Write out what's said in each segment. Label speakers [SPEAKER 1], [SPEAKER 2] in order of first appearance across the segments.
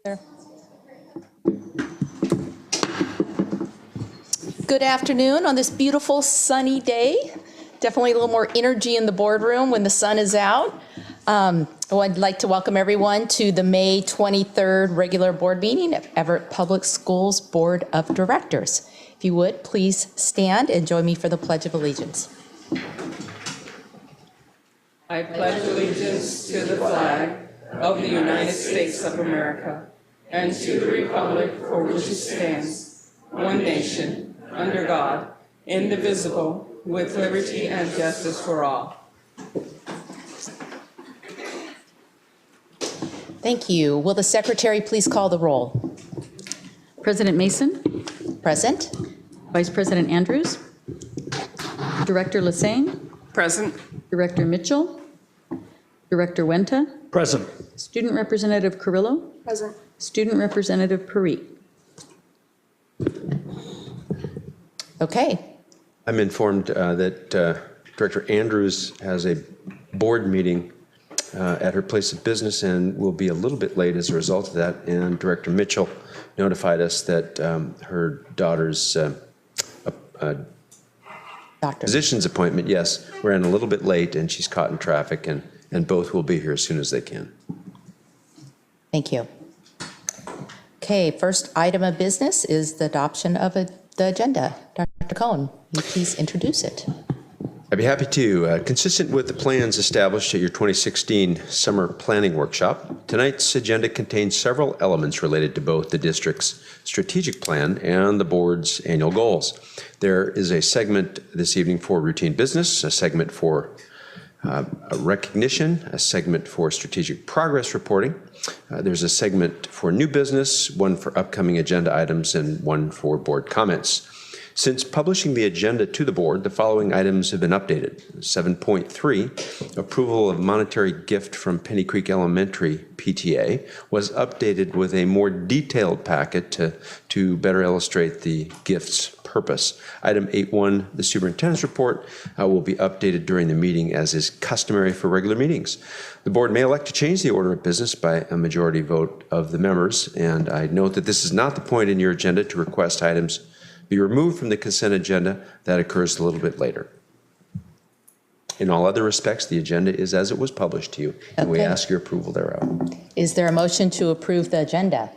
[SPEAKER 1] There. Good afternoon on this beautiful sunny day. Definitely a little more energy in the boardroom when the sun is out. I'd like to welcome everyone to the May 23rd regular board meeting of Everett Public Schools Board of Directors. If you would, please stand and join me for the Pledge of Allegiance.
[SPEAKER 2] I pledge allegiance to the flag of the United States of America and to the republic for which it stands, one nation, under God, indivisible, with liberty and justice for all.
[SPEAKER 1] Thank you. Will the secretary please call the roll?
[SPEAKER 3] President Mason,
[SPEAKER 1] Present.
[SPEAKER 3] Vice President Andrews, Director Lassane,
[SPEAKER 2] Present.
[SPEAKER 3] Director Mitchell, Director Wenta,
[SPEAKER 4] Present.
[SPEAKER 3] Student Representative Carrillo,
[SPEAKER 1] Present.
[SPEAKER 3] Student Representative Parikh.
[SPEAKER 1] Okay.
[SPEAKER 5] I'm informed that Director Andrews has a board meeting at her place of business and will be a little bit late as a result of that. And Director Mitchell notified us that her daughter's physician's appointment, yes, ran a little bit late and she's caught in traffic, and both will be here as soon as they can.
[SPEAKER 1] Thank you. Okay, first item of business is the adoption of the agenda. Dr. Cohn, will you please introduce it?
[SPEAKER 5] I'd be happy to. Consistent with the plans established at your 2016 Summer Planning Workshop, tonight's agenda contains several elements related to both the district's strategic plan and the board's annual goals. There is a segment this evening for routine business, a segment for recognition, a segment for strategic progress reporting. There's a segment for new business, one for upcoming agenda items, and one for board comments. Since publishing the agenda to the board, the following items have been updated. 7.3, approval of monetary gift from Penny Creek Elementary PTA, was updated with a more detailed packet to better illustrate the gift's purpose. Item 8.1, the superintendent's report, will be updated during the meeting as is customary for regular meetings. The board may elect to change the order of business by a majority vote of the members, and I note that this is not the point in your agenda to request items be removed from the consent agenda. That occurs a little bit later. In all other respects, the agenda is as it was published to you, and we ask your approval thereof.
[SPEAKER 1] Is there a motion to approve the agenda?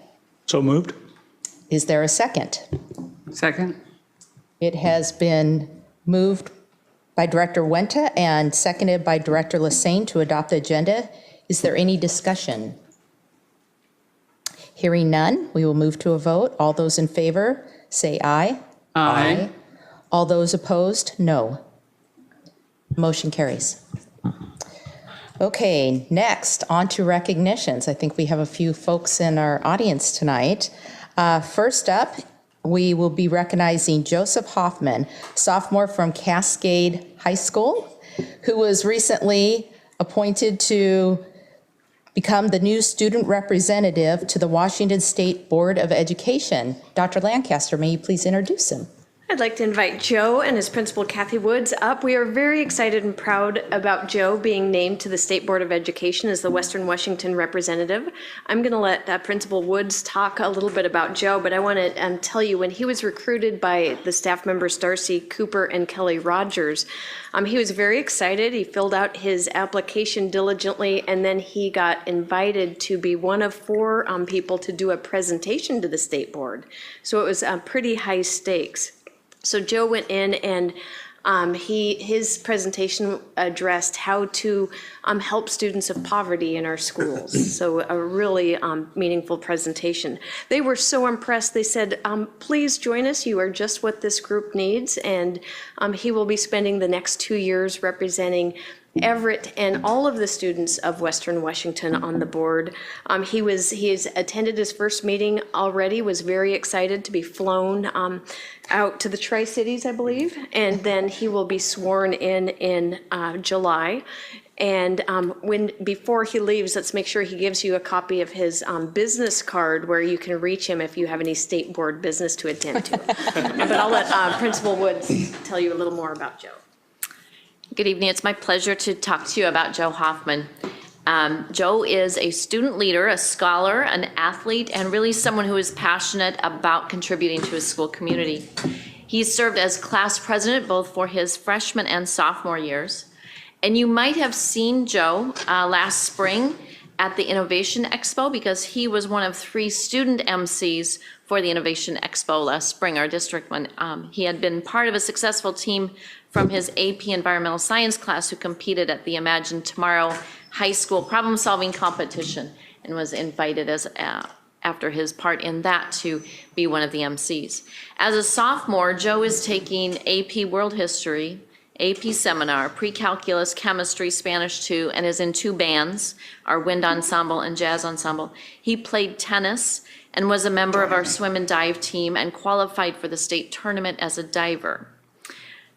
[SPEAKER 4] So moved.
[SPEAKER 1] Is there a second?
[SPEAKER 2] Second.
[SPEAKER 1] It has been moved by Director Wenta and seconded by Director Lassane to adopt the agenda. Is there any discussion? Hearing none, we will move to a vote. All those in favor, say aye.
[SPEAKER 2] Aye.
[SPEAKER 1] All those opposed, no. Motion carries. Okay, next, on to recognitions. I think we have a few folks in our audience tonight. First up, we will be recognizing Joseph Hoffman, sophomore from Cascade High School, who was recently appointed to become the new student representative to the Washington State Board of Education. Dr. Lancaster, may you please introduce him?
[SPEAKER 6] I'd like to invite Joe and his principal, Kathy Woods, up. We are very excited and proud about Joe being named to the State Board of Education as the Western Washington representative. I'm going to let Principal Woods talk a little bit about Joe, but I want to tell you, when he was recruited by the staff members Darcy Cooper and Kelly Rogers, he was very excited. He filled out his application diligently, and then he got invited to be one of 4 people to do a presentation to the State Board. So it was pretty high stakes. So Joe went in and his presentation addressed how to help students of poverty in our schools. So a really meaningful presentation. They were so impressed. They said, please join us. You are just what this group needs. And he will be spending the next 2 years representing Everett and all of the students of Western Washington on the board. He has attended his first meeting already, was very excited to be flown out to the Tri-Cities, I believe, and then he will be sworn in July. And before he leaves, let's make sure he gives you a copy of his business card where you can reach him if you have any state board business to attend to. But I'll let Principal Woods tell you a little more about Joe.
[SPEAKER 7] Good evening. It's my pleasure to talk to you about Joe Hoffman.
[SPEAKER 4] Joe is a student leader, a scholar, an athlete, and really someone who is passionate about contributing to his school community. He's served as class president both for his freshman and sophomore years. And you might have seen Joe last spring at the Innovation Expo because he was one of 3 student MCs for the Innovation Expo last spring, our district one. He had been part of a successful team from his AP Environmental Science class who competed at the Imagine Tomorrow High School problem-solving competition and was invited as after his part in that to be one of the MCs. As a sophomore, Joe is taking AP World History, AP Seminar, Pre-Calculus, Chemistry, Spanish 2, and is in 2 bands, our Wind Ensemble and Jazz Ensemble. He played tennis and was a member of our swim and dive team and qualified for the state tournament as a diver.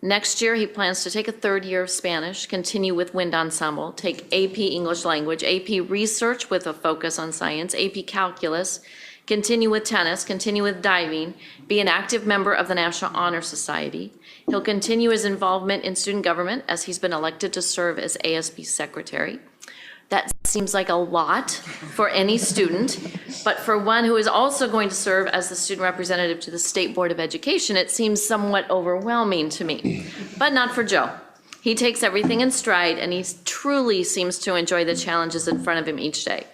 [SPEAKER 4] Next year, he plans to take a 3rd year of Spanish, continue with Wind Ensemble, take AP English Language, AP Research with a focus on science, AP Calculus, continue with tennis, continue with diving, be an active member of the National Honor Society. He'll continue his involvement in student government as he's been elected to serve as ASB secretary. That seems like a lot for any student, but for one who is also going to serve as the student representative to the State Board of Education, it seems somewhat overwhelming to me, but not for Joe. He takes everything in stride and he truly seems to enjoy the challenges in front of him each day.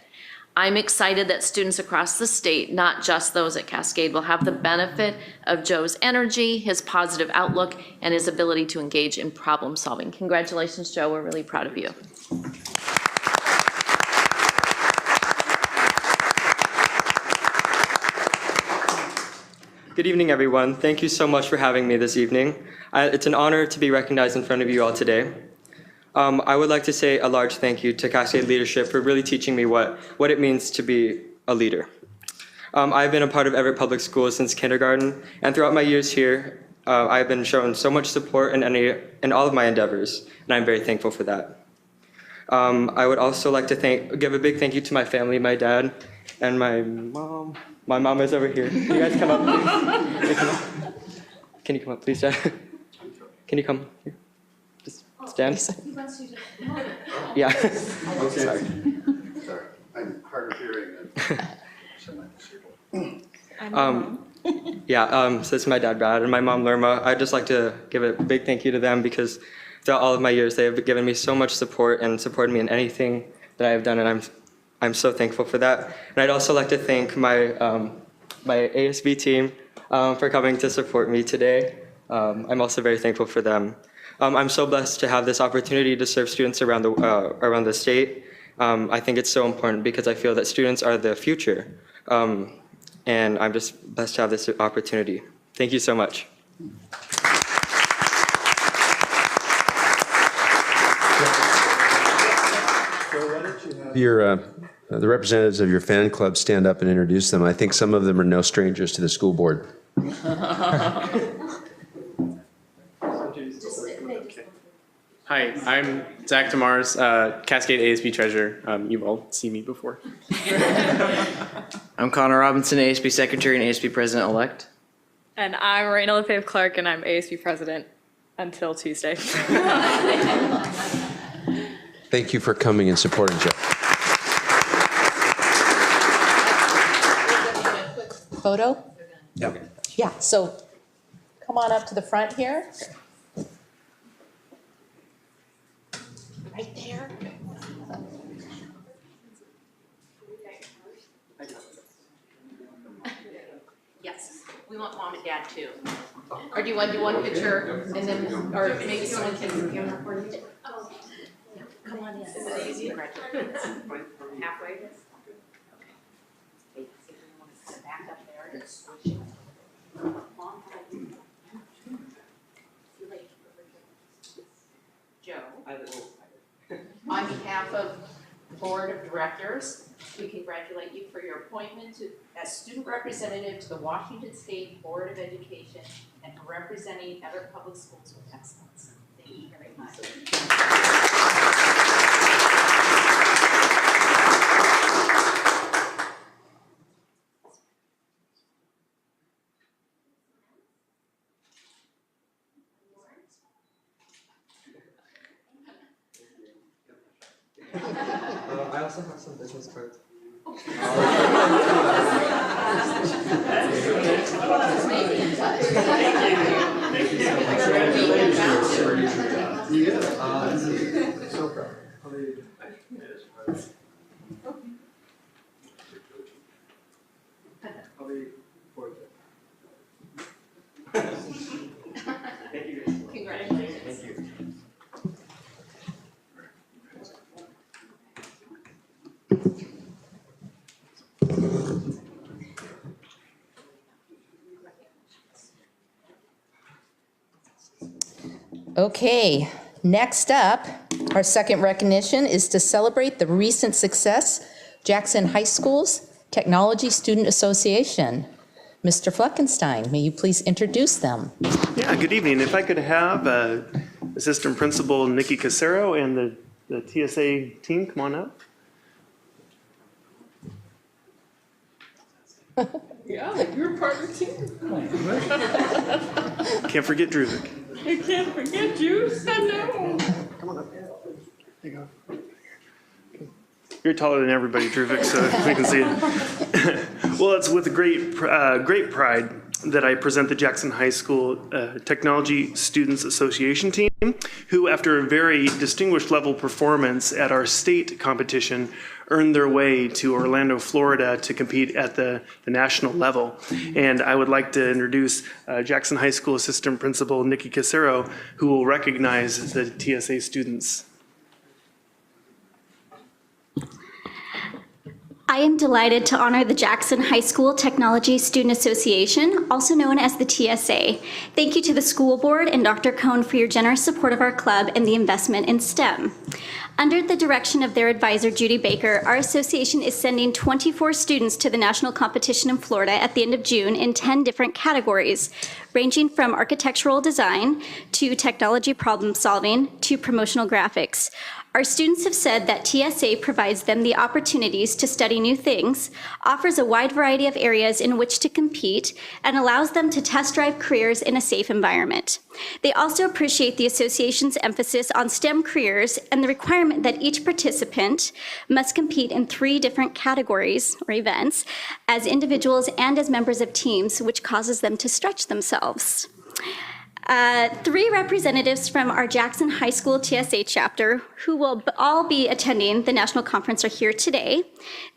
[SPEAKER 4] I'm excited that students across the state, not just those at Cascade, will have the benefit of Joe's energy, his positive outlook, and his ability to engage in problem solving. Congratulations, Joe. We're really proud of you.
[SPEAKER 7] Good evening, everyone. Thank you so much for having me this evening. It's an honor to be recognized in front of you all today. I would like to say a large thank you to Cascade leadership for really teaching me what it means to be a leader. I've been a part of Everett Public Schools since kindergarten, and throughout my years here, I've been shown so much support in all of my endeavors, and I'm very thankful for that. I would also like to give a big thank you to my family, my dad, and my mom. My mom is over here. Can you guys come up, please? Can you come up, please, Dad? Can you come here? Just stand. Yeah.
[SPEAKER 8] Okay.
[SPEAKER 7] Sorry.
[SPEAKER 8] Sorry, I'm hard of hearing
[SPEAKER 7] and so this is my dad, Brad, and my mom, Lerma. I'd just like to give a big thank you to them because throughout all of my years, they have given me so much support and supported me in anything that I have done, and I'm so thankful for that. And I'd also like to thank my ASB team for coming to support me today. I'm also very thankful for them. I'm so blessed to have this opportunity to serve students around the state. I think it's so important because I feel that students are the future. And I'm just blessed to have this opportunity. Thank you so much.
[SPEAKER 5] The representatives of your fan club stand up and introduce them. I think some of them are no strangers to the school board.
[SPEAKER 9] Hi, I'm Zach Demars, Cascade ASB treasurer. You've all seen me before.
[SPEAKER 10] I'm Connor Robinson, ASB secretary and ASB president-elect.
[SPEAKER 11] And I'm Raina Lefebvre Clark, and I'm ASB president until Tuesday.
[SPEAKER 5] Thank you for coming and supporting Joe.
[SPEAKER 1] Photo?
[SPEAKER 5] Yeah.
[SPEAKER 1] Yeah, so come on up to the front here. Right there. Yes, we want mom and dad too. Or do you want to do one picture and then, or maybe someone can camera for you? Yeah, come on in. Is it easy? Halfway? Back up there and switch it. Joe, on behalf of the Board of Directors, we congratulate you for your appointment as student representative to the Washington State Board of Education and for representing Everett Public Schools with excellence. Thank you very much. Okay, next up, our second recognition is to celebrate the recent success Jackson High School's Technology Student Association. Mr. Fleckenstein, may you please introduce them?
[SPEAKER 12] Yeah, good evening. If I could have Assistant Principal Nikki Casero and the TSA team come on up.
[SPEAKER 2] Yeah, you're part of the team.
[SPEAKER 12] Can't forget Druvik.
[SPEAKER 2] I can't forget you. I know.
[SPEAKER 12] Come on up. There you go. You're taller than everybody, Druvik, so we can see it. Well, it's with great pride that I present the Jackson High School Technology Students Association team, who, after a very distinguished level performance at our state competition, earned their way to Orlando, Florida to compete at the national level. And I would like to introduce Jackson High School Assistant Principal Nikki Casero, who will recognize the TSA students.
[SPEAKER 13] I am delighted to honor the Jackson High School Technology Student Association, also known as the TSA. Thank you to the school board and Dr. Cohn for your generous support of our club and the investment in STEM. Under the direction of their advisor, Judy Baker, our association is sending 24 students to the national competition in Florida at the end of June in 10 different categories, ranging from architectural design to technology problem solving to promotional graphics. Our students have said that TSA provides them the opportunities to study new things, offers a wide variety of areas in which to compete, and allows them to test drive careers in a safe environment. They also appreciate the association's emphasis on STEM careers and the requirement that each participant must compete in 3 different categories or events as individuals and as members of teams, which causes them to stretch themselves. 3 representatives from our Jackson High School TSA chapter, who will all be attending the national conference, are here today.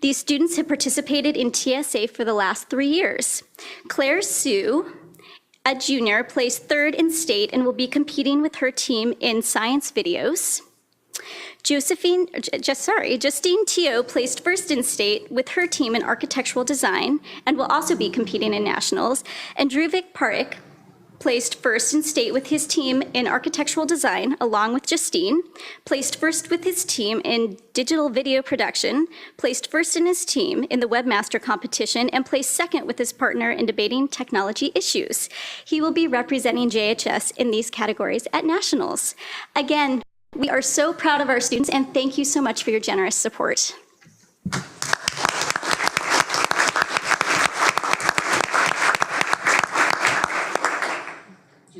[SPEAKER 13] These students have participated in TSA for the last 3 years. Claire Sue, a junior, placed 3rd in state and will be competing with her team in science videos. Justine Teo placed 1st in state with her team in architectural design and will also be competing in nationals. And Druvik Parikh placed 1st in state with his team in architectural design, along with Justine, placed 1st with his team in digital video production, placed 1st in his team in the webmaster competition, and placed 2nd with his partner in debating technology issues. He will be representing JHS in these categories at nationals. Again, we are so proud of our students, and thank you so much for your generous support.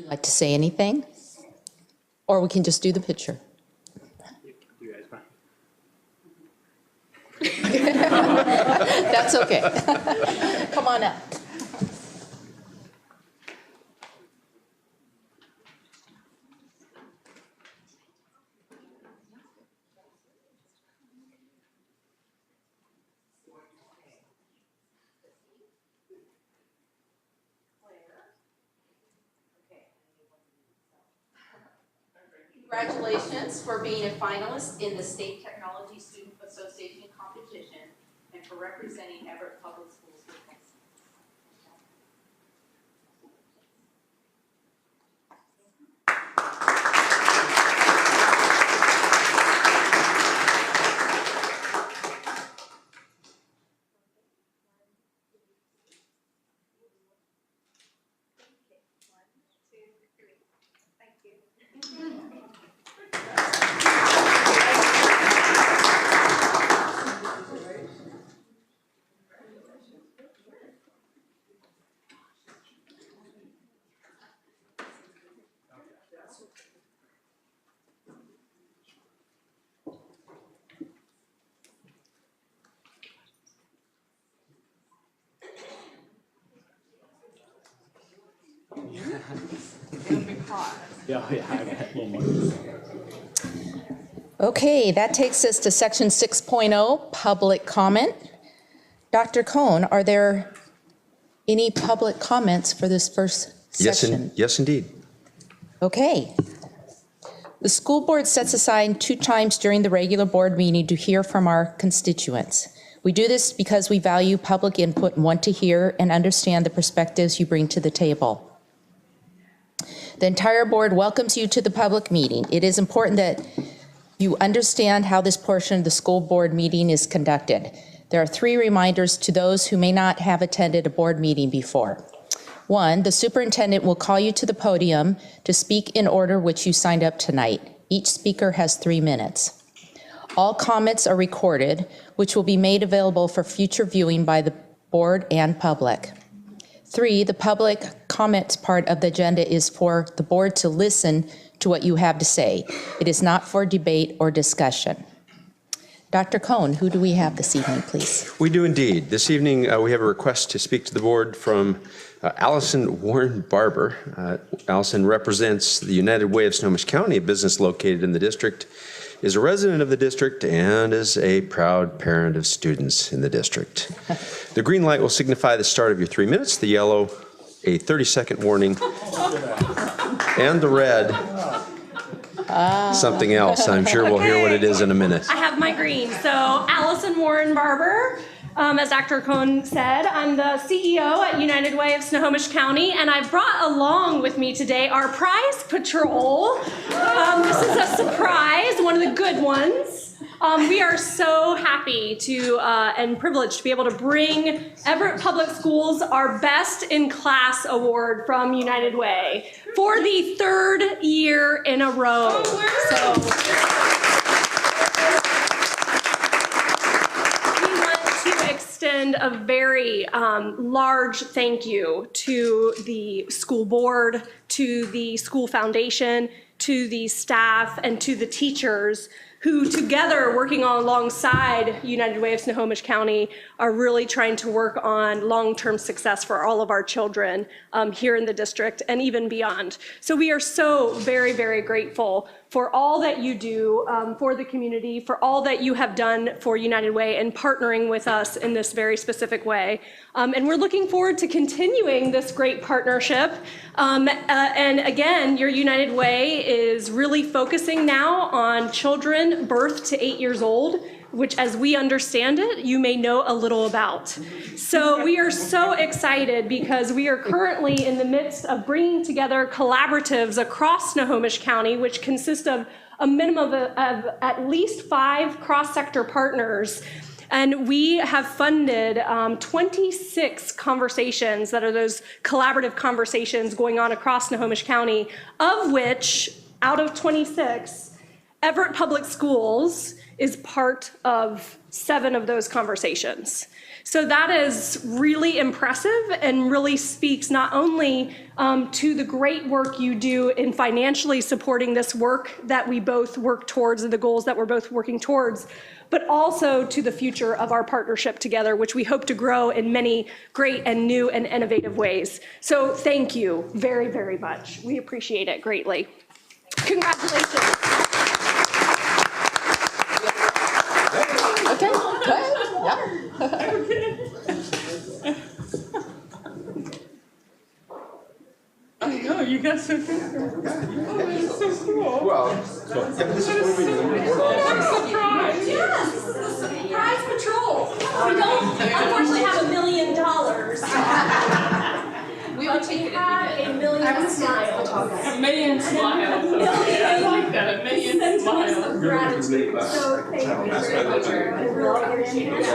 [SPEAKER 1] Like to say anything? Or we can just do the picture.
[SPEAKER 12] You guys, bye.
[SPEAKER 1] That's okay. Come on up. Congratulations for being a finalist in the State Technology Student Association competition and for representing Everett Public Schools with excellence. Okay, that takes us to section 6.0, public comment. Dr. Cohn, are there any public comments for this first section?
[SPEAKER 5] Yes, indeed.
[SPEAKER 1] Okay. The school board sets aside 2 times during the regular board meeting to hear from our constituents. We do this because we value public input and want to hear and understand the perspectives you bring to the table. The entire board welcomes you to the public meeting. It is important that you understand how this portion of the school board meeting is conducted. There are 3 reminders to those who may not have attended a board meeting before. 1, the superintendent will call you to the podium to speak in order which you signed up tonight. Each speaker has 3 minutes. All comments are recorded, which will be made available for future viewing by the board and public. 3, the public comments part of the agenda is for the board to listen to what you have to say. It is not for debate or discussion. Dr. Cohn, who do we have this evening, please?
[SPEAKER 5] We do indeed. This evening, we have a request to speak to the board from Allison Warren Barber. Allison represents the United Way of Snohomish County, a business located in the district, is a resident of the district, and is a proud parent of students in the district. The green light will signify the start of your 3 minutes, the yellow, a 30-second warning, and the red, something else. I'm sure we'll hear what it is in a minute.
[SPEAKER 14] I have my green. So Allison Warren Barber, as Dr. Cohn said, I'm the CEO at United Way of Snohomish County, and I brought along with me today our prize patrol. This is a surprise, one of the good ones. We are so happy to and privileged to be able to bring Everett Public Schools our Best in Class Award from United Way for the 3rd year in a row. Extend a very large thank you to the school board, to the school foundation, to the staff, and to the teachers who together, working alongside United Way of Snohomish County, are really trying to work on long-term success for all of our children here in the district and even beyond. So we are so very, very grateful for all that you do for the community, for all that you have done for United Way and partnering with us in this very specific way. And we're looking forward to continuing this great partnership. And again, your United Way is really focusing now on children birth to 8 years old, which, as we understand it, you may know a little about. So we are so excited because we are currently in the midst of bringing together collaboratives across Snohomish County, which consist of a minimum of at least 5 cross-sector partners. And we have funded 26 conversations that are those collaborative conversations going on across Snohomish County, of which, out of 26, Everett Public Schools is part of 7 of those conversations. So that is really impressive and really speaks not only to the great work you do in financially supporting this work that we both work towards and the goals that we're both working towards, but also to the future of our partnership together, which we hope to grow in many great and new and innovative ways. So thank you very, very much. We appreciate it greatly. Congratulations.
[SPEAKER 1] Okay, go ahead. Yeah.
[SPEAKER 2] I know, you got so good. Oh, that's so cool.
[SPEAKER 8] Well,
[SPEAKER 14] Yes, prize patrol. We don't unfortunately have $1 million. We would take it if we did. $1 million smiles.
[SPEAKER 2] $1 million smiles. I like that, $1 million smiles.
[SPEAKER 14] Of gratitude. So thank you very much. I really appreciate it.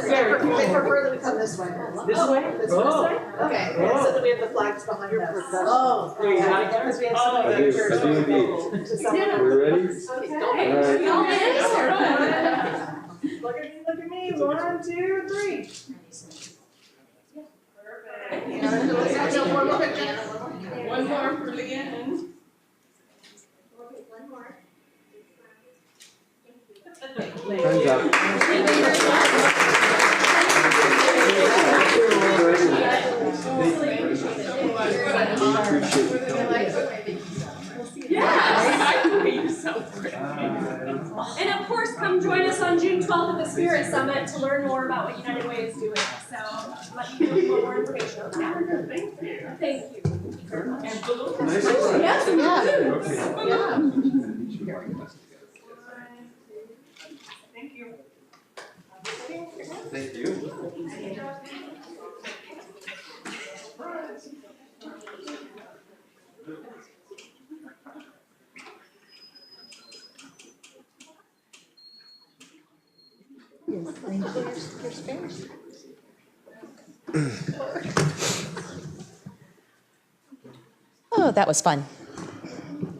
[SPEAKER 2] Very cool.
[SPEAKER 15] They prefer that we come this way.
[SPEAKER 2] This way?
[SPEAKER 15] This way? Okay, so that we have the flags behind us. Oh. Because we have some of the pictures.
[SPEAKER 5] We're ready?
[SPEAKER 14] Okay. Y'all in?
[SPEAKER 15] Look at me, 1, 2, 3.
[SPEAKER 2] One more for Leanne.
[SPEAKER 5] Time's up.
[SPEAKER 2] Thank you so much.
[SPEAKER 14] June 12th at the Spirit Summit to learn more about what United Way is doing. So let me give you more information on that. Thank you. Thank you. Yes, yeah. Thank you.
[SPEAKER 5] Thank you.
[SPEAKER 1] Oh, that was fun.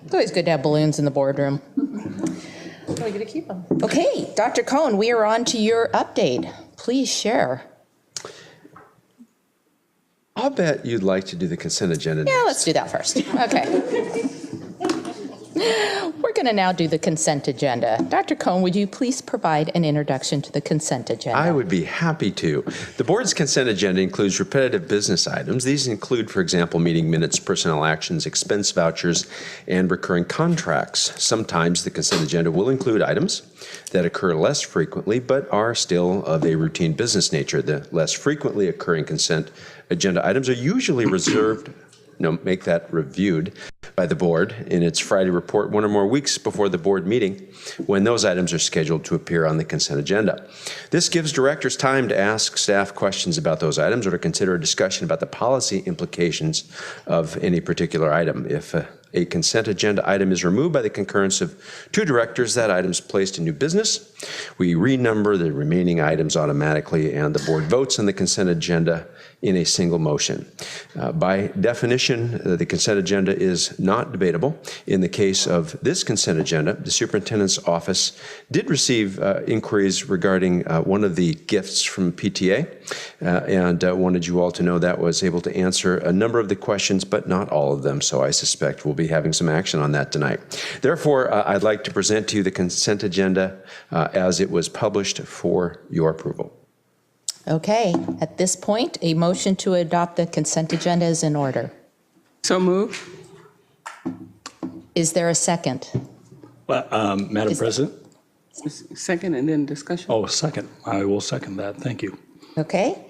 [SPEAKER 1] It's always good to have balloons in the boardroom.
[SPEAKER 15] We get to keep them.
[SPEAKER 1] Okay, Dr. Cohn, we are on to your update. Please share.
[SPEAKER 5] I'll bet you'd like to do the consent agenda
[SPEAKER 1] Yeah,
[SPEAKER 5] next.
[SPEAKER 1] let's do that first. Okay. We're going to now do the consent agenda. Dr. Cohn, would you please provide an introduction to the consent agenda?
[SPEAKER 5] I would be happy to. The board's consent agenda includes repetitive business items. These include, for example, meeting minutes, personnel actions, expense vouchers, and recurring contracts. Sometimes the consent agenda will include items that occur less frequently but are still of a routine business nature. The less frequently occurring consent agenda items are usually reviewed by the board in its Friday report 1 or more weeks before the board meeting when those items are scheduled to appear on the consent agenda. This gives directors time to ask staff questions about those items or to consider a discussion about the policy implications of any particular item. If a consent agenda item is removed by the concurrence of 2 directors, that item is placed in new business. We renumber the remaining items automatically, and the board votes on the consent agenda in a single motion. By definition, the consent agenda is not debatable. In the case of this consent agenda, the superintendent's office did receive inquiries regarding one of the gifts from PTA, and wanted you all to know that was able to answer a number of the questions, but not all of them, so I suspect we'll be having some action on that tonight. Therefore, I'd like to present to you the consent agenda as it was published for your approval.
[SPEAKER 1] Okay, at this point, a motion to adopt the consent agenda is in order.
[SPEAKER 2] So move.
[SPEAKER 1] Is there a second?
[SPEAKER 16] Madam President?
[SPEAKER 2] Second and then discussion.
[SPEAKER 16] Oh, second. I will second that. Thank you.
[SPEAKER 1] Okay.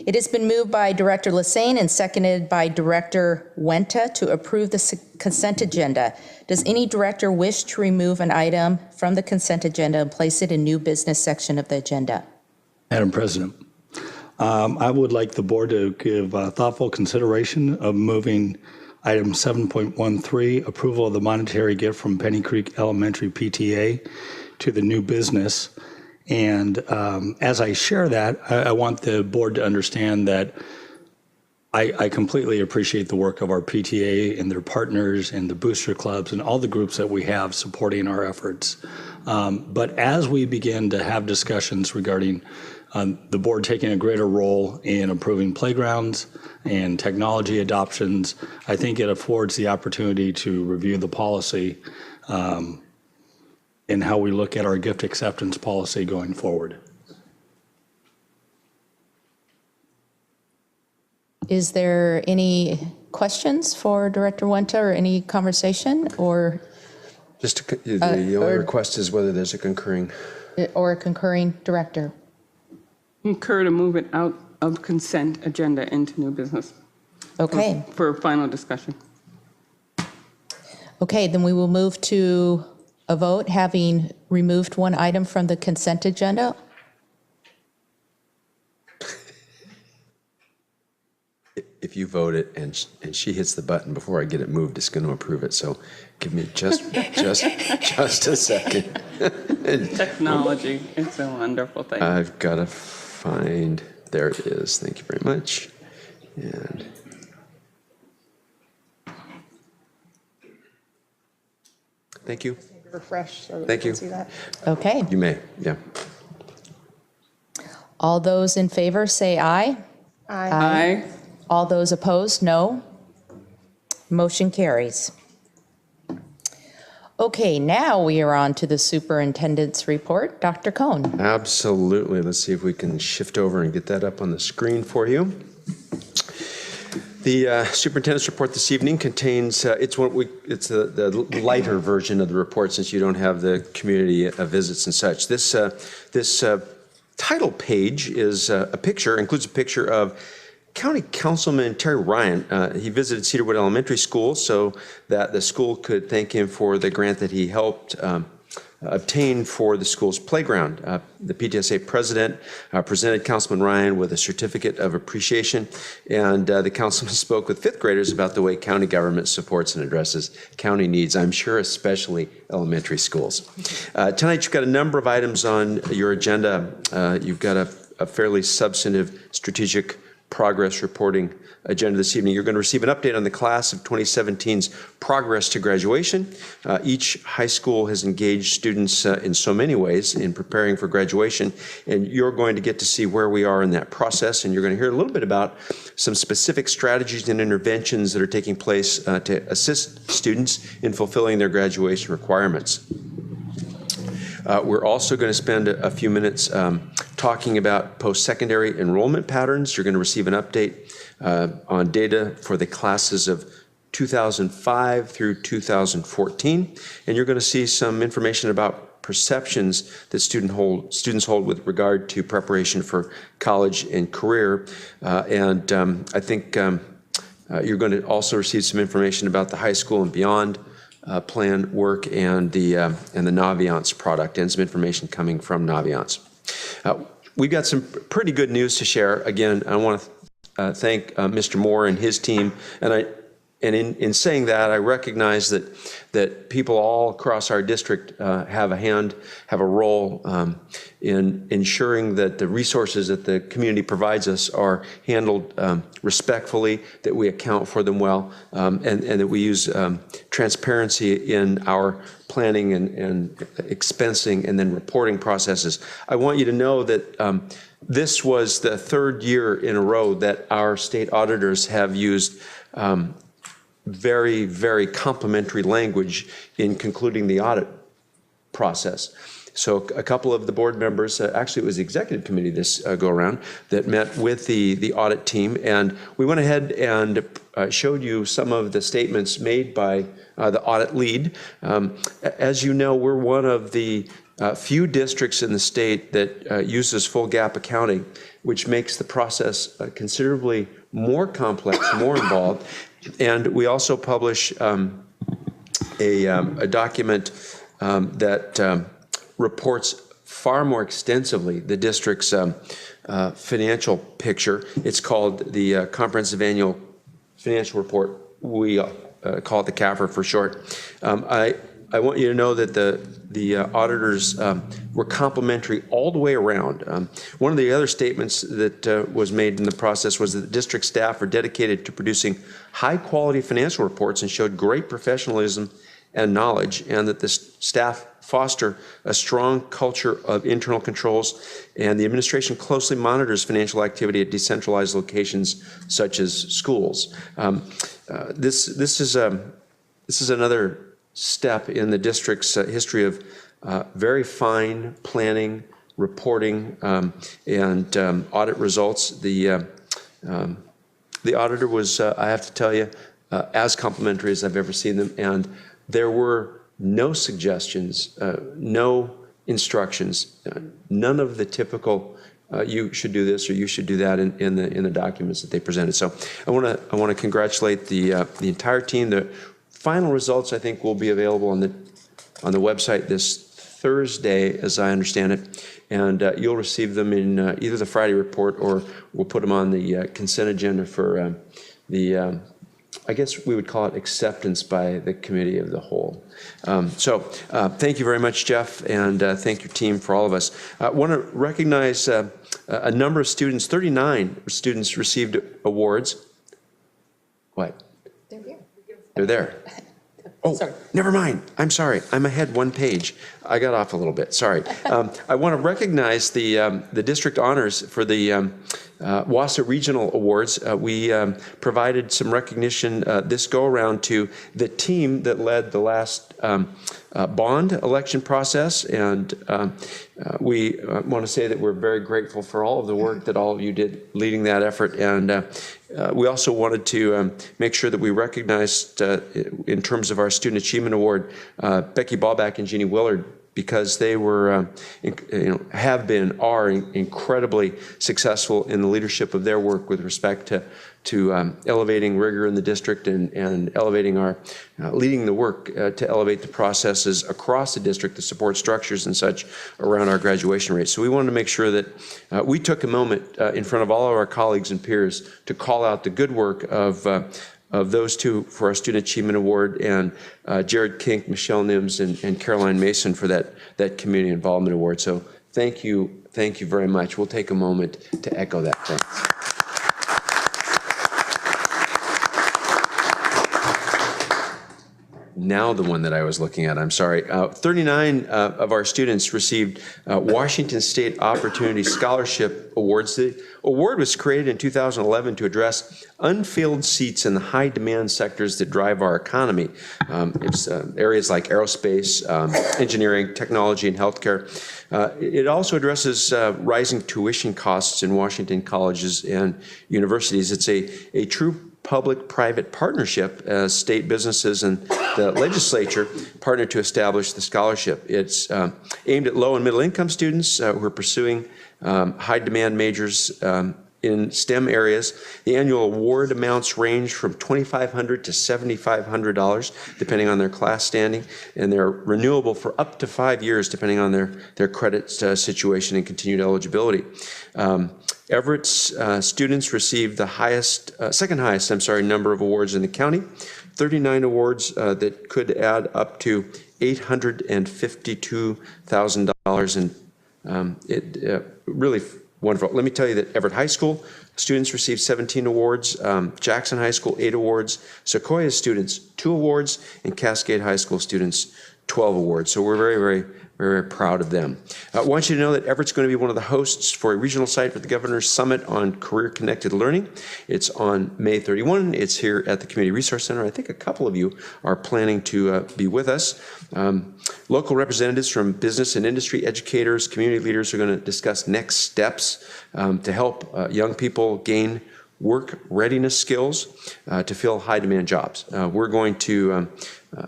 [SPEAKER 1] It has been moved by Director Lassane and seconded by Director Wenta to approve the consent agenda. Does any director wish to remove an item from the consent agenda and place it in new business section of the agenda?
[SPEAKER 16] Madam President, I would like the board to give thoughtful consideration of moving item 7.13, approval of the monetary gift from Penny Creek Elementary PTA, to the new business. And as I share that, I want the board to understand that I completely appreciate the work of our PTA and their partners and the booster clubs and all the groups that we have supporting our efforts. But as we begin to have discussions regarding the board taking a greater role in approving playgrounds and technology adoptions, I think it affords the opportunity to review the policy and how we look at our gift acceptance policy going forward.
[SPEAKER 1] Is there any questions for Director Wenta or any conversation or?
[SPEAKER 5] Just the only request is whether there's a concurring.
[SPEAKER 1] Or a concurring director?
[SPEAKER 2] Concur to move it out of consent agenda into new business.
[SPEAKER 1] Okay.
[SPEAKER 2] For final discussion.
[SPEAKER 1] Okay, then we will move to a vote, having removed one item from the consent agenda.
[SPEAKER 5] If you vote it and she hits the button before I get it moved, it's going to approve it. So give me just a second.
[SPEAKER 2] Technology, it's a wonderful thing.
[SPEAKER 5] I've got to find, there it is. Thank you very much. And thank you.
[SPEAKER 15] Refresh so that
[SPEAKER 5] Thank
[SPEAKER 15] we
[SPEAKER 5] you.
[SPEAKER 15] can see that.
[SPEAKER 1] Okay.
[SPEAKER 5] You may, yeah.
[SPEAKER 1] All those in favor say aye.
[SPEAKER 2] Aye.
[SPEAKER 1] All those opposed, no. Motion carries. Okay, now we are on to the superintendent's report. Dr. Cohn.
[SPEAKER 5] Absolutely. Let's see if we can shift over and get that up on the screen for you. The superintendent's report this evening contains, it's the lighter version of the report since you don't have the community visits and such. This title page is includes a picture of County Councilman Terry Ryan. He visited Cedarwood Elementary School so that the school could thank him for the grant that he helped obtain for the school's playground. The PTSA president presented Councilman Ryan with a certificate of appreciation, and the councilman spoke with fifth graders about the way county government supports and addresses county needs, I'm sure especially elementary schools. Tonight you've got a number of items on your agenda. You've got a fairly substantive strategic progress reporting agenda this evening. You're going to receive an update on the class of 2017's progress to graduation. Each high school has engaged students in so many ways in preparing for graduation, and you're going to get to see where we are in that process, and you're going to hear a little bit about some specific strategies and interventions that are taking place to assist students in fulfilling their graduation requirements. We're also going to spend a few minutes talking about post-secondary enrollment patterns. You're going to receive an update on data for the classes of 2005 through 2014, and you're going to see some information about perceptions that students hold with regard to preparation for college and career. I think you're going to also receive some information about the high school and beyond plan work and the Naviance product, and some information coming from Naviance. We've got some pretty good news to share. Again, I want to thank Mr. Moore and his team, and in saying that, I recognize that people all across our district have a role in ensuring that the resources that the community provides us are handled respectfully, that we account for them well, and that we use transparency in our planning and expensing and then reporting processes. I want you to know that this was the third year in a row that our state auditors have used very, very complimentary language in concluding the audit process. So a couple of the board members, actually it was the executive committee this go around, that met with the audit team, and we went ahead and showed you some of the statements made by the audit lead. As you know, we're one of the few districts in the state that uses full GAAP accounting, which makes the process considerably more complex, more involved. And we also publish a document that reports far more extensively the district's financial picture. It's called the Comprehensive Annual Financial Report. We call it the CAFR for short. I want you to know that the auditors were complimentary all the way around. One of the other statements that was made in the process was that the district staff are dedicated to producing high-quality financial reports and showed great professionalism and knowledge, and that the staff foster a strong culture of internal controls, and the administration closely monitors financial activity at decentralized locations such as schools. This is another step in the district's history of very fine planning, reporting, and audit results. The auditor was, I have to tell you, as complimentary as I've ever seen them, and there were no suggestions, no instructions, none of the typical you should do this or you should do that in the documents that they presented. So I want to congratulate the entire team. The final results, I think, will be available on the website this Thursday, as I understand it, and you'll receive them in either the Friday report, or we'll put them on the consent agenda for I guess we would call it acceptance by the committee of the whole. Thank you very much, Jeff, and thank your team for all of us. I want to recognize a number of students. 39 students received awards. What?
[SPEAKER 1] They're here.
[SPEAKER 5] They're there. Oh,
[SPEAKER 1] sorry.
[SPEAKER 5] Never mind. I'm sorry. I'm ahead one page. I got off a little bit. Sorry. I want to recognize the district honors for the WASA Regional Awards, we provided some recognition this go-around to the team that led the last bond election process, and we want to say that we're very grateful for all of the work that all of you did leading that effort, and we also wanted to make sure that we recognized, in terms of our Student Achievement Award, Becky Ballback and Jeannie Willard, because they were, have been, are incredibly successful in the leadership of their work with respect to elevating rigor in the district and elevating our, leading the work to elevate the processes across the district, the support structures and such around our graduation rates. So we wanted to make sure that we took a moment in front of all of our colleagues and peers to call out the good work of those two for our Student Achievement Award, and Jared Kink, Michelle Nims, and Caroline Mason for that Community Involvement Award. So thank you very much. We'll take a moment to echo that thanks. Now the one that I was looking at, I'm sorry. 39 of our students received Washington State Opportunity Scholarship Awards. The award was created in 2011 to address unfilled seats in the high demand sectors that drive our economy. It's areas like aerospace, engineering, technology, and healthcare. It also addresses rising tuition costs in Washington colleges and universities. It's a true public-private partnership as state businesses and the legislature partnered to establish the scholarship. It's aimed at low and middle income students who are pursuing high-demand majors in STEM areas. The annual award amounts range from $2,500 to $7,500, depending on their class standing, and they're renewable for up to 5 years, depending on their credit situation and continued eligibility. Everett's students received the second highest number of awards in the county, 39 awards that could add up to $852,000, and really wonderful. Let me tell you that Everett High School students received 17 awards, Jackson High School 8 awards, Sequoia students 2 awards, and Cascade High School students 12 awards. So we're very, very, very proud of them. I want you to know that Everett's going to be one of the hosts for a regional site for the Governor's Summit on Career-Connected Learning. It's on May 31. It's here at the Community Resource Center. I think a couple of you are planning to be with us. Local representatives from business and industry, educators, community leaders are going to discuss next steps to help young people gain work readiness skills to fill high-demand jobs. We're going to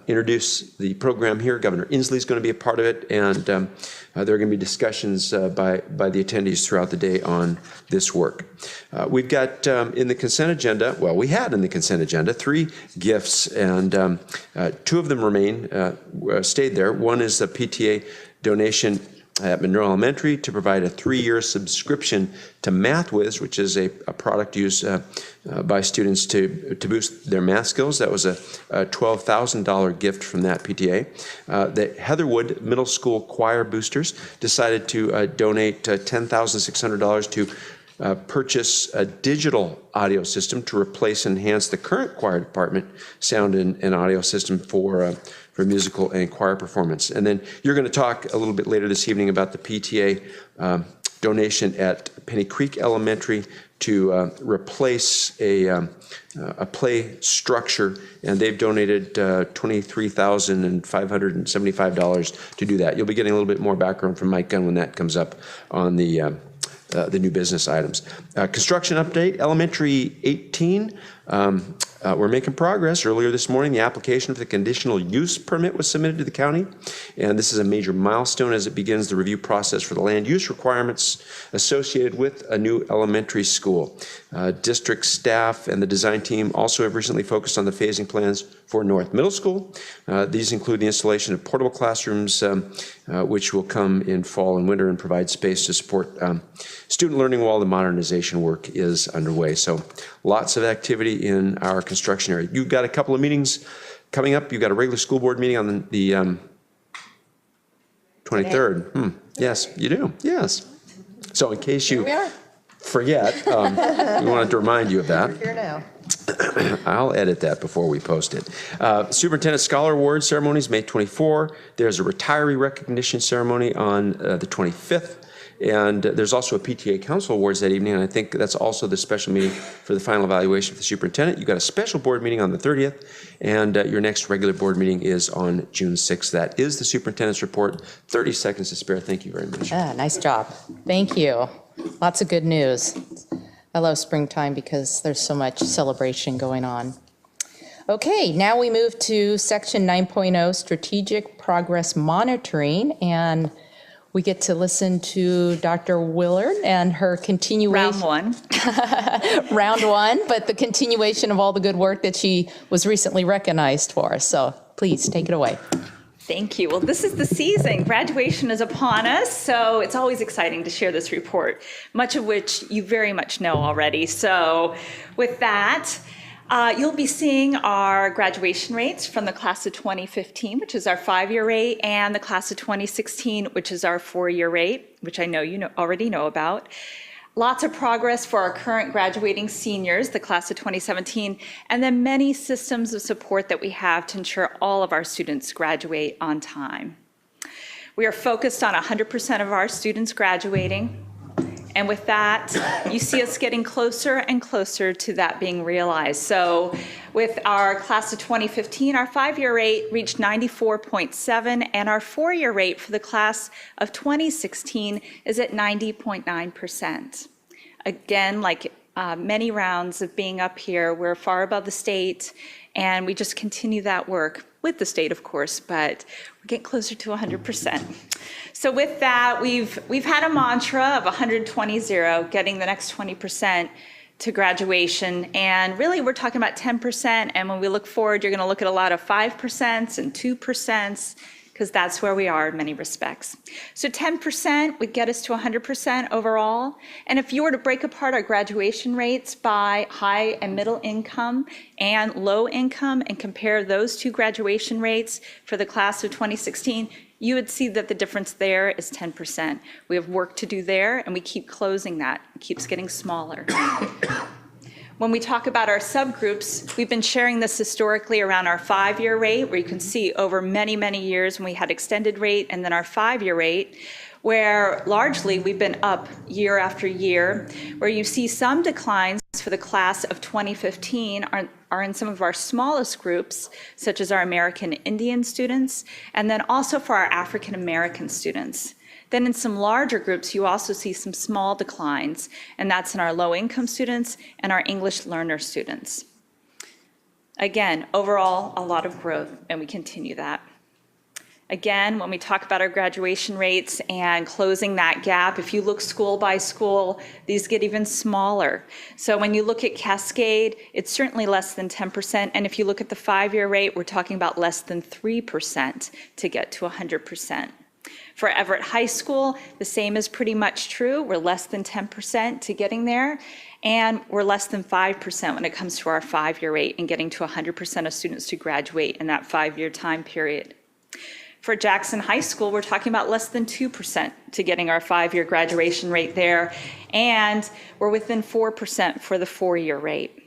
[SPEAKER 5] introduce the program here. Governor Inslee is going to be a part of it, and there are going to be discussions by the attendees throughout the day on this work. We've got in the consent agenda, well, we had in the consent agenda 3 gifts, and 2 of them remain, stayed there. One is the PTA donation at Monroe Elementary to provide a 3-year subscription to MathWiz, which is a product used by students to boost their math skills. That was a $12,000 gift from that PTA. The Heatherwood Middle School Choir Boosters decided to donate $10,600 to purchase a digital audio system to replace and enhance the current choir department sound and audio system for musical and choir performance. And then you're going to talk a little bit later this evening about the PTA donation at Penny Creek Elementary to replace a play structure, and they've donated $23,575 to do that. You'll be getting a little bit more background from Mike Gunn when that comes up on the new business items. Construction update, Elementary 18. We're making progress. Earlier this morning, the application for the conditional use permit was submitted to the county, and this is a major milestone as it begins the review process for the land use requirements associated with a new elementary school. District staff and the design team also have recently focused on the phasing plans for North Middle School. These include the installation of portable classrooms, which will come in fall and winter and provide space to support student learning while the modernization work is underway. So lots of activity in our construction area. You've got a couple of meetings coming up. You've got a regular school board meeting on the 23rd. Yes, you do. Yes. So in case you forget, we wanted to remind you of that.
[SPEAKER 1] We're here now.
[SPEAKER 5] I'll edit that before we post it. Superintendent Scholar Award ceremonies, May 24. There's a retiree recognition ceremony on the 25th. And there's also a PTA Council Awards that evening, and I think that's also the special meeting for the final evaluation of the superintendent. You've got a special board meeting on the 30th, and your next regular board meeting is on June 6th. That is the superintendent's report. 30 seconds to spare. Thank you very much.
[SPEAKER 1] Nice job. Thank you. Lots of good news. I love springtime because there's so much celebration going on. Okay, now we move to section 9.0, strategic progress monitoring, and we get to listen to Dr. Willard and her continuation.
[SPEAKER 17] Round one.
[SPEAKER 1] Round one, but the continuation of all the good work that she was recently recognized for. So please take it away.
[SPEAKER 17] Thank you. Well, this is the season. Graduation is upon us, so it's always exciting to share this report, much of which you very much know already. So with that, you'll be seeing our graduation rates from the class of 2015, which is our 5-year rate, and the class of 2016, which is our 4-year rate, which I know you already know about. Lots of progress for our current graduating seniors, the class of 2017, and then many systems of support that we have to ensure all of our students graduate on time. We are focused on 100% of our students graduating. And with that, you see us getting closer and closer to that being realized. So with our class of 2015, our 5-year rate reached 94.7, and our 4-year rate for the class of 2016 is at 90.9%. Again, like many rounds of being up here, we're far above the state, and we just continue that work with the state, of course, but we're getting closer to 100%. So with that, we've had a mantra of 120-0, getting the next 20% to graduation, and really we're talking about 10%, and when we look forward, you're gonna look at a lot of 5% and 2%, because that's where we are in many respects. So 10% would get us to 100% overall. And if you were to break apart our graduation rates by high and middle income and low income and compare those two graduation rates for the class of 2016, you would see that the difference there is 10%. We have work to do there, and we keep closing that. It keeps getting smaller. When we talk about our subgroups, we've been sharing this historically around our 5-year rate, where you can see over many, many years when we had extended rate, and then our 5-year rate, where largely we've been up year after year, where you see some declines for the class of 2015 are in some of our smallest groups, such as our American Indian students, and then also for our African American students. Then in some larger groups, you also see some small declines, and that's in our low-income students and our English learner students. Again, overall, a lot of growth, and we continue that. Again, when we talk about our graduation rates and closing that gap, if you look school by school, these get even smaller. So when you look at Cascade, it's certainly less than 10%, and if you look at the 5-year rate, we're talking about less than 3% to get to 100%. For Everett High School, the same is pretty much true. We're less than 10% to getting there, and we're less than 5% when it comes to our 5-year rate and getting to 100% of students to graduate in that 5-year time period. For Jackson High School, we're talking about less than 2% to getting our 5-year graduation rate there, and we're within 4% for the 4-year rate.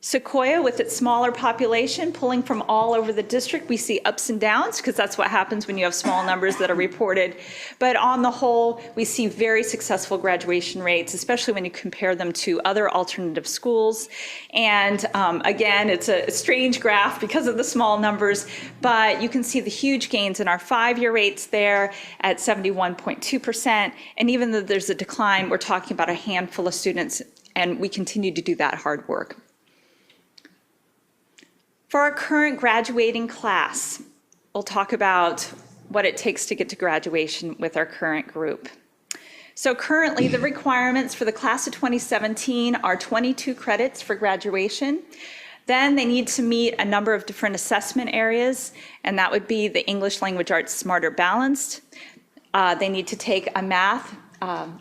[SPEAKER 17] Sequoia, with its smaller population, pulling from all over the district, we see ups and downs, because that's what happens when you have small numbers that are reported. But on the whole, we see very successful graduation rates, especially when you compare them to other alternative schools. And again, it's a strange graph because of the small numbers, but you can see the huge gains in our 5-year rates there at 71.2%. And even though there's a decline, we're talking about a handful of students, and we continue to do that hard work. For our current graduating class, we'll talk about what it takes to get to graduation with our current group. So currently, the requirements for the class of 2017 are 22 credits for graduation. Then they need to meet a number of different assessment areas, and that would be the English Language Arts Smarter Balanced. They need to take a math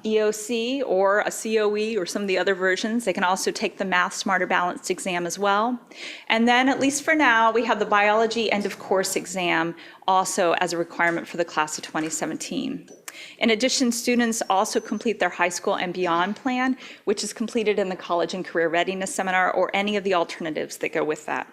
[SPEAKER 17] EOC or a COE or some of the other versions. They can also take the Math Smarter Balanced exam as well. And then, at least for now, we have the biology end of course exam also as a requirement for the class of 2017. In addition, students also complete their high school and beyond plan, which is completed in the College and Career Readiness Seminar or any of the alternatives that go with that.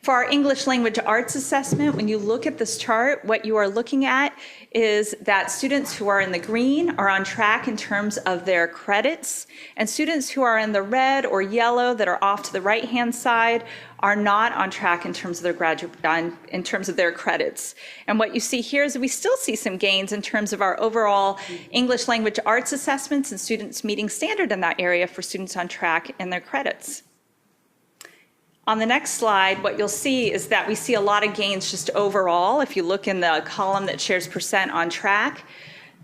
[SPEAKER 17] For our English language arts assessment, when you look at this chart, what you are looking at is that students who are in the green are on track in terms of their credits, and students who are in the red or yellow that are off to the right-hand side are not on track in terms of their credits. And what you see here is we still see some gains in terms of our overall English language arts assessments and students meeting standard in that area for students on track in their credits. On the next slide, what you'll see is that we see a lot of gains just overall. If you look in the column that shares percent on track,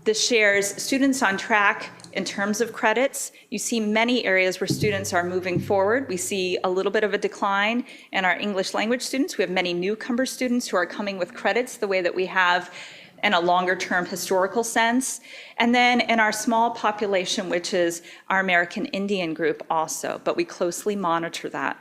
[SPEAKER 17] this shares students on track in terms of credits. You see many areas where students are moving forward. We see a little bit of a decline in our English language students. We have many newcomer students who are coming with credits the way that we have in a longer term historical sense. And then in our small population, which is our American Indian group also, but we closely monitor that.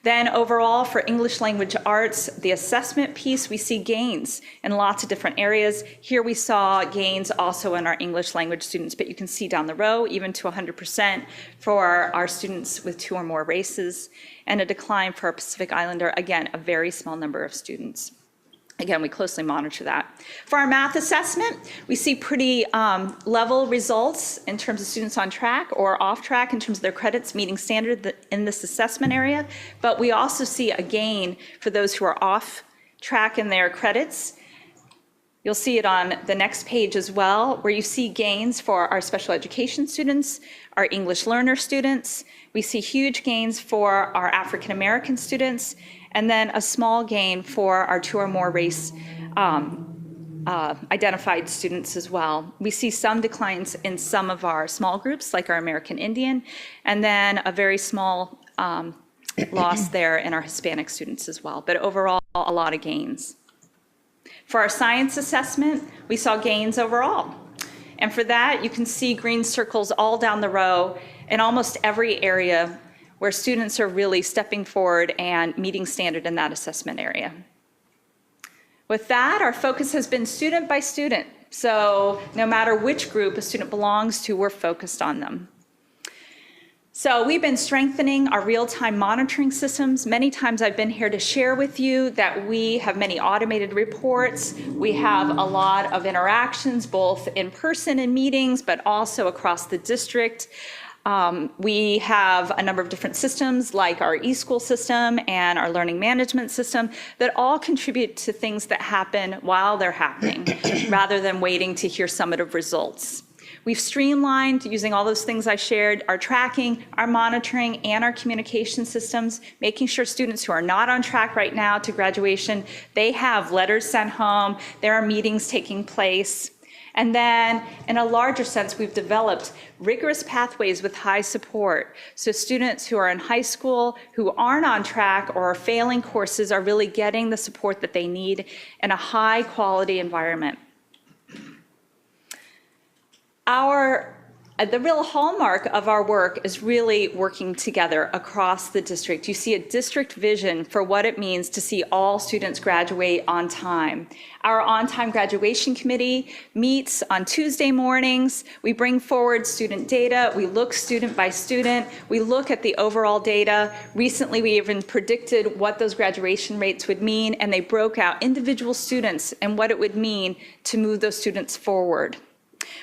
[SPEAKER 17] Then overall for English language arts, the assessment piece, we see gains in lots of different areas. Here we saw gains also in our English language students, but you can see down the row, even to 100% for our students with 2 or more races, and a decline for our Pacific Islander, again, a very small number of students. Again, we closely monitor that. For our math assessment, we see pretty level results in terms of students on track or off track in terms of their credits meeting standard in this assessment area. But we also see a gain for those who are off track in their credits. You'll see it on the next page as well, where you see gains for our special education students, our English learner students. We see huge gains for our African American students, and then a small gain for our 2 or more race identified students as well. We see some declines in some of our small groups, like our American Indian, and then a very small loss there in our Hispanic students as well. But overall, a lot of gains. For our science assessment, we saw gains overall. And for that, you can see green circles all down the row in almost every area where students are really stepping forward and meeting standard in that assessment area. With that, our focus has been student by student. So no matter which group a student belongs to, we're focused on them. So we've been strengthening our real-time monitoring systems. Many times I've been here to share with you that we have many automated reports. We have a lot of interactions, both in person in meetings, but also across the district. We have a number of different systems like our eSchool system and our learning management system that all contribute to things that happen while they're happening rather than waiting to hear summative results. We've streamlined, using all those things I shared, our tracking, our monitoring, and our communication systems, making sure students who are not on track right now to graduation, they have letters sent home, there are meetings taking place. And then, in a larger sense, we've developed rigorous pathways with high support. So students who are in high school, who aren't on track or are failing courses are really getting the support that they need in a high quality environment. The real hallmark of our work is really working together across the district. You see a district vision for what it means to see all students graduate on time. Our on-time graduation committee meets on Tuesday mornings. We bring forward student data. We look student by student. We look at the overall data. Recently, we even predicted what those graduation rates would mean, and they broke out individual students and what it would mean to move those students forward.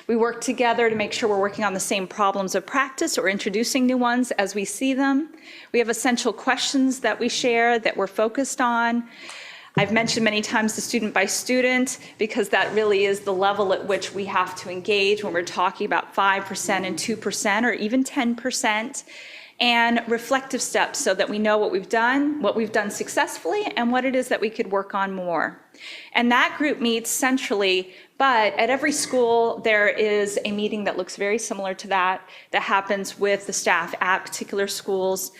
[SPEAKER 17] We work together to make sure we're working on the same problems of practice or introducing new ones as we see them. We have essential questions that we share that we're focused on. I've mentioned many times the student by student because that really is the level at which we have to engage when we're talking about 5% and 2% or even 10%. And reflective steps so that we know what we've done successfully, and what it is that we could work on more. And that group meets centrally, but at every school there is a meeting that looks very similar to that happens with the staff at particular schools,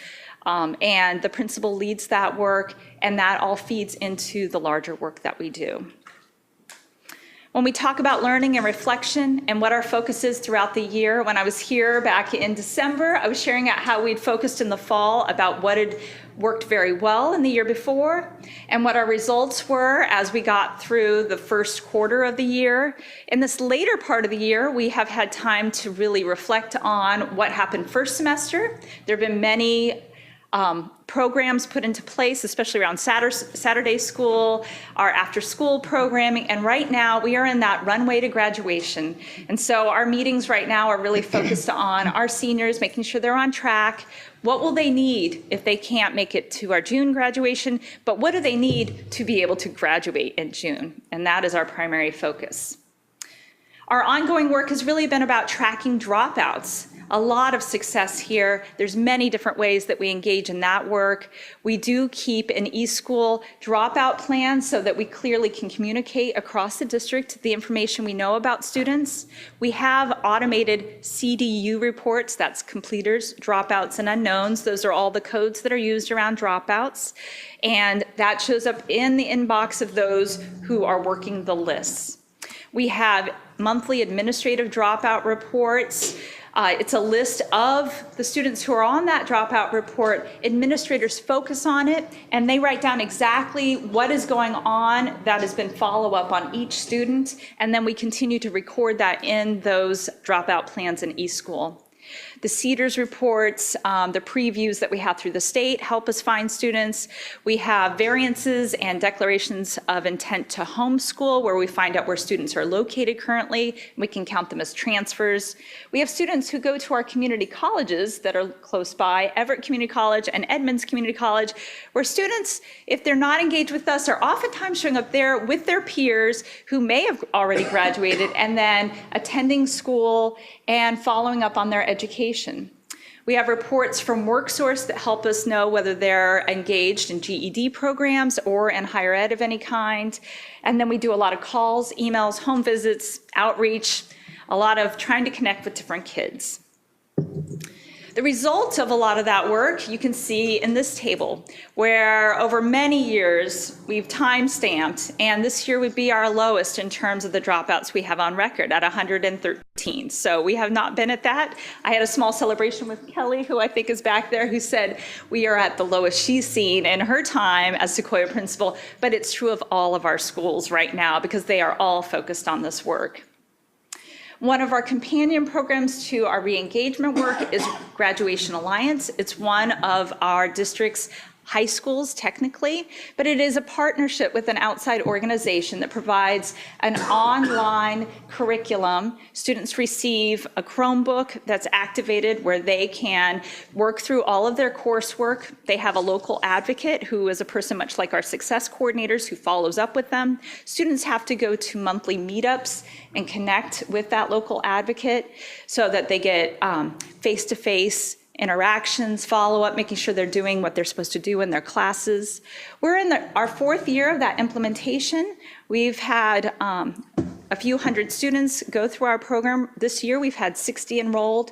[SPEAKER 17] and the principal leads that work, and that all feeds into the larger work that we do. When we talk about learning and reflection and what our focus is throughout the year, when I was here back in December, I was sharing out how we'd focused in the fall about what had worked very well in the year before and what our results were as we got through the first quarter of the year. In this later part of the year, we have had time to really reflect on what happened first semester. There have been many programs put into place, especially around Saturday school, our after-school programming, and right now we are in that runway to graduation. And so our meetings right now are really focused on our seniors, making sure they're on track. What will they need if they can't make it to our June graduation, but what do they need to be able to graduate in June? And that is our primary focus. Our ongoing work has really been about tracking dropouts. A lot of success here. There's many different ways that we engage in that work. We do keep an eSchool dropout plan so that we clearly can communicate across the district the information we know about students. We have automated CDU reports, that's completers, dropouts, and unknowns. Those are all the codes that are used around dropouts. And that shows up in the inbox of those who are working the lists. We have monthly administrative dropout reports. It's a list of the students who are on that dropout report. Administrators focus on it, and they write down exactly what is going on. That has been follow-up on each student, and then we continue to record that in those dropout plans in eSchool. The CEDARS reports, the previews that we have through the state help us find students. We have variances and declarations of intent to homeschool, where we find out where students are located currently. We can count them as transfers. We have students who go to our community colleges that are close by, Everett Community College and Edmonds Community College, where students, if they're not engaged with us, are oftentimes showing up there with their peers who may have already graduated and then attending school and following up on their education. We have reports from WorkSource that help us know whether they're engaged in GED programs or in higher ed of any kind. And then we do a lot of calls, emails, home visits, outreach, a lot of trying to connect with different kids. The result of a lot of that work you can see in this table, where over many years we've time-stamped, and this year would be our lowest in terms of the dropouts we have on record at 113. So we have not been at that. I had a small celebration with Kelly, who I think is back there, who said we are at the lowest she's seen in her time as Sequoia principal, but it's true of all of our schools right now because they are all focused on this work. One of our companion programs to our re-engagement work is Graduation Alliance. It's one of our district's high schools technically, but it is a partnership with an outside organization that provides an online curriculum. Students receive a Chromebook that's activated where they can work through all of their coursework. They have a local advocate who is a person much like our success coordinators who follows up with them. Students have to go to monthly meetups and connect with that local advocate so that they get face-to-face interactions, follow-up, making sure they're doing what they're supposed to do in their classes. We're in our fourth year of that implementation. We've had a few hundred students go through our program. This year, we've had 60 enrolled.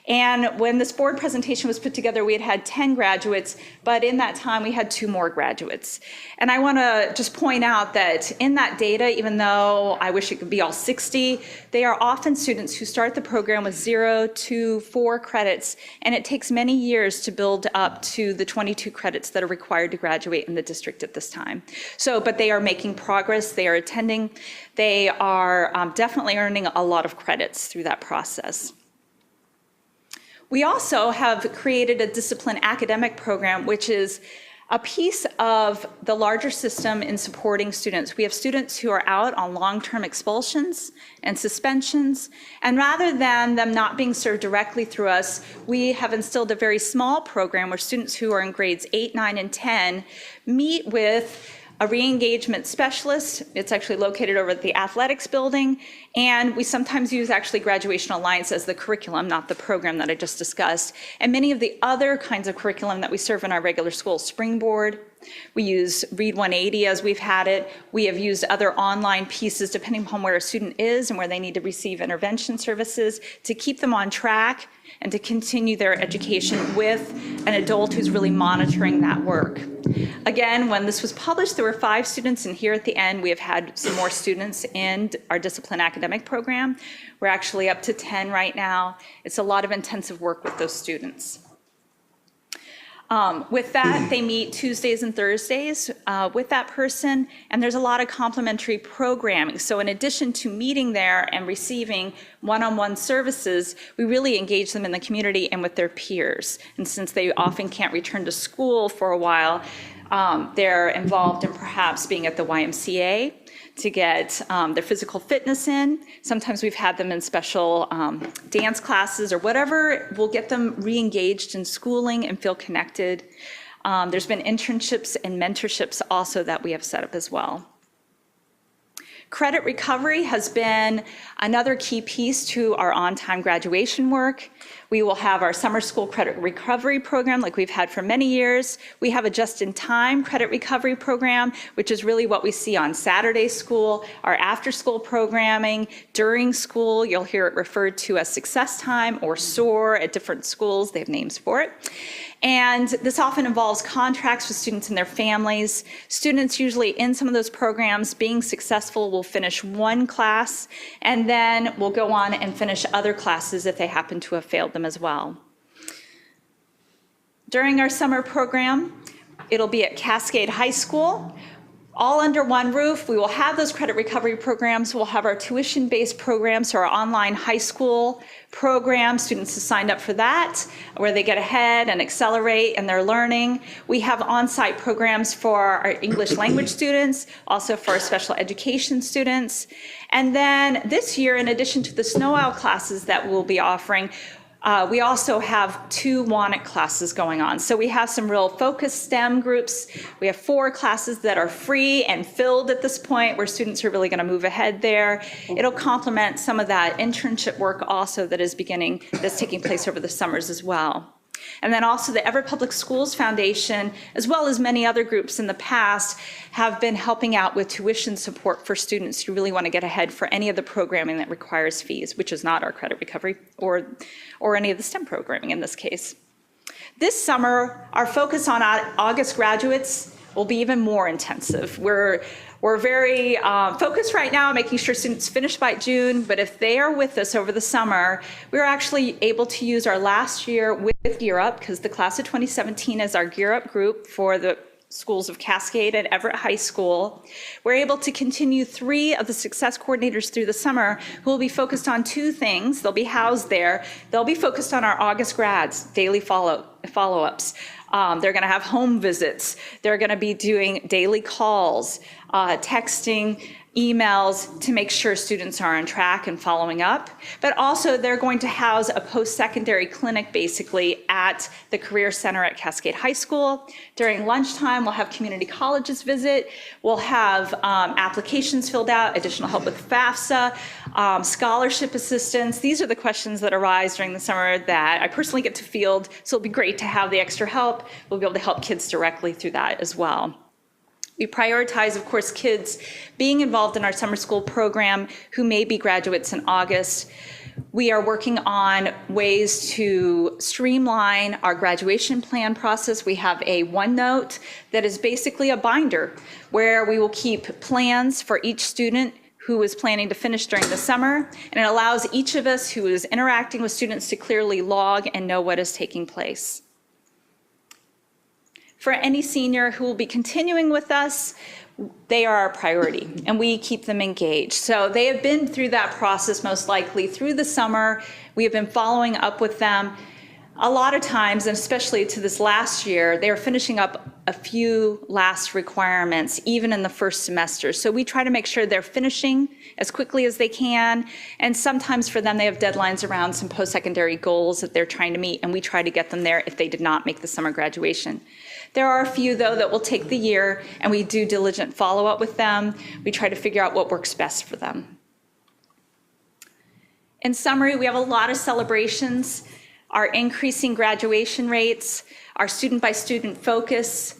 [SPEAKER 17] And when this board presentation was put together, we had 10 graduates, but in that time, we had 2 more graduates. And I want to just point out that in that data, even though I wish it could be all 60, they are often students who start the program with 0 to 4 credits, and it takes many years to build up to the 22 credits that are required to graduate in the district at this time. So, but they are making progress, they are attending, they are definitely earning a lot of credits through that process. We also have created a discipline academic program, which is a piece of the larger system in supporting students. We have students who are out on long-term expulsions and suspensions, and rather than them not being served directly through us, we have instilled a very small program where students who are in grades 8, 9, and 10 meet with a re-engagement specialist. It's actually located over at the athletics building, and we sometimes use actually Graduation Alliance as the curriculum, not the program that I just discussed, and many of the other kinds of curriculum that we serve in our regular school, Springboard. We use Read 180 as we've had it. We have used other online pieces depending upon where a student is and where they need to receive intervention services to keep them on track and to continue their education with an adult who's really monitoring that work. Again, when this was published, there were 5 students, and here at the end, we have had some more students in our discipline academic program. We're actually up to 10 right now. It's a lot of intensive work with those students. With that, they meet Tuesdays and Thursdays with that person, and there's a lot of complementary programming. So in addition to meeting there and receiving one-on-one services, we really engage them in the community and with their peers. And since they often can't return to school for a while, they're involved in perhaps being at the YMCA to get their physical fitness in. Sometimes we've had them in special dance classes or whatever will get them re-engaged in schooling and feel connected. There's been internships and mentorships also that we have set up as well. Credit recovery has been another key piece to our on-time graduation work. We will have our summer school credit recovery program like we've had for many years. We have a just-in-time credit recovery program, which is really what we see on Saturday school, our after-school programming. During school, you'll hear it referred to as Success Time or SOAR at different schools. They have names for it. And this often involves contracts with students and their families. Students usually in some of those programs being successful will finish one class and then will go on and finish other classes if they happen to have failed them as well. During our summer program, it'll be at Cascade High School. All under one roof. We will have those credit recovery programs. We'll have our tuition-based programs, so our online high school program. Students have signed up for that, where they get ahead and accelerate in their learning. We have on-site programs for our English language students, also for our special education students. And then this year, in addition to the Snow Owl classes that we'll be offering, we also have 2 WANIC classes going on. So we have some real focused STEM groups. We have 4 classes that are free and filled at this point where students are really going to move ahead there. It'll complement some of that internship work also that's taking place over the summers as well. And then also the Everett Public Schools Foundation, as well as many other groups in the past, have been helping out with tuition support for students who really want to get ahead for any of the programming that requires fees, which is not our credit recovery or any of the STEM programming in this case. This summer, our focus on August graduates will be even more intensive. We're very focused right now on making sure students finish by June, but if they are with us over the summer, we're actually able to use our last year with Gear Up, because the class of 2017 is our Gear Up group for the schools of Cascade and Everett High School. We're able to continue 3 of the success coordinators through the summer who will be focused on 2 things. They'll be housed there. They'll be focused on our August grads, daily follow-ups. They're going to have home visits. They're going to be doing daily calls, texting, emails to make sure students are on track and following up. But also they're going to house a post-secondary clinic basically at the Career Center at Cascade High School. During lunchtime, we'll have community colleges visit. We'll have applications filled out, additional help with FAFSA, scholarship assistance. These are the questions that arise during the summer that I personally get to field. So it'll be great to have the extra help. We'll be able to help kids directly through that as well. We prioritize, of course, kids being involved in our summer school program who may be graduates in August. We are working on ways to streamline our graduation plan process. We have a OneNote that is basically a binder where we will keep plans for each student who is planning to finish during the summer, and it allows each of us who is interacting with students to clearly log and know what is taking place. For any senior who will be continuing with us, they are our priority, and we keep them engaged. So they have been through that process most likely through the summer. We have been following up with them. A lot of times, and especially to this last year, they are finishing up a few last requirements, even in the first semester. So we try to make sure they're finishing as quickly as they can. And sometimes for them, they have deadlines around some post-secondary goals that they're trying to meet, and we try to get them there if they did not make the summer graduation. There are a few, though, that will take the year, and we do diligent follow-up with them. We try to figure out what works best for them. In summary, we have a lot of celebrations, our increasing graduation rates, our student-by-student focus,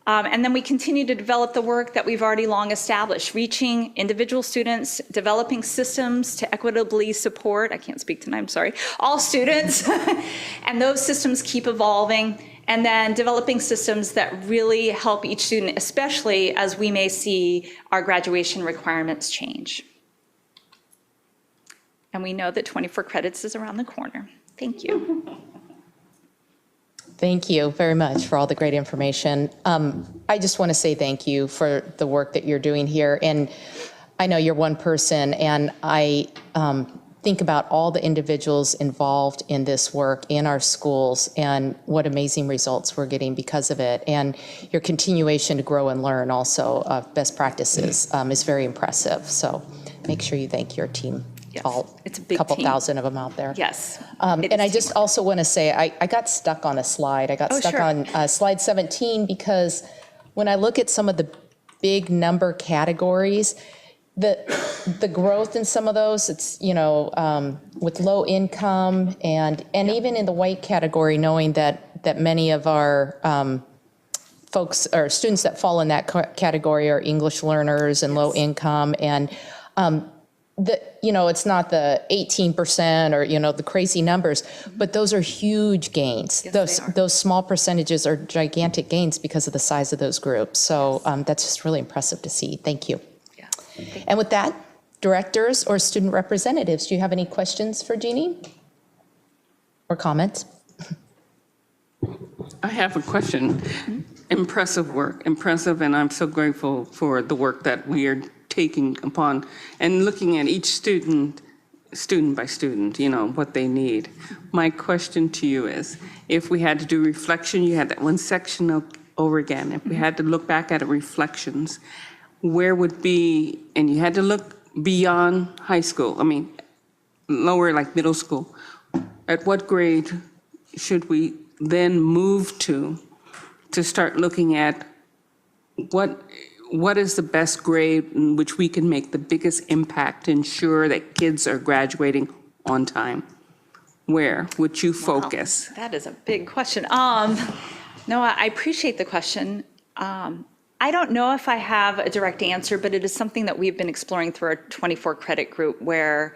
[SPEAKER 17] and then we continue to develop the work that we've already long established, reaching individual students, developing systems to equitably support, I can't speak tonight, I'm sorry, all students, and those systems keep evolving, and then developing systems that really help each student, especially as we may see our graduation requirements change. And we know that 24 credits is around the corner. Thank you.
[SPEAKER 1] Thank you very much for all the great information. I just want to say thank you for the work that you're doing here. And I know you're one person, and I think about all the individuals involved in this work in our schools and what amazing results we're getting because of it. And your continuation to grow and learn also of best practices is very impressive. So make sure you thank your team.
[SPEAKER 17] Yes,
[SPEAKER 1] All
[SPEAKER 17] it's a big
[SPEAKER 1] couple
[SPEAKER 17] team.
[SPEAKER 1] thousand of them out there.
[SPEAKER 17] Yes.
[SPEAKER 1] And I just also want to say, I got stuck on a slide. I got
[SPEAKER 17] Oh,
[SPEAKER 1] stuck
[SPEAKER 17] sure.
[SPEAKER 1] on slide 17 because when I look at some of the big number categories, the growth in some of those, it's, with low income and even in the white category, knowing that many of our folks or students that fall in that category are English learners and low income, and it's not the 18% or, the crazy numbers, but those are huge gains.
[SPEAKER 17] Yes,
[SPEAKER 1] Those small percentages are gigantic gains because of the size of those groups. So that's just really impressive to see. Thank you.
[SPEAKER 17] Yeah.
[SPEAKER 1] And with that, directors or student representatives, do you have any questions for Jeannie or comments?
[SPEAKER 2] I have a question. Impressive work, impressive, and I'm so grateful for the work that we are taking upon and looking at each student by student, what they need. My question to you is, if we had to do reflection, you had that one section over again, if we had to look back at reflections, where would be, and you had to look beyond high school, lower like middle school, at what grade should we then move to start looking at what is the best grade in which we can make the biggest impact to ensure that kids are graduating on time? Where would you focus?
[SPEAKER 17] Wow, that is a big question. No, I appreciate the question. I don't know if I have a direct answer, but it is something that we've been exploring through our 24 credit group, where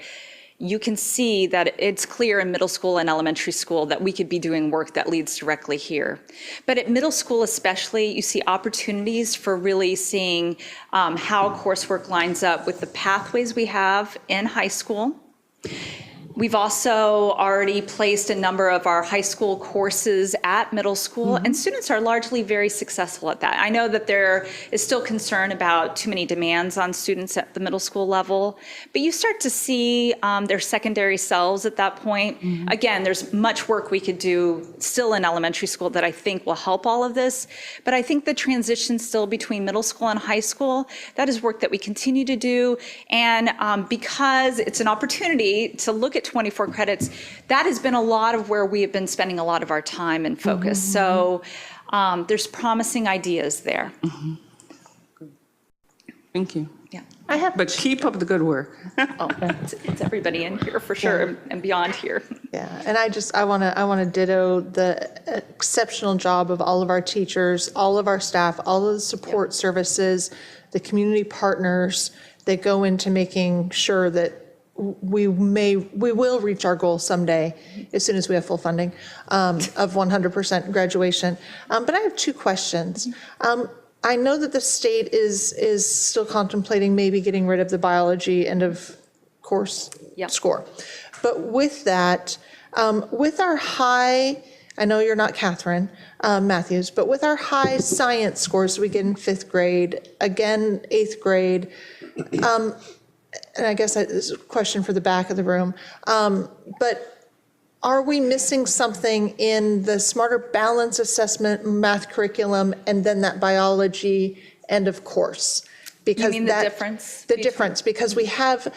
[SPEAKER 17] you can see that it's clear in middle school and elementary school that we could be doing work that leads directly here. But at middle school especially, you see opportunities for really seeing how coursework lines up with the pathways we have in high school. We've also already placed a number of our high school courses at middle school, and students are largely very successful at that. I know that there is still concern about too many demands on students at the middle school level, but you start to see their secondary selves at that point. Again, there's much work we could do still in elementary school that I think will help all of this, but I think the transition still between middle school and high school, that is work that we continue to do, and because it's an opportunity to look at 24 credits, that has been a lot of where we have been spending a lot of our time and focus. So there's promising ideas there.
[SPEAKER 2] Thank you.
[SPEAKER 17] Yeah.
[SPEAKER 2] But keep up the good work.
[SPEAKER 17] Oh, it's everybody in here for sure, and beyond here.
[SPEAKER 15] Yeah, and I want to ditto the exceptional job of all of our teachers, all of our staff, all of the support services, the community partners that go into making sure that we will reach our goal someday, as soon as we have full funding, of 100% graduation. But I have two questions. I know that the state is still contemplating maybe getting rid of the biology end of course score. But with that, with our high, I know you're not Catherine Matthews, but with our high science scores we get in 5th grade, again 8th grade, and I guess that is a question for the back of the room, but are we missing something in the smarter balance assessment, math curriculum, and then that biology end of course? Because
[SPEAKER 17] You mean the difference?
[SPEAKER 15] The difference, because we have,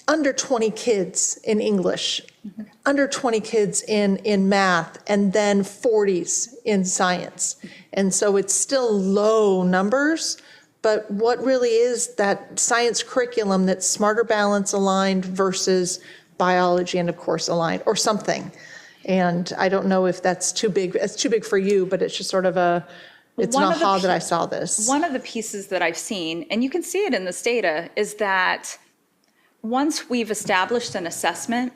[SPEAKER 15] under 20 kids in English, under 20 kids in math, and then 40s in science. And so it's still low numbers, but what really is that science curriculum that's smarter balance aligned versus biology and of course aligned, or something? And I don't know if that's too big. It's too big for you, but it's just sort of it's an aha that I saw this.
[SPEAKER 17] One of the pieces that I've seen, and you can see it in this data, is that once we've established an assessment,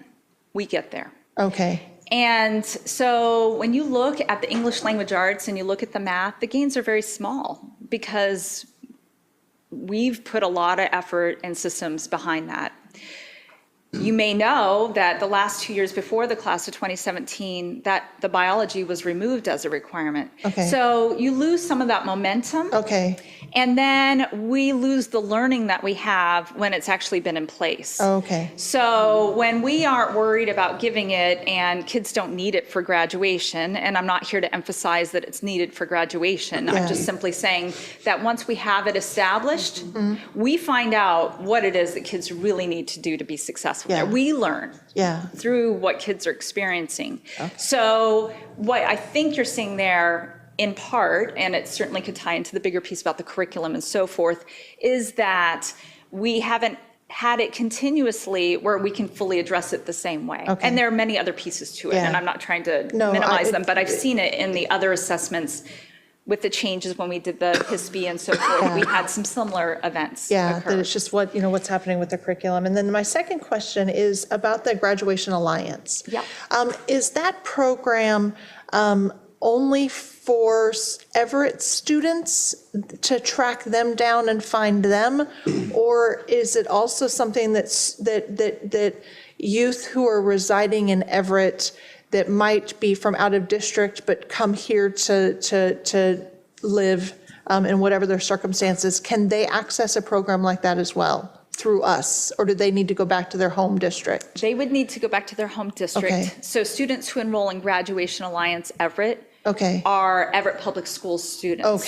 [SPEAKER 17] we get there.
[SPEAKER 15] Okay.
[SPEAKER 17] And so when you look at the English language arts and you look at the math, the gains are very small because we've put a lot of effort and systems behind that. You may know that the last 2 years before the class of 2017, that the biology was removed as a requirement.
[SPEAKER 15] Okay.
[SPEAKER 17] So you lose some of that momentum.
[SPEAKER 15] Okay.
[SPEAKER 17] And then we lose the learning that we have when it's actually been in place.
[SPEAKER 15] Okay.
[SPEAKER 17] So when we aren't worried about giving it and kids don't need it for graduation, and I'm not here to emphasize that it's needed for graduation, I'm just simply saying that once we have it established, we find out what it is that kids really need to do to be successful there. We learn through what kids are experiencing. So what I think you're seeing there in part, and it certainly could tie into the bigger piece about the curriculum and so forth, is that we haven't had it continuously where we can fully address it the same way. And there are many other pieces to it, and I'm not trying to minimize them, but I've seen it in the other assessments with the changes when we did the HISP and so forth. We had some similar events
[SPEAKER 15] that it's just what, what's happening with the curriculum. And then my second question is about the Graduation Alliance. Is that program only for Everett students to track them down and find them? Or is it also something that youth who are residing in Everett that might be from out of district but come here to live in whatever their circumstances, can they access a program like that as well through us? Or do they need to go back to their home district?
[SPEAKER 17] They would need to go back to their home district. So students who enroll in Graduation Alliance Everett are Everett Public Schools students.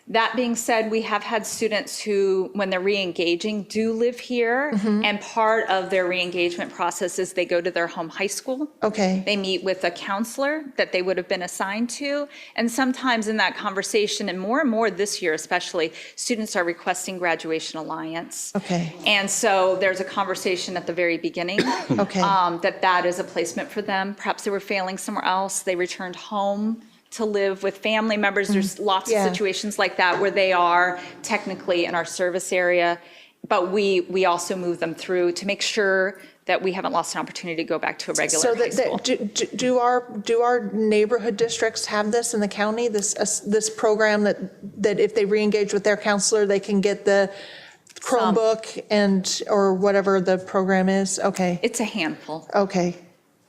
[SPEAKER 17] That being said, we have had students who, when they're re-engaging, do live here, and part of their re-engagement process is they go to their home high school. They meet with a counselor that they would have been assigned to, and sometimes in that conversation, and more this year especially, students are requesting Graduation Alliance. And so there's a conversation at the very beginning that is a placement for them. Perhaps they were failing somewhere else, they returned home to live with family members. There's lots of situations like that where they are technically in our service area, but we also move them through to make sure that we haven't lost an opportunity to go back to a regular high school.
[SPEAKER 15] Do our neighborhood districts have this in the county, this program that if they re-engage with their counselor, they can get the Chromebook or whatever the program is?
[SPEAKER 17] It's a handful.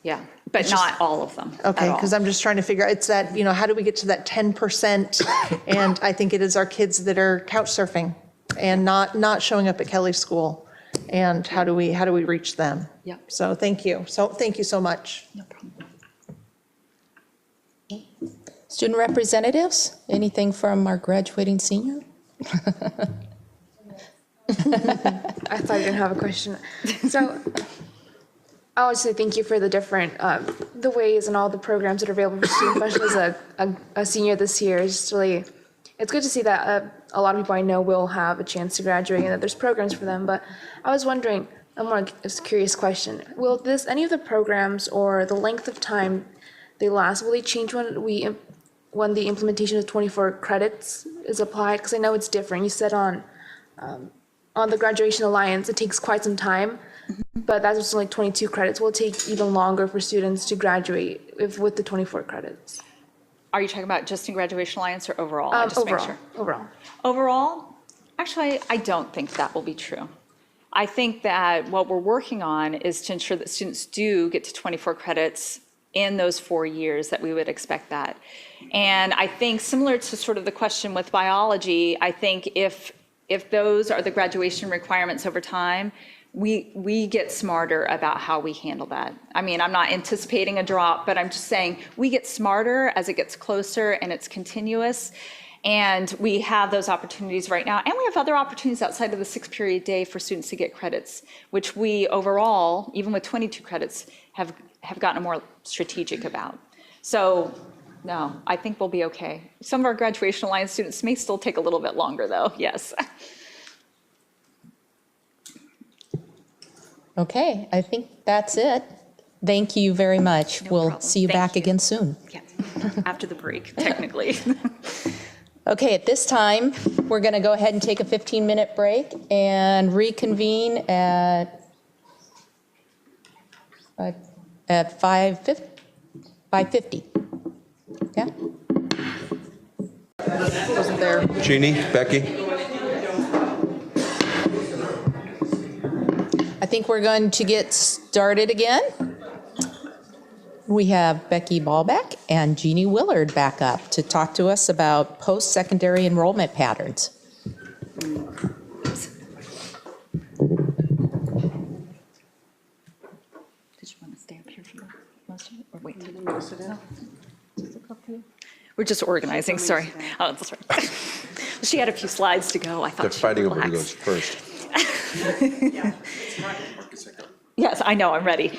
[SPEAKER 17] Yeah, but
[SPEAKER 15] It's
[SPEAKER 17] not all of them.
[SPEAKER 15] Because I'm just trying to figure out, it's that, how do we get to that 10%? And I think it is our kids that are couch surfing and not showing up at Kelly School. And how do we reach them? So thank you. Thank you so much.
[SPEAKER 17] No problem.
[SPEAKER 1] Student representatives, anything from our graduating senior?
[SPEAKER 18] I thought you were gonna have a question. So I want to say thank you for the different, the ways and all the programs that are available for students, especially as a senior this year. It's good to see that a lot of people I know will have a chance to graduate and that there's programs for them. But I was wondering, a curious question. Will any of the programs or the length of time they last, will they change when the implementation of 24 credits is applied? Because I know it's different. You said on the Graduation Alliance, it takes quite some time. But that's only 22 credits. Will it take even longer for students to graduate with the 24 credits?
[SPEAKER 17] Are you talking about just in Graduation Alliance or overall? Overall, actually, I don't think that will be true. I think that what we're working on is to ensure that students do get to 24 credits in those 4 years that we would expect that. And I think similar to sort of the question with biology, I think if those are the graduation requirements over time, we get smarter about how we handle that. I mean, I'm not anticipating a drop, but I'm just saying we get smarter as it gets closer and it's continuous. And we have those opportunities right now. And we have other opportunities outside of the 6-period day for students to get credits, which we overall, even with 22 credits, have gotten more strategic about. So no, I think we'll be okay. Some of our Graduation Alliance students may still take a little bit longer though, yes.
[SPEAKER 1] Okay, I think that's it. Thank you very much. We'll see you back again soon.
[SPEAKER 17] Yeah, after the break, technically.
[SPEAKER 1] Okay, at this time, we're going to go ahead and take a 15-minute break and reconvene at 5:50. Yeah?
[SPEAKER 15] Wasn't there.
[SPEAKER 5] Jeannie, Becky?
[SPEAKER 1] I think think we're going to get started again. We have Becky Ballbeck and Jeannie Willard back up to talk to us about post-secondary enrollment patterns.
[SPEAKER 17] Did you want to stay up here for most of it, or wait? We're just organizing, sorry. Oh, that's right. She had a few slides to go. I thought
[SPEAKER 5] They're
[SPEAKER 17] she'd
[SPEAKER 5] fighting over who
[SPEAKER 17] relax.
[SPEAKER 5] goes first.
[SPEAKER 17] Yes, I know, I'm ready.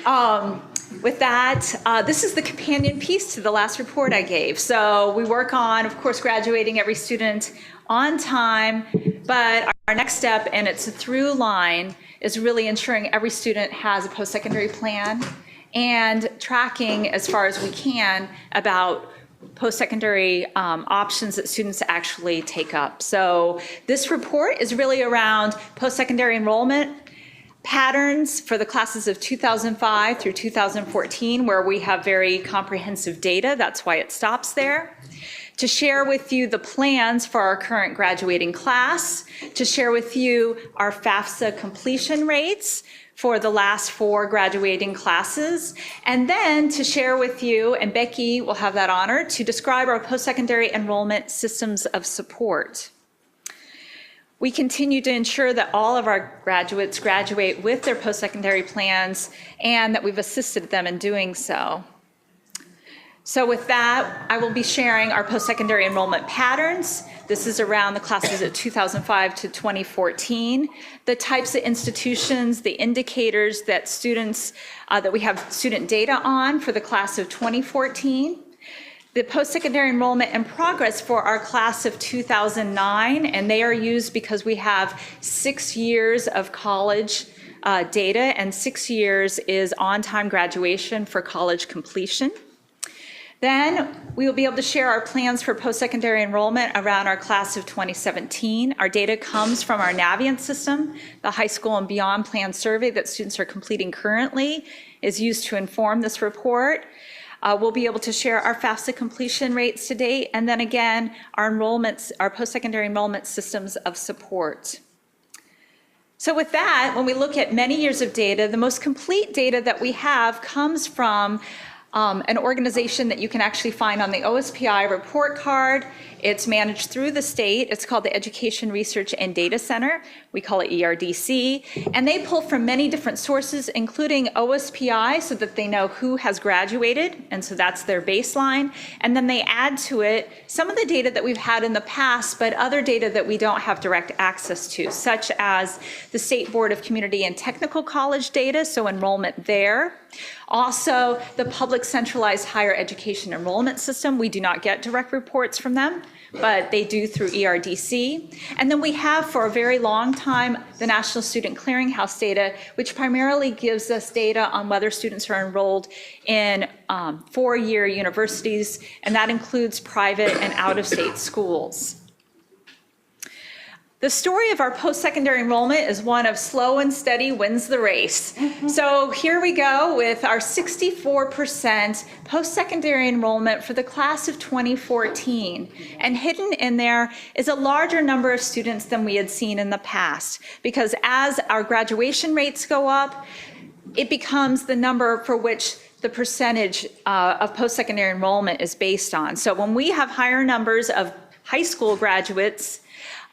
[SPEAKER 17] With that, this is the companion piece to the last report I gave. So we work on, of course, graduating every student on time, but our next step, and it's a through line, is really ensuring every student has a post-secondary plan and tracking as far as we can about post-secondary options that students actually take up. So this report is really around post-secondary enrollment patterns for the classes of 2005 through 2014, where we have very comprehensive data. That's why it stops there. To share with you the plans for our current graduating class, to share with you our FAFSA completion rates for the last 4 graduating classes, and then to share with you, and Becky will have that honor, to describe our post-secondary enrollment systems of support. We continue to ensure that all of our graduates graduate with their post-secondary plans and that we've assisted them in doing so. So with that, I will be sharing our post-secondary enrollment patterns. This is around the classes of 2005 to 2014, the types of institutions, the indicators that students, that we have student data on for the class of 2014, the post-secondary enrollment and progress for our class of 2009, and they are used because we have 6 years of college data, and 6 years is on-time graduation for college completion. Then we will be able to share our plans for post-secondary enrollment around our class of 2017. Our data comes from our Navient system. The high school and beyond plan survey that students are completing currently is used to inform this report. We'll be able to share our FAFSA completion rates to date, and then again, our enrollments, our post-secondary enrollment systems of support. So with that, when we look at many years of data, the most complete data that we have comes from an organization that you can actually find on the OSPI report card. It's managed through the state. It's called the Education Research and Data Center. We call it ERDC. And they pull from many different sources, including OSPI, so that they know who has graduated. And so that's their baseline. And then they add to it some of the data that we've had in the past, but other data that we don't have direct access to, such as the State Board of Community and Technical College data, so enrollment there. Also, the public centralized higher education enrollment system. We do not get direct reports from them, but they do through ERDC. And then we have for a very long time the National Student Clearinghouse data, which primarily gives us data on whether students are enrolled in 4-year universities, and that includes private and out-of-state schools. The story of our post-secondary enrollment is one of slow and steady wins the race. So here we go with our 64% post-secondary enrollment for the class of 2014. And hidden in there is a larger number of students than we had seen in the past, because as our graduation rates go up, it becomes the number for which the percentage of post-secondary enrollment is based on. So when we have higher numbers of high school graduates,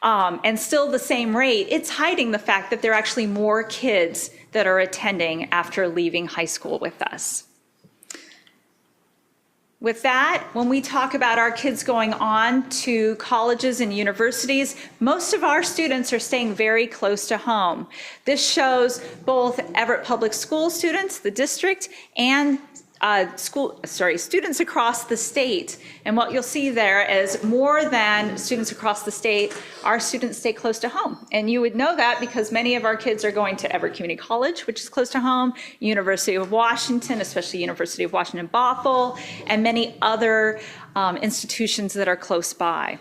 [SPEAKER 17] and still the same rate, it's hiding the fact that there are actually more kids that are attending after leaving high school with us. With that, when we talk about our kids going on to colleges and universities, most of our students are staying very close to home. This shows both Everett Public School students, the district, and students across the state. And what you'll see there is more than students across the state, our students stay close to home. And you would know that because many of our kids are going to Everett Community College, which is close to home, University of Washington, especially University of Washington Bothell, and many other institutions that are close by.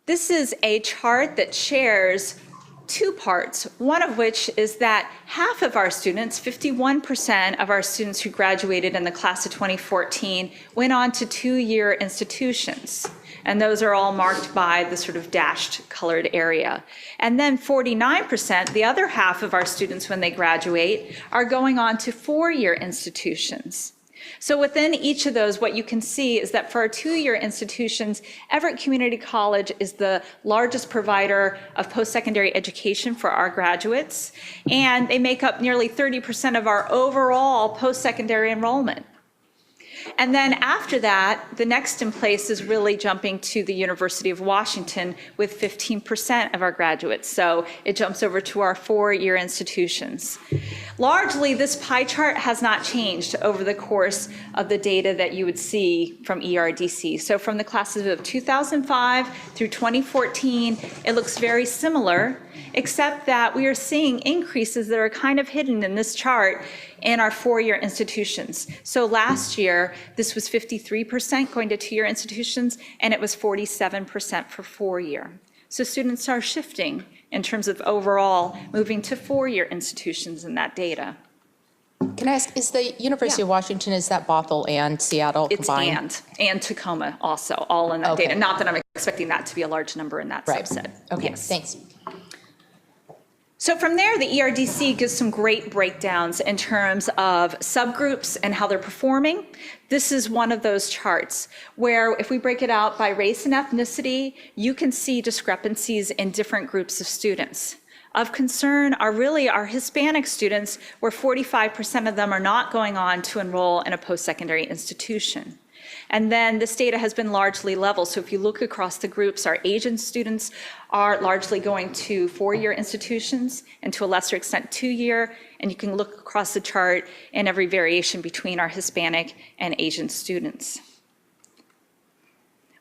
[SPEAKER 17] This is a chart that shares 2 parts, one of which is that half of our students, 51% of our students who graduated in the class of 2014, went on to 2-year institutions. And those are all marked by the sort of dashed colored area. And then 49%, the other half of our students when they graduate, are going on to four-year institutions. So within each of those, what you can see is that for our two-year institutions, Everett Community College is the largest provider of post-secondary education for our graduates, and they make up nearly 30% of our overall post-secondary enrollment. And then after that, the next in place is really jumping to the University of Washington with 15% of our graduates. So it jumps over to our four-year institutions. Largely, this pie chart has not changed over the course of the data that you would see from ERDC. So from the classes of 2005 through 2014, it looks very similar, except that we are seeing increases that are kind of hidden in this chart in our four-year institutions. So last year, this was 53% going to two-year institutions, and it was 47% for four-year. So students are shifting in terms of overall moving to four-year institutions in that data.
[SPEAKER 1] Can I ask, is the University of Washington, is that Bothell and Seattle combined?
[SPEAKER 17] It's and Tacoma also, all in that data. Not that I'm expecting that to be a large number in that subset.
[SPEAKER 1] Okay,
[SPEAKER 17] yes.
[SPEAKER 1] Thanks.
[SPEAKER 17] So from there, the ERDC gives some great breakdowns in terms of subgroups and how they're performing. This is one of those charts where if we break it out by race and ethnicity, you can see discrepancies in different groups of students. Of concern are really our Hispanic students, where 45% of them are not going on to enroll in a post-secondary institution. And then this data has been largely level. So if you look across the groups, our Asian students are largely going to four-year institutions and to a lesser extent two-year. And you can look across the chart in every variation between our Hispanic and Asian students.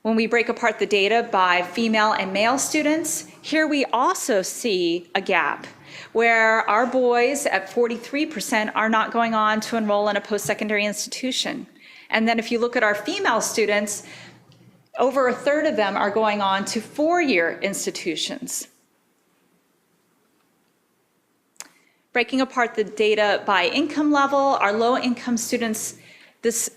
[SPEAKER 17] When we break apart the data by female and male students, here we also see a gap where our boys at 43% are not going on to enroll in a post-secondary institution. And then if you look at our female students, over a third of them are going on to four-year institutions. Breaking apart the data by income level, our low-income students, this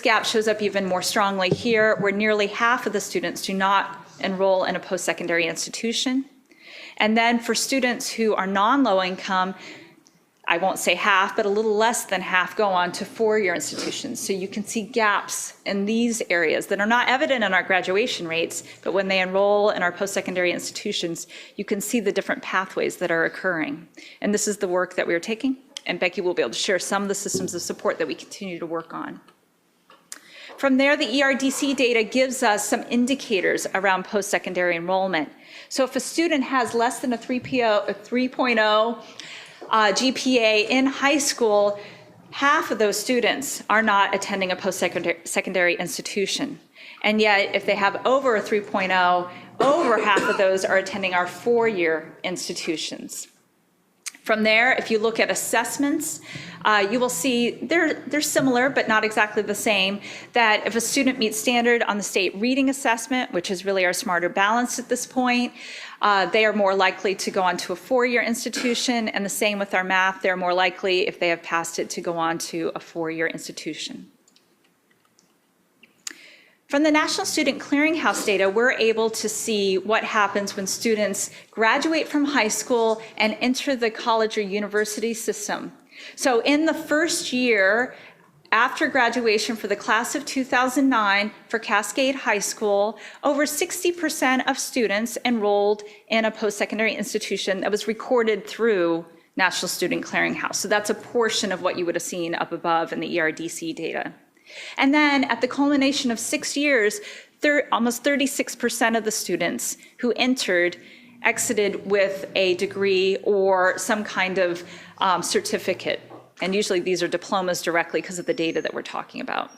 [SPEAKER 17] gap shows up even more strongly here, where nearly half of the students do not enroll in a post-secondary institution. And then for students who are non-low income, I won't say half, but a little less than half go on to four-year institutions. So you can see gaps in these areas that are not evident in our graduation rates, but when they enroll in our post-secondary institutions, you can see the different pathways that are occurring. And this is the work that we are taking, and Becky will be able to share some of the systems of support that we continue to work on. From there, the ERDC data gives us some indicators around post-secondary enrollment. So if a student has less than a 3.0 GPA in high school, half of those students are not attending a post-secondary institution. And yet, if they have over a 3.0, over half of those are attending our four-year institutions. From there, if you look at assessments, you will see they're similar, but not exactly the same, that if a student meets standard on the state reading assessment, which is really our Smarter Balanced at this point, they are more likely to go on to a four-year institution, and the same with our math. They're more likely, if they have passed it, to go on to a four-year institution. From the National Student Clearinghouse data, we're able to see what happens when students graduate from high school and enter the college or university system. So in the first year after graduation for the class of 2009 for Cascade High School, over 60% of students enrolled in a post-secondary institution that was recorded through National Student Clearinghouse. So that's a portion of what you would have seen up above in the ERDC data. And then at the culmination of 6 years, almost 36% of the students who entered exited with a degree or some kind of certificate. And usually these are diplomas directly because of the data that we're talking about.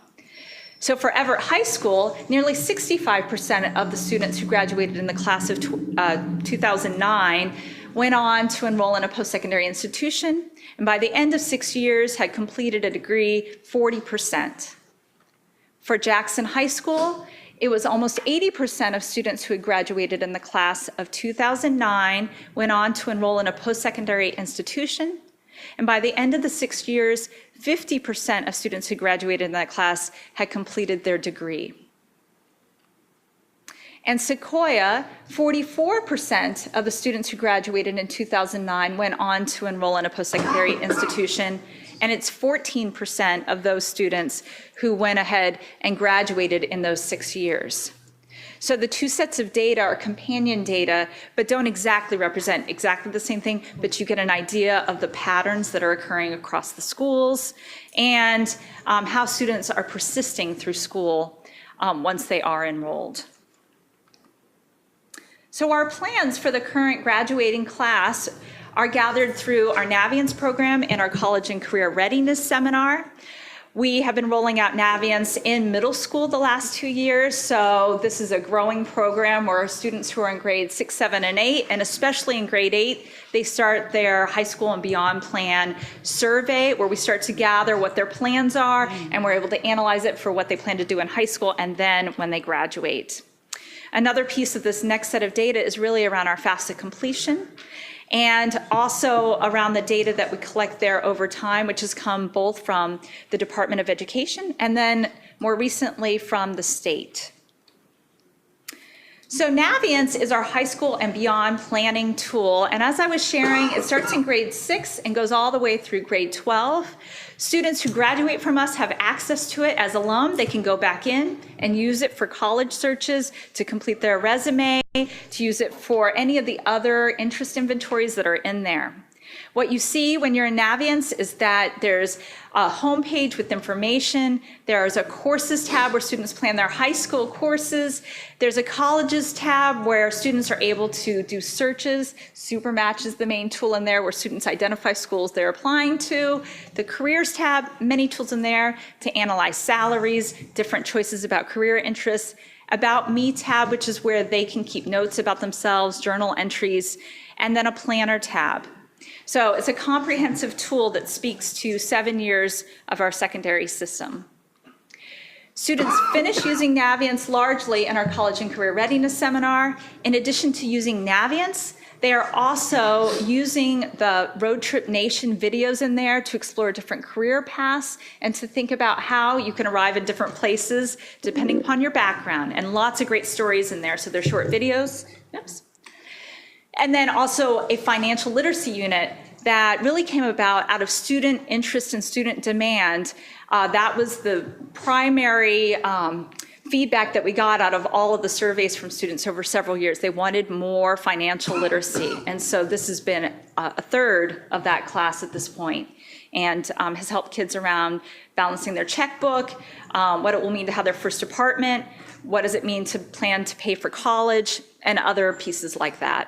[SPEAKER 17] So for Everett High School, nearly 65% of the students who graduated in the class of 2009 went on to enroll in a post-secondary institution, and by the end of 6 years had completed a degree, 40%. For Jackson High School, it was almost 80% of students who had graduated in the class of 2009 went on to enroll in a post-secondary institution, and by the end of the 6 years, 50% of students who graduated in that class had completed their degree. And Sequoia, 44% of the students who graduated in 2009 went on to enroll in a post-secondary institution, and it's 14% of those students who went ahead and graduated in those 6 years. So the two sets of data are companion data, but don't exactly represent exactly the same thing, but you get an idea of the patterns that are occurring across the schools and how students are persisting through school once they are enrolled. So our plans for the current graduating class are gathered through our Naviance program and our College and Career Readiness Seminar. We have been rolling out Naviance in middle school the last 2 years, so this is a growing program where students who are in grades 6, 7, and 8, and especially in grade 8, they start their high school and beyond plan survey, where we start to gather what their plans are, and we're able to analyze it for what they plan to do in high school and then when they graduate. Another piece of this next set of data is really around our FAFSA completion, and also around the data that we collect there over time, which has come both from the Department of Education and then more recently from the state. So Naviance is our high school and beyond planning tool, and as I was sharing, it starts in grade 6 and goes all the way through grade 12. Students who graduate from us have access to it as alum. They can go back in and use it for college searches, to complete their resume, to use it for any of the other interest inventories that are in there. What you see when you're in Naviance is that there's a homepage with information. There's a courses tab where students plan their high school courses. There's a colleges tab where students are able to do searches. Supermatch is the main tool in there where students identify schools they're applying to. The careers tab, many tools in there to analyze salaries, different choices about career interests. About Me tab, which is where they can keep notes about themselves, journal entries, and then a planner tab. So it's a comprehensive tool that speaks to 7 years of our secondary system. Students finish using Naviance largely in our College and Career Readiness Seminar. In addition to using Naviance, they are also using the Road Trip Nation videos in there to explore different career paths and to think about how you can arrive in different places depending upon your background, and lots of great stories in there. So they're short videos. Oops. And then also a financial literacy unit that really came about out of student interest and student demand. That was the primary feedback that we got out of all of the surveys from students over several years. They wanted more financial literacy. And so this has been a third of that class at this point, and has helped kids around balancing their checkbook, what it will mean to have their first apartment, what does it mean to plan to pay for college, and other pieces like that.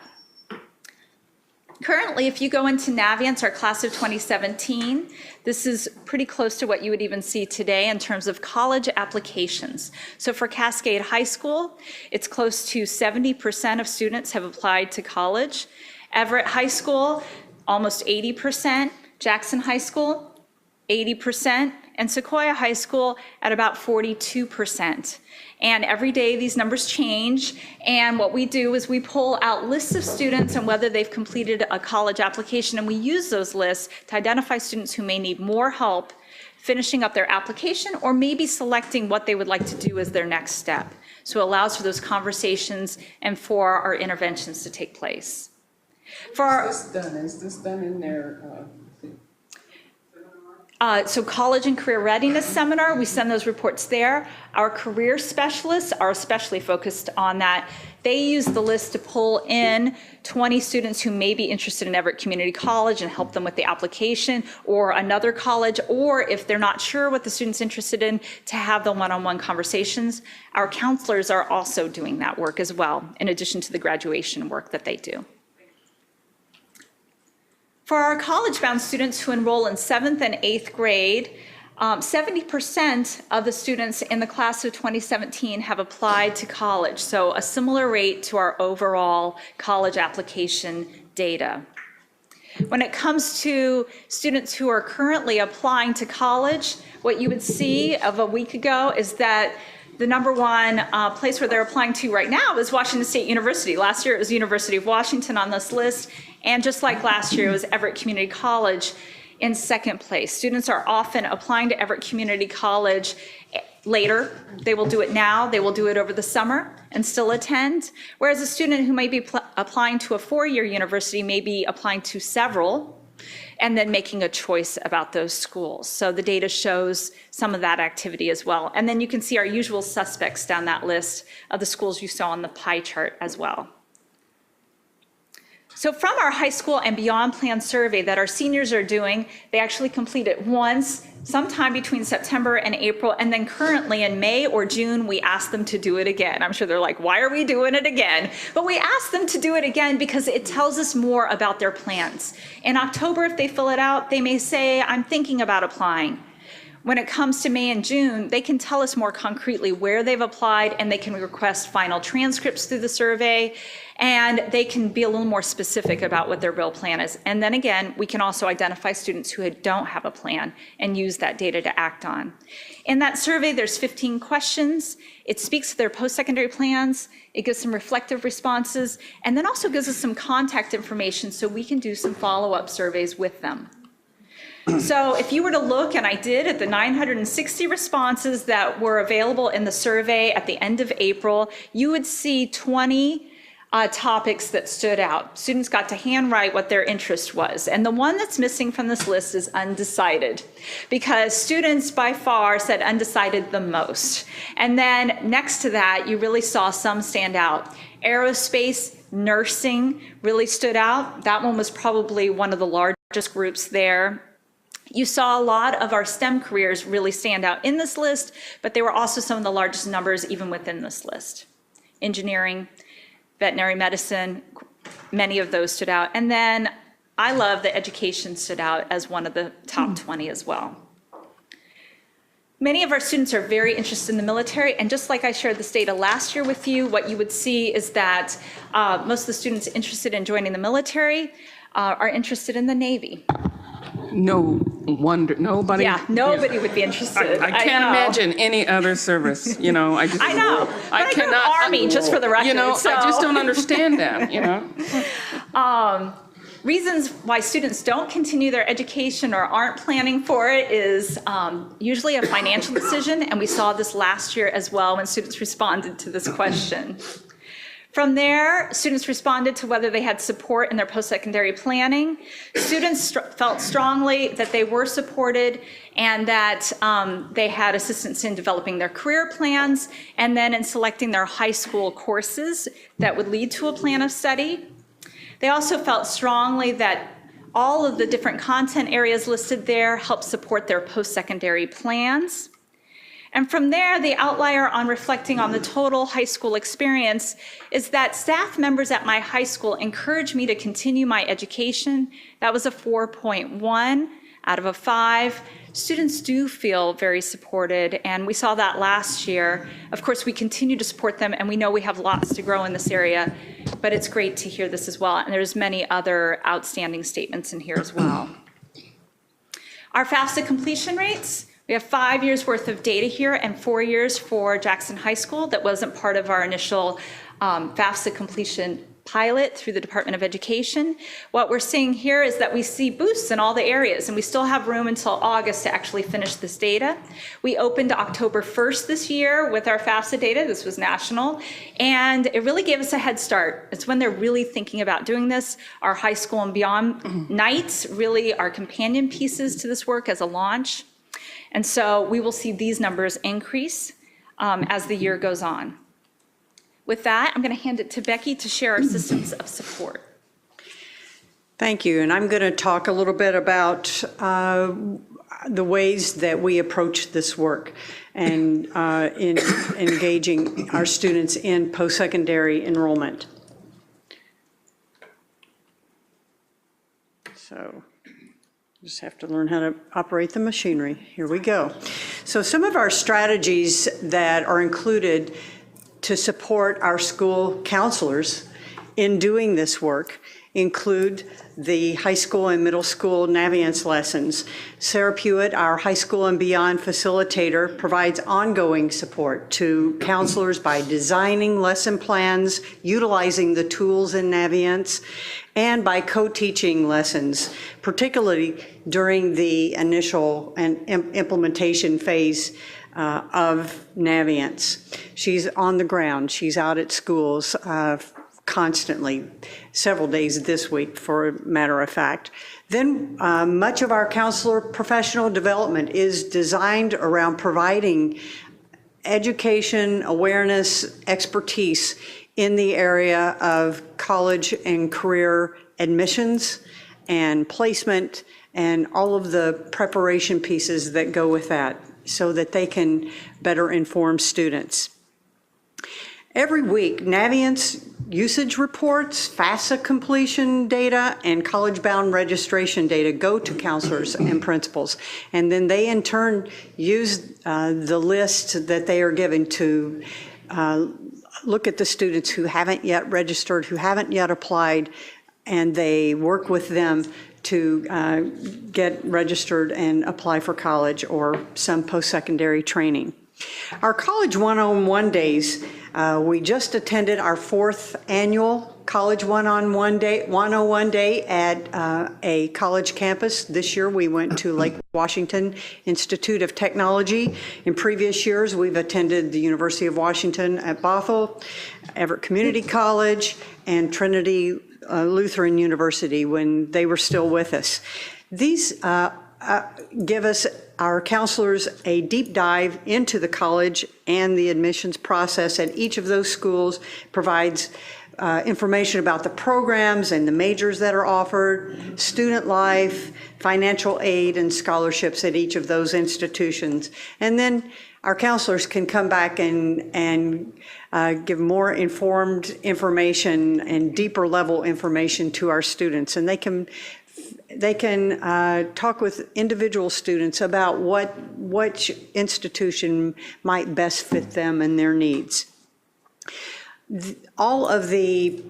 [SPEAKER 17] Currently, if you go into Naviance, our class of 2017, this is pretty close to what you would even see today in terms of college applications. So for Cascade High School, it's close to 70% of students have applied to college. Everett High School, almost 80%. Jackson High School, 80%. And Sequoia High School at about 42%. And every day these numbers change, and what we do is we pull out lists of students and whether they've completed a college application, and we use those lists to identify students who may need more help finishing up their application or maybe selecting what they would like to do as their next step. So it allows for those conversations and for our interventions to take place.
[SPEAKER 2] Is this done in their
[SPEAKER 17] So College and Career Readiness Seminar, we send those reports there. Our career specialists are especially focused on that. They use the list to pull in 20 students who may be interested in Everett Community College and help them with the application, or another college, or if they're not sure what the student's interested in, to have the one-on-one conversations. Our counselors are also doing that work as well, in addition to the graduation work that they do. For our college-bound students who enroll in 7th and 8th grade, 70% of the students in the class of 2017 have applied to college, so a similar rate to our overall college application data. When it comes to students who are currently applying to college, what you would see of a week ago is that the number one place where they're applying to right now is Washington State University. Last year it was University of Washington on this list, and just like last year it was Everett Community College in second place. Students are often applying to Everett Community College later. They will do it now. They will do it over the summer and still attend. Whereas a student who may be applying to a four-year university may be applying to several and then making a choice about those schools. So the data shows some of that activity as well. And then you can see our usual suspects down that list of the schools you saw on the pie chart as well. So from our high school and beyond plan survey that our seniors are doing, they actually complete it once, sometime between September and April, and then currently in May or June, we ask them to do it again. I'm sure they're like, why are we doing it again? But we ask them to do it again because it tells us more about their plans. In October, if they fill it out, they may say, I'm thinking about applying. When it comes to May and June, they can tell us more concretely where they've applied, and they can request final transcripts through the survey, and they can be a little more specific about what their real plan is. And then again, we can also identify students who don't have a plan and use that data to act on. In that survey, there's 15 questions. It speaks to their post-secondary plans. It gives some reflective responses, and then also gives us some contact information so we can do some follow-up surveys with them. So if you were to look, and I did, at the 960 responses that were available in the survey at the end of April, you would see 20 topics that stood out. Students got to handwrite what their interest was. And the one that's missing from this list is undecided, because students by far said undecided the most. And then next to that, you really saw some stand out. Aerospace, nursing really stood out. That one was probably one of the largest groups there. You saw a lot of our STEM careers really stand out in this list, but they were also some of the largest numbers even within this list. Engineering, veterinary medicine, many of those stood out. And then I love that education stood out as one of the top 20 as well. Many of our students are very interested in the military, and just like I shared this data last year with you, what you would see is that most of the students interested in joining the military are interested in the Navy.
[SPEAKER 2] No wonder, nobody.
[SPEAKER 17] Yeah, nobody would be interested.
[SPEAKER 2] I can't imagine any other service, you know.
[SPEAKER 17] I know, but I cannot. Army, just for the record.
[SPEAKER 2] You know,
[SPEAKER 17] so.
[SPEAKER 2] I just don't understand that, you know.
[SPEAKER 17] Reasons why students don't continue their education or aren't planning for it is usually a financial decision, and we saw this last year as well when students responded to this question. From there, students responded to whether they had support in their post-secondary planning. Students felt strongly that they were supported and that they had assistance in developing their career plans and then in selecting their high school courses that would lead to a plan of study. They also felt strongly that all of the different content areas listed there help support their post-secondary plans. And from there, the outlier on reflecting on the total high school experience is that staff members at my high school encouraged me to continue my education. That was a 4.1 out of a 5. Students do feel very supported, and we saw that last year. Of course, we continue to support them, and we know we have lots to grow in this area, but it's great to hear this as well. And there's many other outstanding statements in here as well. Our FAFSA completion rates. We have 5 years worth of data here and 4 years for Jackson High School. That wasn't part of our initial FAFSA completion pilot through the Department of Education. What we're seeing here is that we see boosts in all the areas, and we still have room until August to actually finish this data. We opened October 1st this year with our FAFSA data. This was national, and it really gave us a head start. It's when they're really thinking about doing this. Our high school and beyond nights really are companion pieces to this work as a launch. And so we will see these numbers increase as the year goes on. With that, I'm going to hand it to Becky to share our systems of support.
[SPEAKER 19] Thank you. And I'm going to talk a little bit about the ways that we approach this work and in engaging our students in post-secondary enrollment. So just have to learn how to operate the machinery. Here we go. So some of our strategies that are included to support our school counselors in doing this work include the high school and middle school Navigance lessons. Sarah Pewitt, our high school and beyond facilitator, provides ongoing support to counselors by designing lesson plans, utilizing the tools in Navigance, and by co-teaching lessons, particularly during the initial and implementation phase of Navigance. She's on the ground. She's out at schools constantly, several days this week, for a matter of fact. Then much of our counselor professional development is designed around providing education, awareness, expertise in the area of college and career admissions and placement and all of the preparation pieces that go with that so that they can better inform students. Every week, Navigance usage reports, FAFSA completion data, and college-bound registration data go to counselors and principals. And then they, in turn, use the list that they are given to look at the students who haven't yet registered, who haven't yet applied, and they work with them to get registered and apply for college or some post-secondary training. Our College 101 days, we just attended our 4th annual College 101 day at a college campus. This year we went to Lake Washington Institute of Technology. In previous years, we've attended the University of Washington at Bothell, Everett Community College, and Trinity Lutheran University when they were still with us. These give us, our counselors, a deep dive into the college and the admissions process at each of those schools, provides information about the programs and the majors that are offered, student life, financial aid, and scholarships at each of those institutions. And then our counselors can come back and give more informed information and deeper level information to our students. And they can talk with individual students about what institution might best fit them and their needs. All of the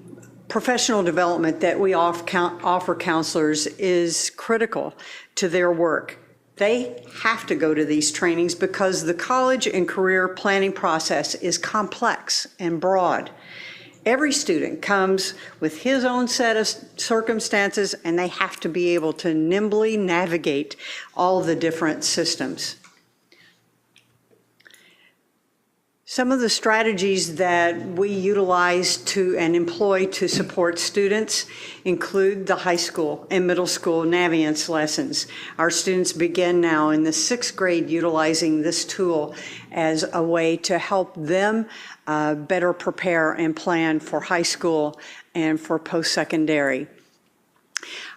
[SPEAKER 19] professional development that we offer counselors is critical to their work. They have to go to these trainings because the college and career planning process is complex and broad. Every student comes with his own set of circumstances, and they have to be able to nimbly navigate all the different systems. Some of the strategies that we utilize and employ to support students include the high school and middle school Navigance lessons. Our students begin now in the 6th grade utilizing this tool as a way to help them better prepare and plan for high school and for post-secondary.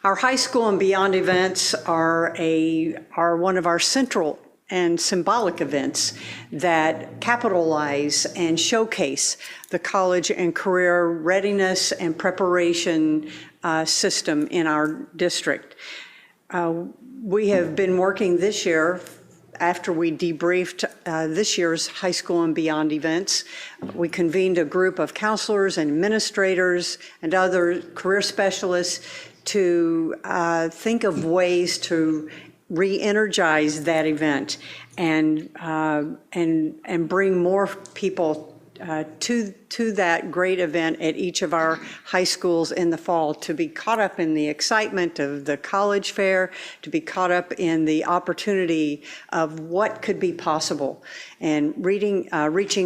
[SPEAKER 19] Our high school and beyond events are one of our central and symbolic events that capitalize and showcase the college and career readiness and preparation system in our district. We have been working this year, after we debriefed this year's high school and beyond events, we convened a group of counselors and administrators and other career specialists to think of ways to re-energize that event and bring more people to that great event at each of our high schools in the fall, to be caught up in the excitement of the college fair, to be caught up in the opportunity of what could be possible, and reaching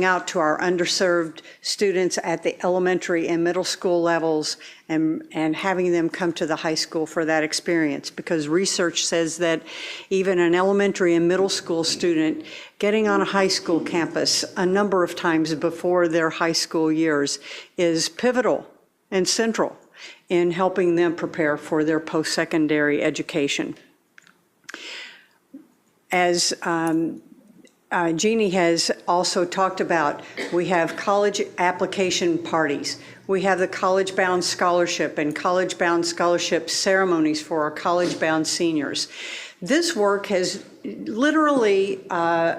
[SPEAKER 19] out to our underserved students at the elementary and middle school levels and having them come to the high school for that experience, because research says that even an elementary and middle school student getting on a high school campus a number of times before their high school years is pivotal and central in helping them prepare for their post-secondary education. As Jeannie has also talked about, we have college application parties. We have the college-bound scholarship and college-bound scholarship ceremonies for our college-bound seniors. This work has literally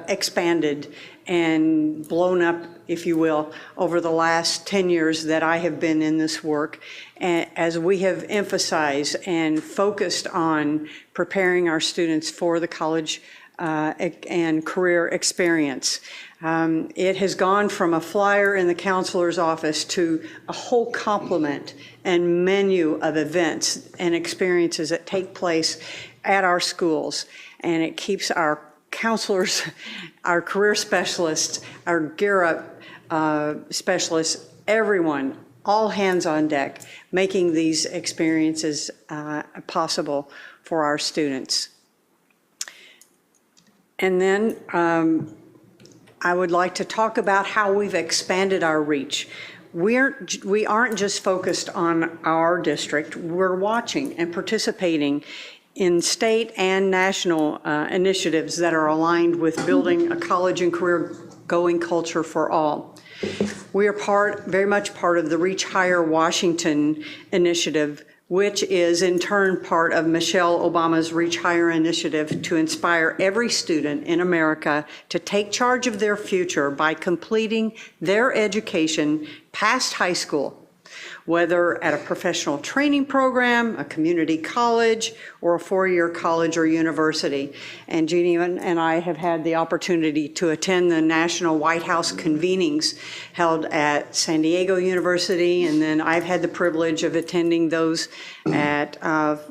[SPEAKER 19] expanded and blown up, if you will, over the last 10 years that I have been in this work, as we have emphasized and focused on preparing our students for the college and career experience. It has gone from a flyer in the counselor's office to a whole complement and menu of events and experiences that take place at our schools. And it keeps our counselors, our career specialists, our Gear Up specialists, everyone, all hands on deck, making these experiences possible for our students. And then I would like to talk about how we've expanded our reach. We aren't just focused on our district. We're watching and participating in state and national initiatives that are aligned with building a college and career going culture for all. We are very much part of the Reach Higher Washington initiative, which is in turn part of Michelle Obama's Reach Higher initiative to inspire every student in America to take charge of their future by completing their education past high school, whether at a professional training program, a community college, or a four-year college or university. And Jeannie and I have had the opportunity to attend the National White House convenings held at San Diego University, and then I've had the privilege of attending those at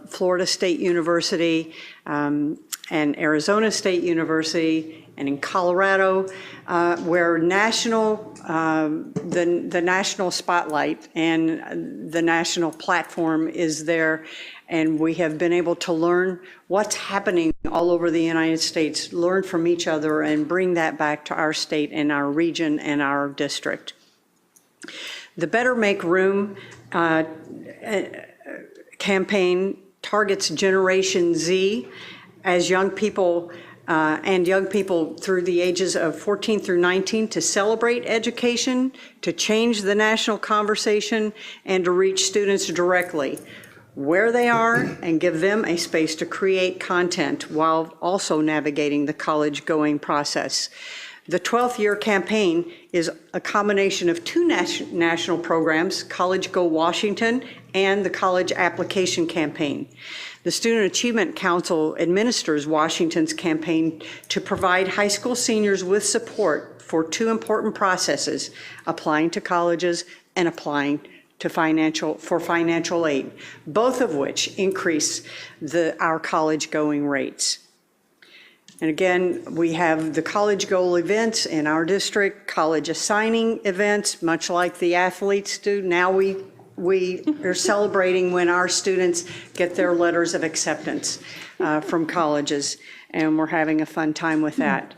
[SPEAKER 19] Florida State University and Arizona State University, and in Colorado, where the national spotlight and the national platform is there, and we have been able to learn what's happening all over the United States, learn from each other, and bring that back to our state and our region and our district. The Better Make Room campaign targets Generation Z as young people through the ages of 14 through 19 to celebrate education, to change the national conversation, and to reach students directly where they are and give them a space to create content while also navigating the college-going process. The 12th year campaign is a combination of two national programs, College Go Washington and the College Application Campaign. The Student Achievement Council administers Washington's campaign to provide high school seniors with support for two important processes, applying to colleges and applying to financial aid, both of which increase our college-going rates. And again, we have the College Goal events in our district, college assigning events, much like the athletes do. Now we are celebrating when our students get their letters of acceptance from colleges, and we're having a fun time with that.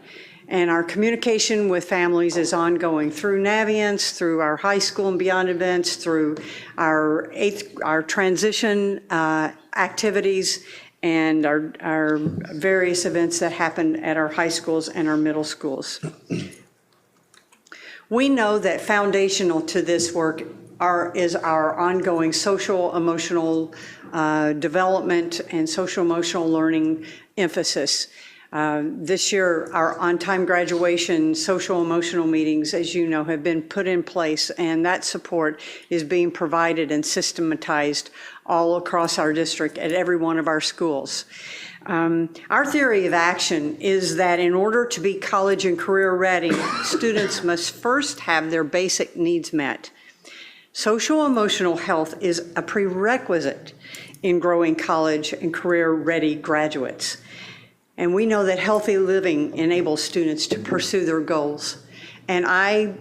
[SPEAKER 19] And our communication with families is ongoing through Naviance, through our high school and beyond events, through our transition activities, and our various events that happen at our high schools and our middle schools. We know that foundational to this work is our ongoing social emotional development and social emotional learning emphasis. This year, our on-time graduation social emotional meetings, as you know, have been put in place, and that support is being provided and systematized all across our district at every one of our schools. Our theory of action is that in order to be college and career ready, students must first have their basic needs met. Social emotional health is a prerequisite in growing college and career ready graduates. And we know that healthy living enables students to pursue their goals. And I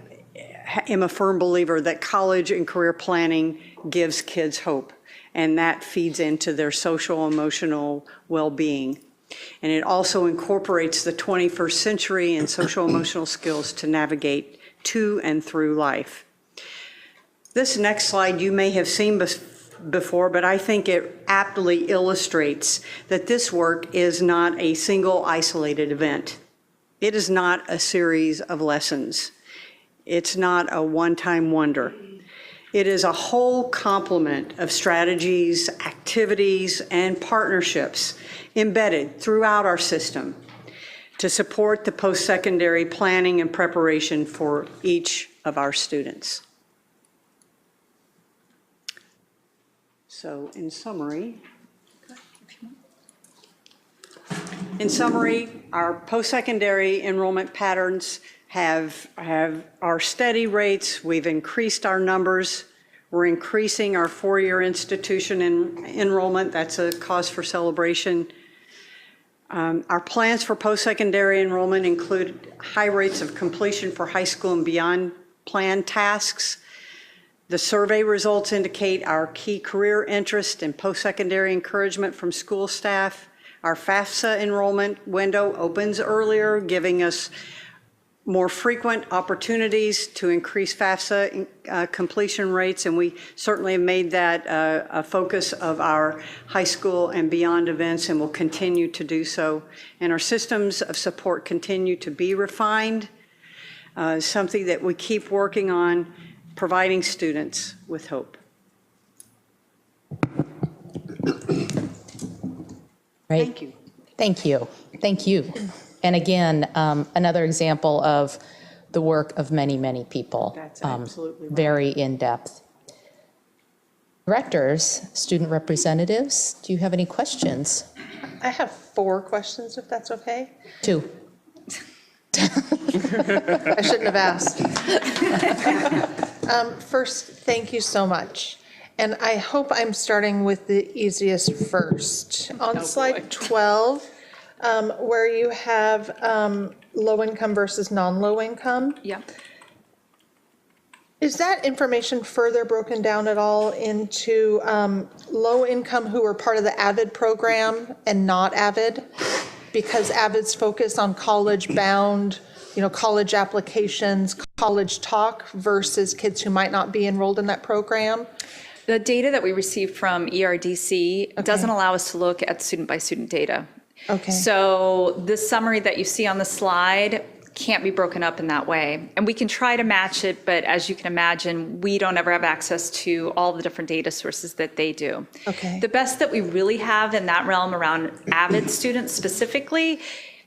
[SPEAKER 19] am a firm believer that college and career planning gives kids hope, and that feeds into their social emotional well-being. And it also incorporates the 21st century and social emotional skills to navigate to and through life. This next slide you may have seen before, but I think it aptly illustrates that this work is not a single isolated event. It is not a series of lessons. It's not a one-time wonder. It is a whole complement of strategies, activities, and partnerships embedded throughout our system to support the post-secondary planning and preparation for each of our students. So in summary, our post-secondary enrollment patterns are steady rates. We've increased our numbers. We're increasing our four-year institution enrollment. That's a cause for celebration. Our plans for post-secondary enrollment include high rates of completion for high school and beyond planned tasks. The survey results indicate our key career interest in post-secondary encouragement from school staff. Our FAFSA enrollment window opens earlier, giving us more frequent opportunities to increase FAFSA completion rates, and we certainly have made that a focus of our high school and beyond events and will continue to do so. And our systems of support continue to be refined, something that we keep working on, providing students with hope.
[SPEAKER 1] Right.
[SPEAKER 19] Thank you.
[SPEAKER 1] Thank you. Thank you. And again, another example of the work of many, many people.
[SPEAKER 19] That's absolutely right.
[SPEAKER 1] Very in-depth. Directors, student representatives, do you have any questions?
[SPEAKER 15] I have 4 questions, if that's okay.
[SPEAKER 1] 2.
[SPEAKER 15] I shouldn't have asked. First, thank you so much. And I hope I'm starting with the easiest first. On slide 12, where you have low income versus non-low income.
[SPEAKER 17] Yeah.
[SPEAKER 15] Is that information further broken down at all into low income who are part of the AVID program and not AVID? Because AVID's focus on college bound, college applications, college talk versus kids who might not be enrolled in that program?
[SPEAKER 17] The data that we received from ERDC doesn't allow us to look at student by student data.
[SPEAKER 15] Okay.
[SPEAKER 17] So the summary that you see on the slide can't be broken up in that way. And we can try to match it, but as you can imagine, we don't ever have access to all the different data sources that they do.
[SPEAKER 15] Okay.
[SPEAKER 17] The best that we really have in that realm around AVID students specifically,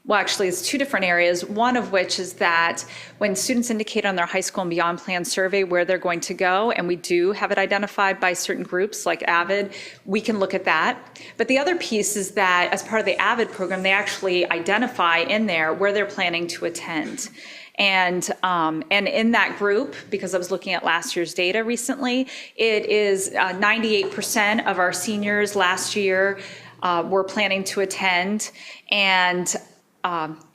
[SPEAKER 17] well, actually, it's 2 different areas, one of which is that when students indicate on their high school and beyond plan survey where they're going to go, and we do have it identified by certain groups like AVID, we can look at that. But the other piece is that as part of the AVID program, they actually identify in there where they're planning to attend. And in that group, because I was looking at last year's data recently, it is 98% of our seniors last year were planning to attend, and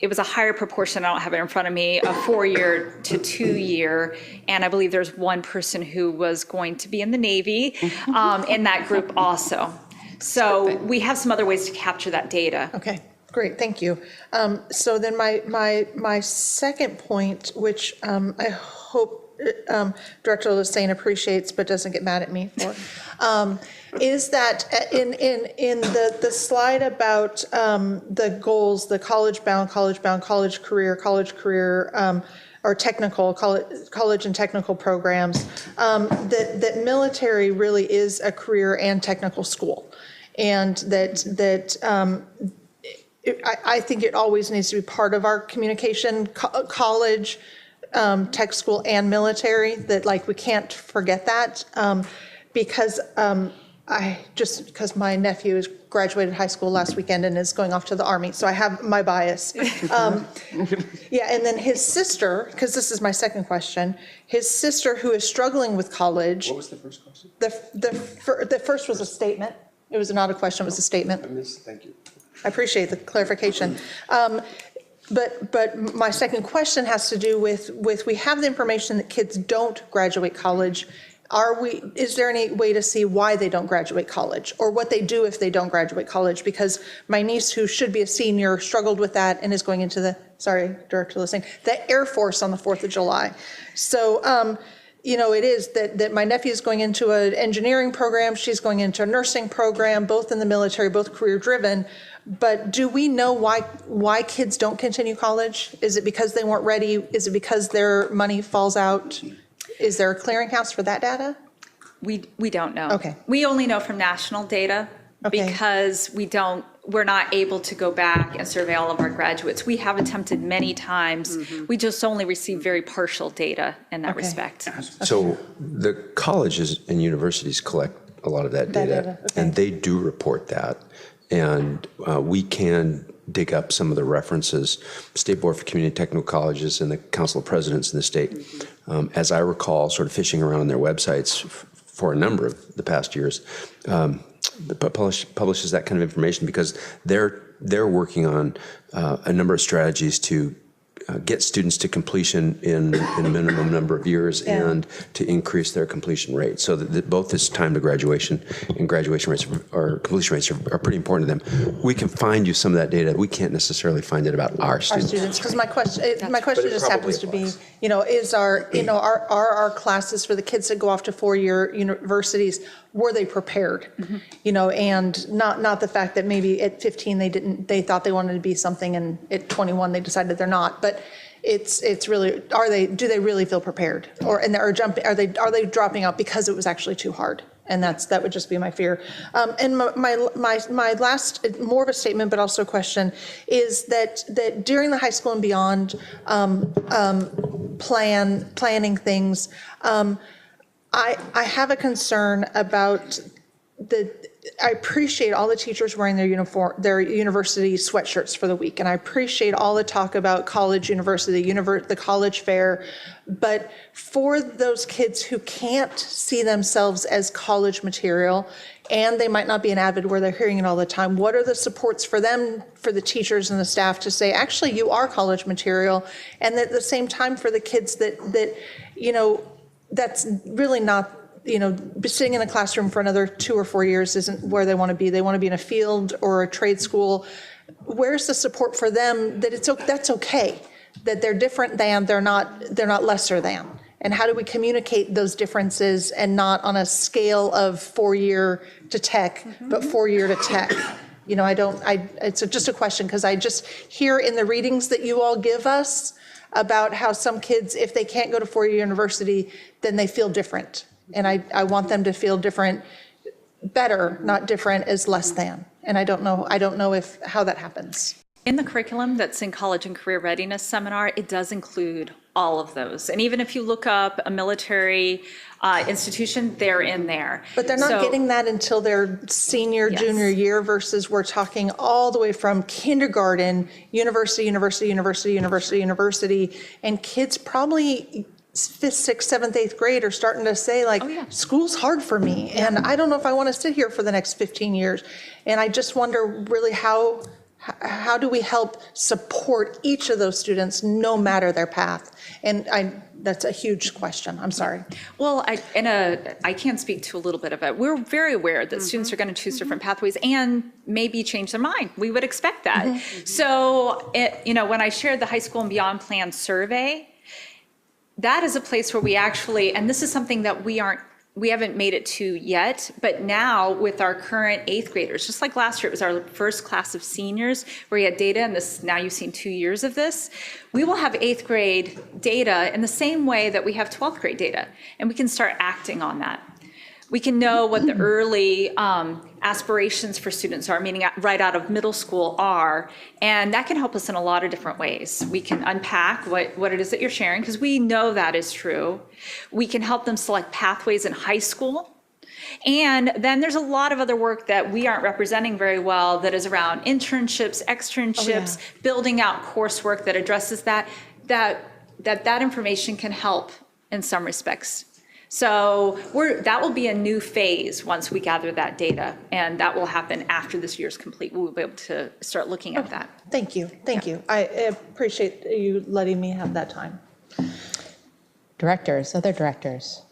[SPEAKER 17] it was a higher proportion, I don't have it in front of me, a 4-year to 2-year, and I believe there's one person who was going to be in the Navy in that group also. So we have some other ways to capture that data.
[SPEAKER 15] Okay, great, thank you. So then my second point, which I hope Director Lasane appreciates but doesn't get mad at me for, is that in the slide about the goals, the college-bound, college career, or technical, college and technical programs, that military really is a career and technical school. And I think it always needs to be part of our communication, college, tech school and military, that we can't forget that, because because my nephew has graduated high school last weekend and is going off to the Army, so I have my bias. Yeah, and then his sister, because this is my second question, his sister who is struggling with college.
[SPEAKER 5] What was the first question?
[SPEAKER 15] The first was a statement. It was not a question, it was a statement.
[SPEAKER 5] Thank you.
[SPEAKER 15] I appreciate the clarification. But my second question has to do with we have the information that kids don't graduate college. Is there any way to see why they don't graduate college, or what they do if they don't graduate college? Because my niece, who should be a senior, struggled with that and is going into Director Lasane, the Air Force on the 4th of July. So, it is that my nephew is going into an engineering program, she's going into a nursing program, both in the military, both career driven. But do we know why kids don't continue college? Is it because they weren't ready? Is it because their money falls out? Is there a clearinghouse for that data?
[SPEAKER 17] We don't know.
[SPEAKER 15] Okay.
[SPEAKER 17] We only know from national data, because we don't we're not able to go back and survey all of our graduates. We have attempted many times. We just only receive very partial data in that respect.
[SPEAKER 5] So the colleges and universities collect a lot of that data, and they do report that. And we can dig up some of the references. State Board for Community Technical Colleges and the Council of Presidents in the state, as I recall, sort of fishing around on their websites for a number of the past years, publishes that kind of information because they're working on a number of strategies to get students to completion in a minimum number of years and to increase their completion rate. So that both this time to graduation and graduation rates or completion rates are pretty important to them. We can find you some of that data. We can't necessarily find it about our students.
[SPEAKER 15] Because my question just happens to be, are our classes for the kids that go off to four-year universities, were they prepared? And not the fact that maybe at 15 they thought they wanted to be something, and at 21 they decided they're not. But it's really, do they really feel prepared, are they dropping out because it was actually too hard? And that would just be my fear. And my last, more of a statement, but also a question, is that during the high school and beyond planning things, I have a concern about I appreciate all the teachers wearing their university sweatshirts for the week, and I appreciate all the talk about college, university, the college fair. But for those kids who can't see themselves as college material, and they might not be an avid where they're hearing it all the time, what are the supports for them, for the teachers and the staff to say, actually, you are college material, and at the same time for the kids that that's really not, sitting in a classroom for another 2 or 4 years isn't where they want to be. They want to be in a field or a trade school. Where's the support for them that that's okay, that they're different than, they're not lesser than? And how do we communicate those differences and not on a scale of 4-year to tech, but 4-year to tech? It's just a question, because I just hear in the readings that you all give us about how some kids, if they can't go to 4-year university, then they feel different. And I want them to feel different, better, not different as less than. And I don't know how that happens.
[SPEAKER 17] In the curriculum that's in College and Career Readiness Seminar, it does include all of those. And even if you look up a military institution, they're in there.
[SPEAKER 15] But they're not getting that until their senior, junior year, versus we're talking all the way from kindergarten, university, and kids probably 5th, 6th, 7th, 8th grade are starting to say, school's hard for me, and I don't know if I want to sit here for the next 15 years. And I just wonder really how do we help support each of those students no matter their path? And that's a huge question. I'm sorry.
[SPEAKER 17] Well, I can speak to a little bit of it. We're very aware that students are going to choose different pathways and maybe change their mind. We would expect that. So, when I shared the high school and beyond plan survey, that is a place where we actually, and this is something that we haven't made it to yet, but now with our current 8th graders, just like last year, it was our first class of seniors where we had data, and now you've seen 2 years of this. We will have 8th grade data in the same way that we have 12th grade data, and we can start acting on that. We can know what the early aspirations for students are, meaning right out of middle school are, and that can help us in a lot of different ways. We can unpack what it is that you're sharing, because we know that is true. We can help them select pathways in high school. And then there's a lot of other work that we aren't representing very well that is around internships, externships, building out coursework that addresses that information can help in some respects. So that will be a new phase once we gather that data, and that will happen after this year's complete. We'll be able to start looking at that.
[SPEAKER 15] Thank you. I appreciate you letting me have that time.
[SPEAKER 1] Other directors.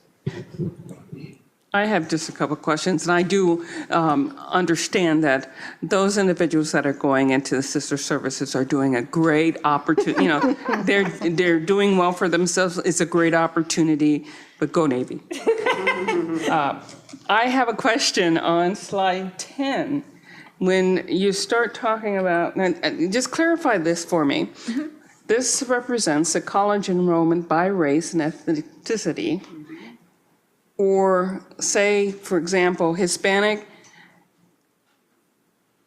[SPEAKER 2] I have just a couple of questions, and I do understand that those individuals that are going into the sister services are doing a great opportunity. They're doing well for themselves. It's a great opportunity, but go Navy. I have a question on slide 10. When you start talking about, just clarify this for me. This represents a college enrollment by race and ethnicity. Or say, for example, Hispanic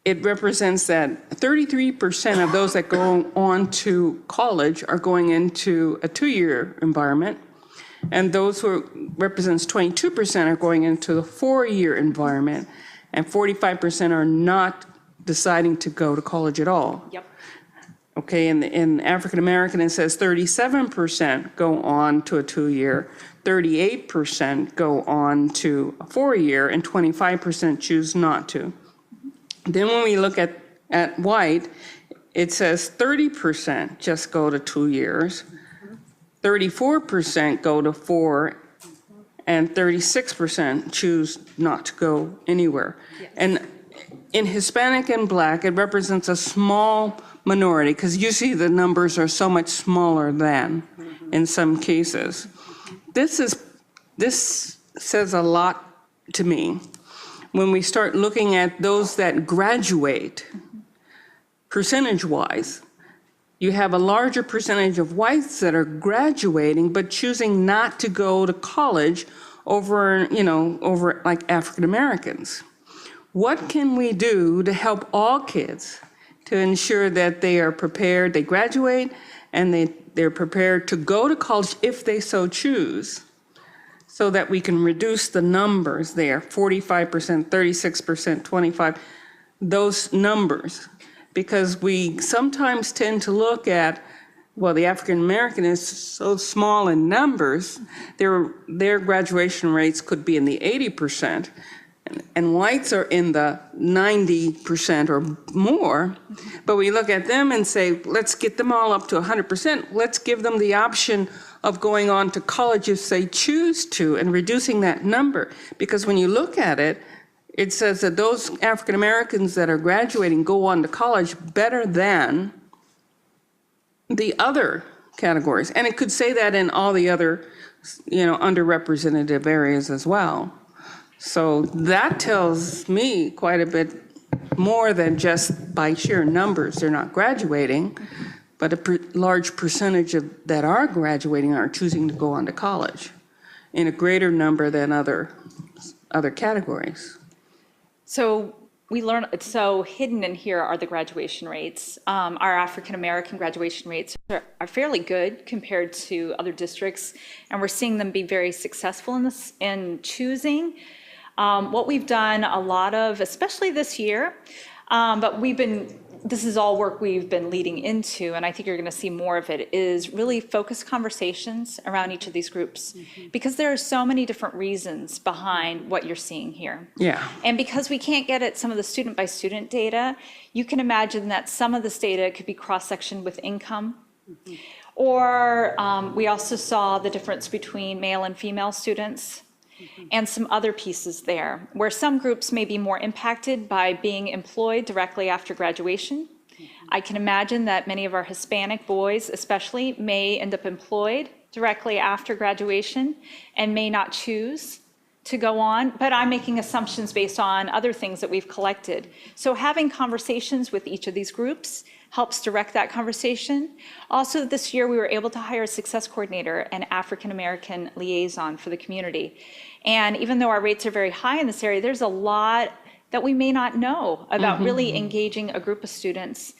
[SPEAKER 2] it represents that 33% of those that go on to college are going into a 2-year environment, and those who represents 22% are going into the 4-year environment, and 45% are not deciding to go to college at all.
[SPEAKER 17] Yep.
[SPEAKER 2] Okay, in African American, it says 37% go on to a 2-year, 38% go on to a 4-year, and 25% choose not to. Then when we look at white, it says 30% just go to 2 years, 34% go to 4, and 36% choose not to go anywhere.
[SPEAKER 17] Yes.
[SPEAKER 2] And in Hispanic and Black, it represents a small minority, because usually the numbers are so much smaller than in some cases. This says a lot to me. When we start looking at those that graduate, percentage-wise, you have a larger percentage of whites that are graduating but choosing not to go to college over like African Americans. What can we do to help all kids to ensure that they are prepared, they graduate, and they're prepared to go to college if they so choose, so that we can reduce the numbers there, 45%, 36%, 25%, those numbers. Because we sometimes tend to look at, well, the African American is so small in numbers, their graduation rates could be in the 80%, and whites are in the 90% or more. But we look at them and say, let's get them all up to 100%. Let's give them the option of going on to college if they choose to, and reducing that number. Because when you look at it, it says that those African Americans that are graduating go on to college better than the other categories. And it could say that in all the other, underrepresented areas as well. So that tells me quite a bit more than just by sheer numbers they're not graduating, but a large percentage of that are graduating are choosing to go on to college in a greater number than other categories.
[SPEAKER 17] So we learn, so hidden in here are the graduation rates. Our African-American graduation rates are fairly good compared to other districts, and we're seeing them be very successful in choosing. What we've done a lot of, especially this year, but this is all work we've been leading into, and I think you're going to see more of it, is really focused conversations around each of these groups, because there are so many different reasons behind what you're seeing here.
[SPEAKER 2] Yeah.
[SPEAKER 17] And because we can't get at some of the student-by-student data, you can imagine that some of this data could be cross-sectioned with income. Or we also saw the difference between male and female students, and some other pieces there, where some groups may be more impacted by being employed directly after graduation. I can imagine that many of our Hispanic boys especially may end up employed directly after graduation and may not choose to go on, but I'm making assumptions based on other things that we've collected. So having conversations with each of these groups helps direct that conversation. Also, this year we were able to hire a success coordinator and African-American liaison for the community. And even though our rates are very high in this area, there's a lot that we may not know about really engaging a group of students,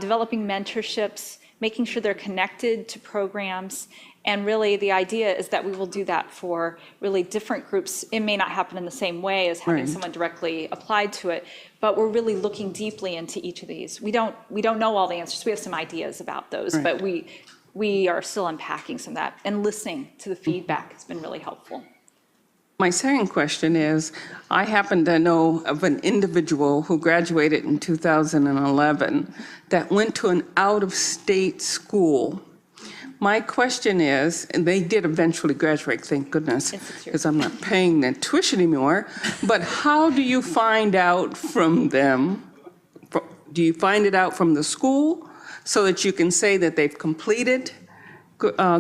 [SPEAKER 17] developing mentorships, making sure they're connected to programs. And really the idea is that we will do that for really different groups. It may not happen in the same way as having someone directly applied to it, but we're really looking deeply into each of these. We don't know all the answers. We have some ideas about those, but we are still unpacking some of that, and listening to the feedback has been really helpful.
[SPEAKER 2] My second question is, I happen to know of an individual who graduated in 2011 that went to an out-of-state school. My question is, and they did eventually graduate, thank goodness, because I'm not paying the tuition anymore, but how do you find out from them? Do you find it out from the school so that you can say that they've completed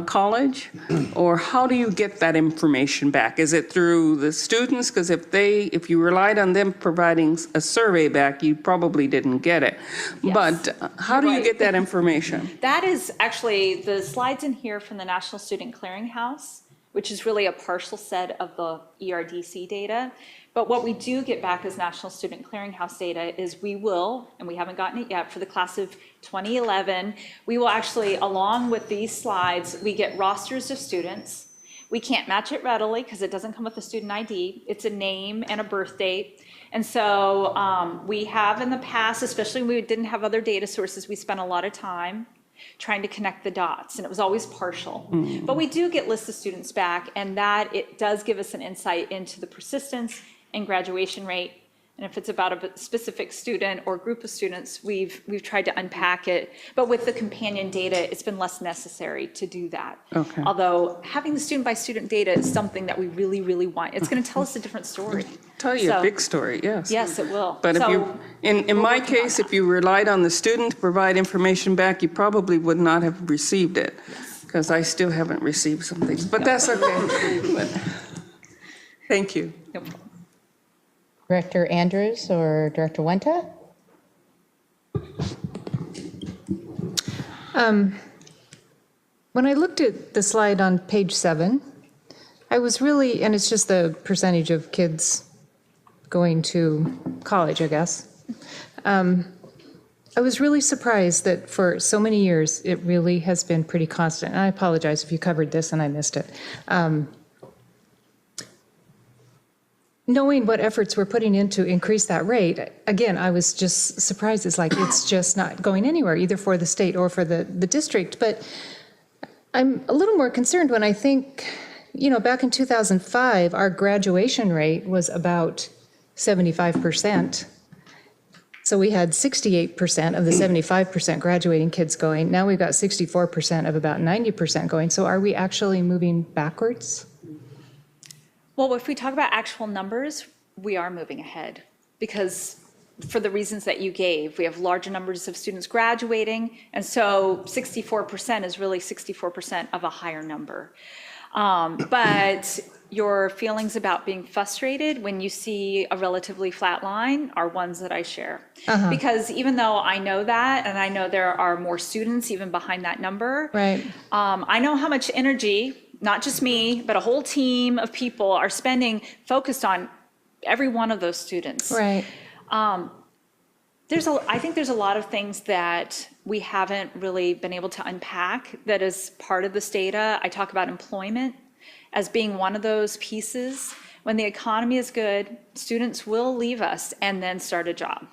[SPEAKER 2] college? Or how do you get that information back? Is it through the students? Because if you relied on them providing a survey back, you probably didn't get it.
[SPEAKER 17] Yes.
[SPEAKER 2] But how do you get that information?
[SPEAKER 17] That is actually the slides in here from the National Student Clearinghouse, which is really a partial set of the ERDC data, But what we do get back as National Student Clearinghouse data is we will, and we haven't gotten it yet, for the class of 2011, we will actually, along with these slides, we get rosters of students. We can't match it readily because it doesn't come with a student ID. It's a name and a birth date. And so we have in the past, especially when we didn't have other data sources, we spent a lot of time trying to connect the dots, and it was always partial. But we do get lists of students back, and that it does give us an insight into the persistence and graduation rate. And if it's about a specific student or group of students, we've tried to unpack it. But with the companion data, it's been less necessary to do that.
[SPEAKER 2] Okay.
[SPEAKER 17] Although having the student by student data is something that we really, really want. It's going to tell us a different story.
[SPEAKER 2] Tell you a
[SPEAKER 17] So-
[SPEAKER 2] big story, yes.
[SPEAKER 17] Yes, it will.
[SPEAKER 2] But if
[SPEAKER 17] So-
[SPEAKER 2] you, in my case, if you relied on the student to provide information back, you probably would not have received it, because I still haven't received some things, but that's okay. But- Thank you.
[SPEAKER 17] No problem.
[SPEAKER 1] Director Andrews or Director Wenta?
[SPEAKER 15] When I looked at the slide on page 7, I was really, and it's just the percentage of kids going to college, I guess. I was really surprised that for so many years, it really has been pretty constant. And I apologize if you covered this and I missed it. Knowing what efforts we're putting in to increase that rate, again, I was just surprised. It's like, it's just not going anywhere, either for the state or for the district. But I'm a little more concerned when I think, back in 2005, our graduation rate was about 75%. So we had 68% of the 75% graduating kids going. Now we've got 64% of about 90% going. So are we actually moving backwards?
[SPEAKER 17] Well, if we talk about actual numbers, we are moving ahead because for the reasons that you gave, we have larger numbers of students graduating, and so 64% is really 64% of a higher number. But your feelings about being frustrated when you see a relatively flat line are ones that I share. Because even though I know that, and I know there are more students even behind that number,
[SPEAKER 15] right?
[SPEAKER 17] I know how much energy, not just me, but a whole team of people are spending focused on every one of those students.
[SPEAKER 15] Right.
[SPEAKER 17] I think there's a lot of things that we haven't really been able to unpack that is part of this data. I talk about employment as being one of those pieces. When the economy is good, students will leave us and then start a job.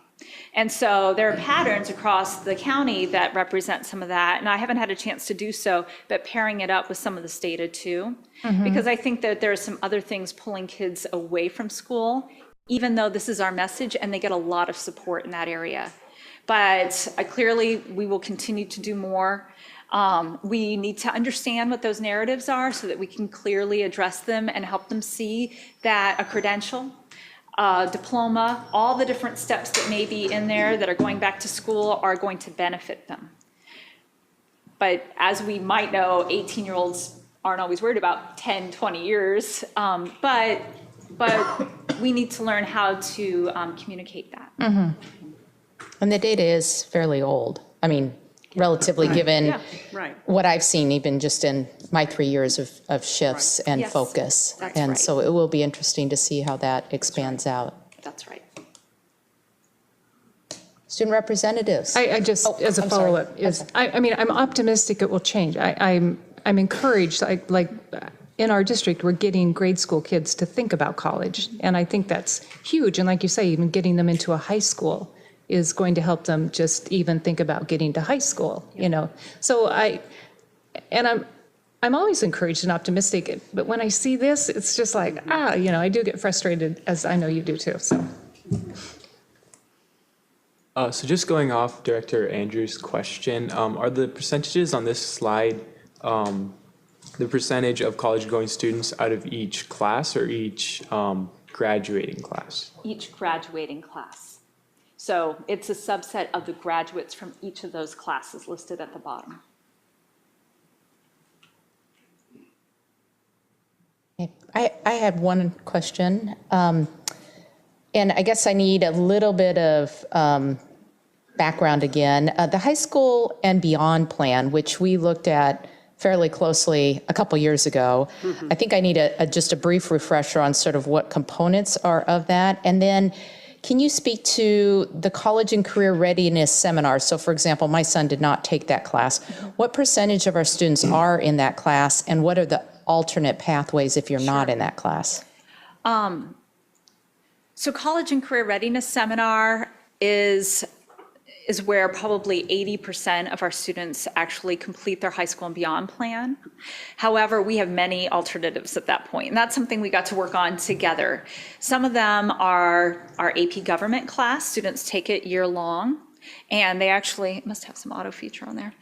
[SPEAKER 17] And so there are patterns across the county that represent some of that, and I haven't had a chance to do so, but pairing it up with some of this data too, because I think that there are some other things pulling kids away from school, even though this is our message and they get a lot of support in that area. But clearly, we will continue to do more. We need to understand what those narratives are so that we can clearly address them and help them see that a credential, diploma, all the different steps that may be in there that are going back to school are going to benefit them. But as we might know, 18-year-olds aren't always worried about 10, 20 years, but we need to learn how to communicate that.
[SPEAKER 1] And the data is fairly old. I mean, relatively given what I've seen, even just in my 3 years of shifts and
[SPEAKER 17] Yes,
[SPEAKER 1] focus.
[SPEAKER 17] that's
[SPEAKER 1] And
[SPEAKER 17] right.
[SPEAKER 1] so it will be interesting to see how that expands out.
[SPEAKER 17] That's right.
[SPEAKER 1] Student representatives.
[SPEAKER 15] I just, as a
[SPEAKER 1] I'm sorry.
[SPEAKER 15] follow-up, I mean, I'm optimistic it will change. I'm encouraged, like in our district, we're getting grade school kids to think about college. And I think that's huge. And like you say, even getting them into a high school is going to help them just even think about getting to high school, So I'm always encouraged and optimistic, but when I see this, it's just like, I do get frustrated, as I know you do too, so.
[SPEAKER 20] So just going off Director Andrews' question, are the percentages on this slide the percentage of college-going students out of each class or each graduating class?
[SPEAKER 17] Each graduating class. So it's a subset of the graduates from each of those classes listed at the bottom.
[SPEAKER 1] I had one question, and I guess I need a little bit of background again. The high school and beyond plan, which we looked at fairly closely a couple years ago. I think I need just a brief refresher on sort of what components are of that. And then can you speak to the college and career readiness seminar? So for example, my son did not take that class. What percentage of our students are in that class, and what are the alternate pathways if you're not in that class?
[SPEAKER 17] So college and career readiness seminar is where probably 80% of our students actually complete their high school and beyond plan. However, we have many alternatives at that point, and that's something we got to work on together. Some of them are our AP government class. Students take it year long, and they actually, it must have some auto feature on there.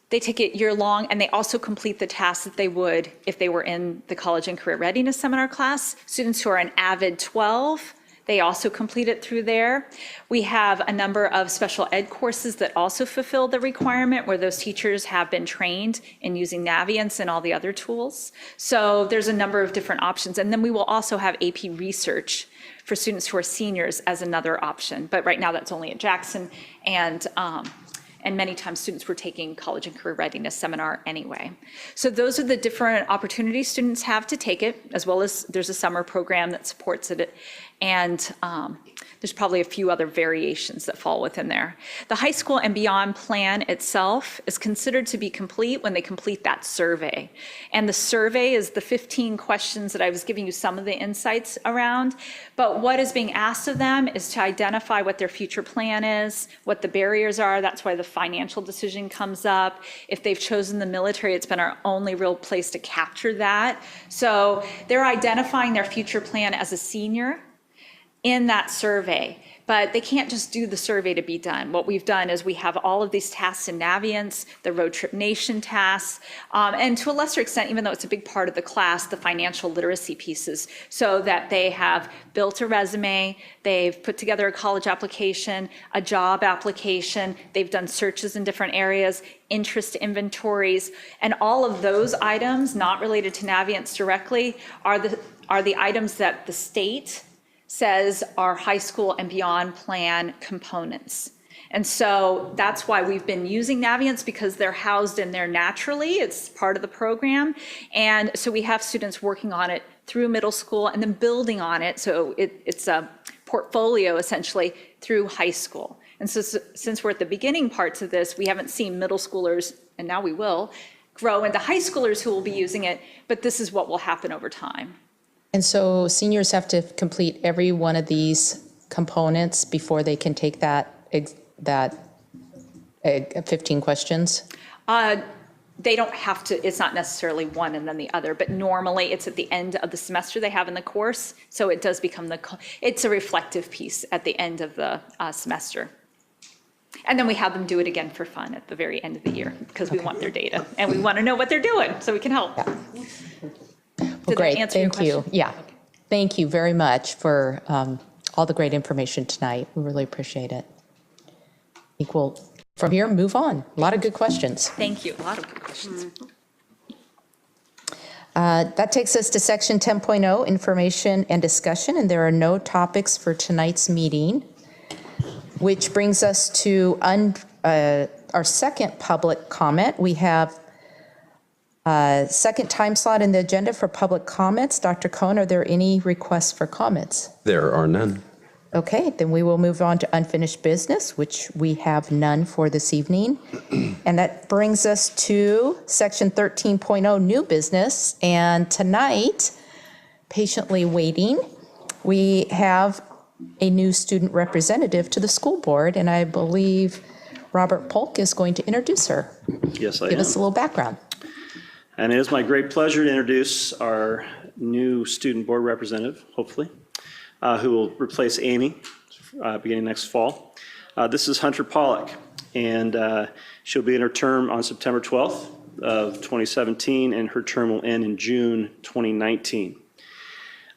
[SPEAKER 17] They take it year long, and they also complete the tasks that they would if they were in the college and career readiness seminar class. Students who are an AVID 12, they also complete it through there. We have a number of special ed courses that also fulfill the requirement, where those teachers have been trained in using Naviance and all the other tools. So there's a number of different options. And then we will also have AP research for students who are seniors as another option. But right now that's only at Jackson, and many times students were taking college and career readiness seminar anyway. So those are the different opportunities students have to take it, as well as there's a summer program that supports it. And there's probably a few other variations that fall within there. The high school and beyond plan itself is considered to be complete when they complete that survey. And the survey is the 15 questions that I was giving you some of the insights around. But what is being asked of them is to identify what their future plan is, what the barriers are. That's why the financial decision comes up. If they've chosen the military, it's been our only real place to capture that. So they're identifying their future plan as a senior in that survey, but they can't just do the survey to be done. What we've done is we have all of these tasks in Naviance, the Road Trip Nation tasks, and to a lesser extent, even though it's a big part of the class, the financial literacy pieces, so that they have built a resume, they've put together a college application, a job application, they've done searches in different areas, interest inventories, and all of those items not related to Naviance directly are the items that the state says are high school and beyond plan components. And so that's why we've been using Naviance, because they're housed in there naturally. It's part of the program. And so we have students working on it through middle school and then building on it. So it's a portfolio essentially through high school. And so since we're at the beginning parts of this, we haven't seen middle schoolers, and now we will, grow into high schoolers who will be using it, but this is what will happen over time.
[SPEAKER 1] And so seniors have to complete every one of these components before they can take that 15 questions?
[SPEAKER 17] They don't have to, it's not necessarily one and then the other, but normally it's at the end of the semester they have in the course. So it does become it's a reflective piece at the end of the semester. And then we have them do it again for fun at the very end of the year, because we want their data and we want to know what they're doing so we can help.
[SPEAKER 1] Yeah.
[SPEAKER 17] Did
[SPEAKER 1] Great,
[SPEAKER 17] that answer your
[SPEAKER 1] thank you.
[SPEAKER 17] question?
[SPEAKER 1] Yeah, thank you very much for all the great information tonight. We really appreciate it. I think we'll, from here, move on. A lot of good questions.
[SPEAKER 17] Thank you. A lot of good questions.
[SPEAKER 1] That takes us to section 10.0, information and discussion, and there are no topics for tonight's meeting, which brings us to our second public comment. We have second time slot in the agenda for public comments. Dr. Cohn, are there any requests for comments?
[SPEAKER 5] There are none.
[SPEAKER 1] Okay, then we will move on to unfinished business, which we have none for this evening. And that brings us to section 13.0, new business. And tonight, patiently waiting, we have a new student representative to the school board, and I believe Robert Polk is going to introduce her.
[SPEAKER 21] Yes, I am.
[SPEAKER 1] Give us a little background.
[SPEAKER 21] And it is my great pleasure to introduce our new student board representative, hopefully, who will replace Amy beginning next fall. This is Hunter Pollock, and she'll be in her term on September 12th of 2017, and her term will end in June 2019.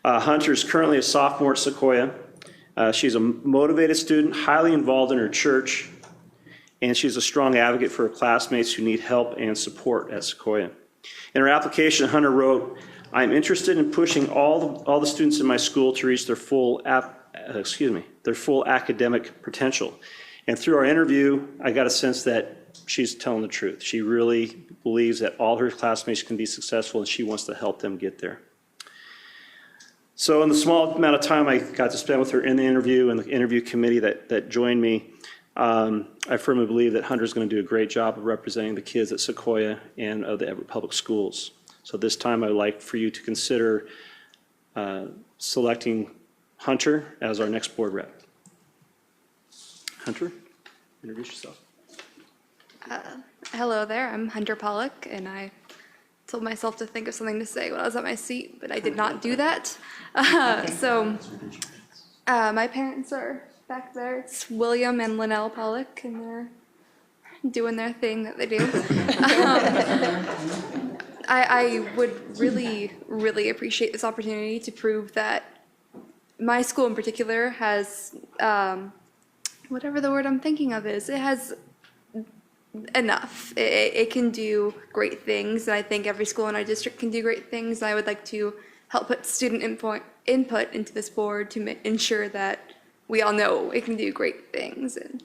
[SPEAKER 21] Hunter is currently a sophomore at Sequoia. She's a motivated student, highly involved in her church, and she's a strong advocate for her classmates who need help and support at Sequoia. In her application, Hunter wrote, "I'm interested in pushing all the students in my school to reach their full academic potential." And through our interview, I got a sense that she's telling the truth. She really believes that all her classmates can be successful, and she wants to help them get there. So in the small amount of time I got to spend with her in the interview and the interview committee that joined me, I firmly believe that Hunter's going to do a great job of representing the kids at Sequoia and of the Everett Public Schools. So this time I'd like for you to consider selecting Hunter as our next board rep. Hunter, introduce yourself.
[SPEAKER 3] Hello there, I'm Hunter Pollock, and I told myself to think of something to say when I was at my seat, but I did not do that. My parents are back there. It's William and Linnell Pollock, and they're doing their thing that they do. I would really, really appreciate this opportunity to prove that my school in particular has, whatever the word I'm thinking of is, it has enough. It can do great things, and I think every school in our district can do great things. I would like to help put student input into this board to ensure that we all know it can do great things. And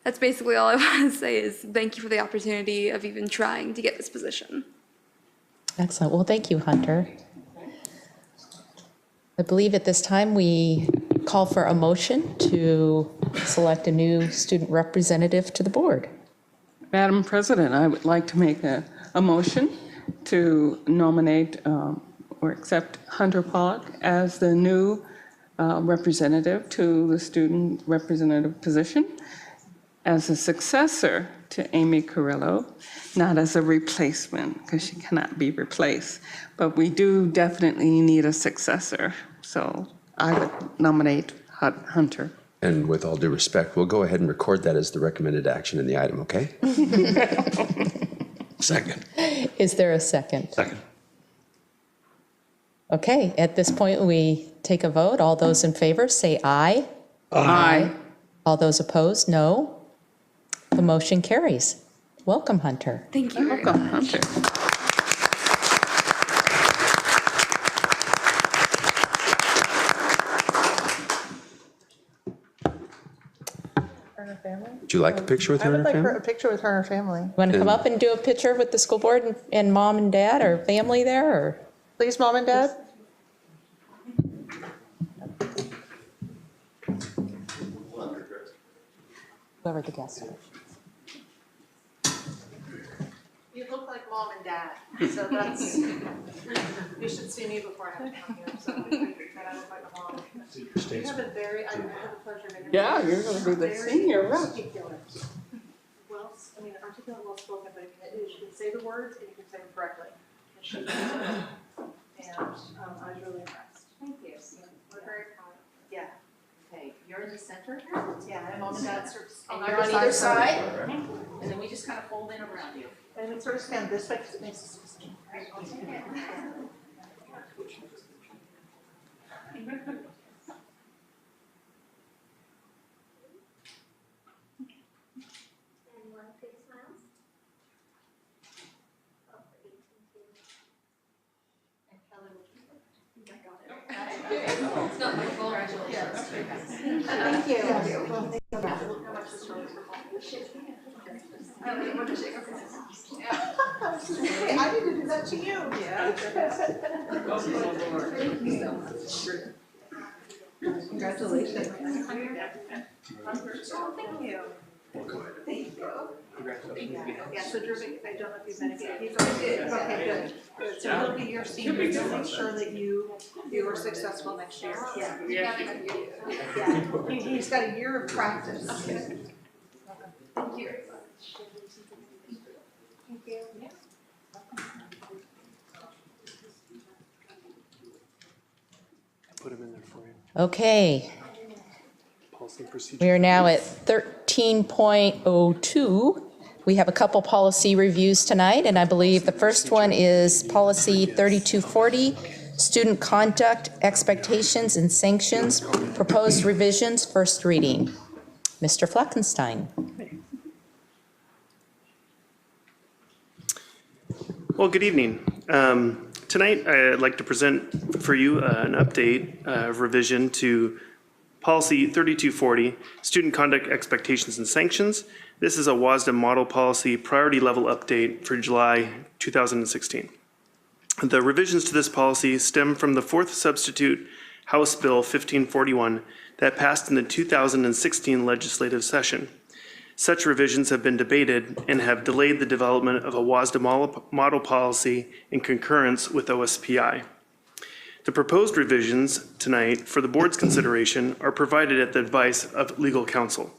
[SPEAKER 3] that's basically all I want to say is thank you for the opportunity of even trying to get this position.
[SPEAKER 1] Excellent. Well, thank you, Hunter. I believe at this time we call for a motion to select a new student representative to the board.
[SPEAKER 2] Madam President, I would like to make a motion to nominate or accept Hunter Pollock as the new representative to the student representative position as a successor to Amy Carrillo, not as a replacement, because she cannot be replaced. But we do definitely need a successor, so I would nominate Hunter.
[SPEAKER 5] And with all due respect, we'll go ahead and record that as the recommended action in the item, okay?
[SPEAKER 16] Second.
[SPEAKER 1] Is there a second?
[SPEAKER 16] Second.
[SPEAKER 1] Okay, at this point, we take a vote. All those in favor say aye.
[SPEAKER 2] Aye.
[SPEAKER 1] All those opposed, no. The motion carries. Welcome, Hunter.
[SPEAKER 3] Thank you.
[SPEAKER 2] Welcome, Hunter.
[SPEAKER 5] Would you like a picture with her
[SPEAKER 15] I
[SPEAKER 5] and
[SPEAKER 15] would
[SPEAKER 5] her
[SPEAKER 15] like
[SPEAKER 5] family?
[SPEAKER 15] a picture with her and her family.
[SPEAKER 1] Want to come up and do a picture with the school board and mom and dad or family there, or?
[SPEAKER 15] Please, Mom and Dad?
[SPEAKER 1] Whoever the guests are.
[SPEAKER 15] You look like Mom and Dad, so that's, you should see me before I have to come here, so I think that I look like a mom. You have a very, I have the pleasure of interviewing.
[SPEAKER 2] Yeah, you're going to be the senior rep.
[SPEAKER 15] Articulate. Well, I mean, articulate, well spoken, but you can say the words and you can say them correctly. And she did. And I was really impressed.
[SPEAKER 1] Thank you.
[SPEAKER 15] We're very proud. Yeah.
[SPEAKER 1] Okay, you're in the center.
[SPEAKER 15] Yeah, and Mom and Dad sort of.
[SPEAKER 1] And you're on either side, and then we just kind of fold in around you.
[SPEAKER 15] And it sort of stand this way because it makes us.
[SPEAKER 1] It's not my fault.
[SPEAKER 15] Thank you. I need to do that to you. Congratulations. Oh, thank you. Thank you. Yeah, so Drew, I don't know if you've met him. He's okay, good. So he'll be your senior. He'll make sure that you are successful next year. Yeah. Yeah. He's got a year of practice. Okay. Thank you. Thank you.
[SPEAKER 21] Put him in there for you.
[SPEAKER 1] Okay,
[SPEAKER 21] Policy and procedure.
[SPEAKER 1] we are now at 13.02. We have a couple policy reviews tonight, and I believe the first one is policy 3240, student conduct, expectations and sanctions, proposed revisions, first reading. Mr. Fleckenstein.
[SPEAKER 12] Well, good evening. Tonight, I'd like to present for you an update of revision to Policy 3240, Student Conduct Expectations and Sanctions. This is a WASDA model policy priority level update for July 2016. The revisions to this policy stem from the fourth substitute House Bill 1541 that passed in the 2016 legislative session. Such revisions have been debated and have delayed the development of a WASDA model policy in concurrence with OSPI. The proposed revisions tonight for the board's consideration are provided at the advice of legal counsel.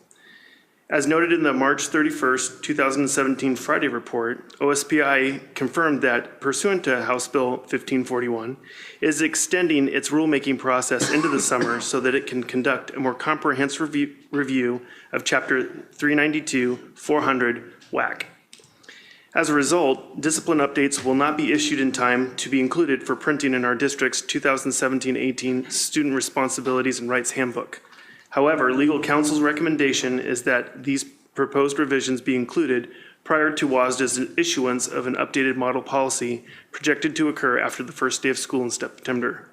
[SPEAKER 12] As noted in the March 31st, 2017 Friday report, OSPI confirmed that pursuant to House Bill 1541, is extending its rulemaking process into the summer so that it can conduct a more comprehensive review of Chapter 392, 400 WAC. As a result, discipline updates will not be issued in time to be included for printing in our district's 2017-18 Student Responsibilities and Rights Handbook. However, legal counsel's recommendation is that these proposed revisions be included prior to WASDA's issuance of an updated model policy projected to occur after the first day of school in September.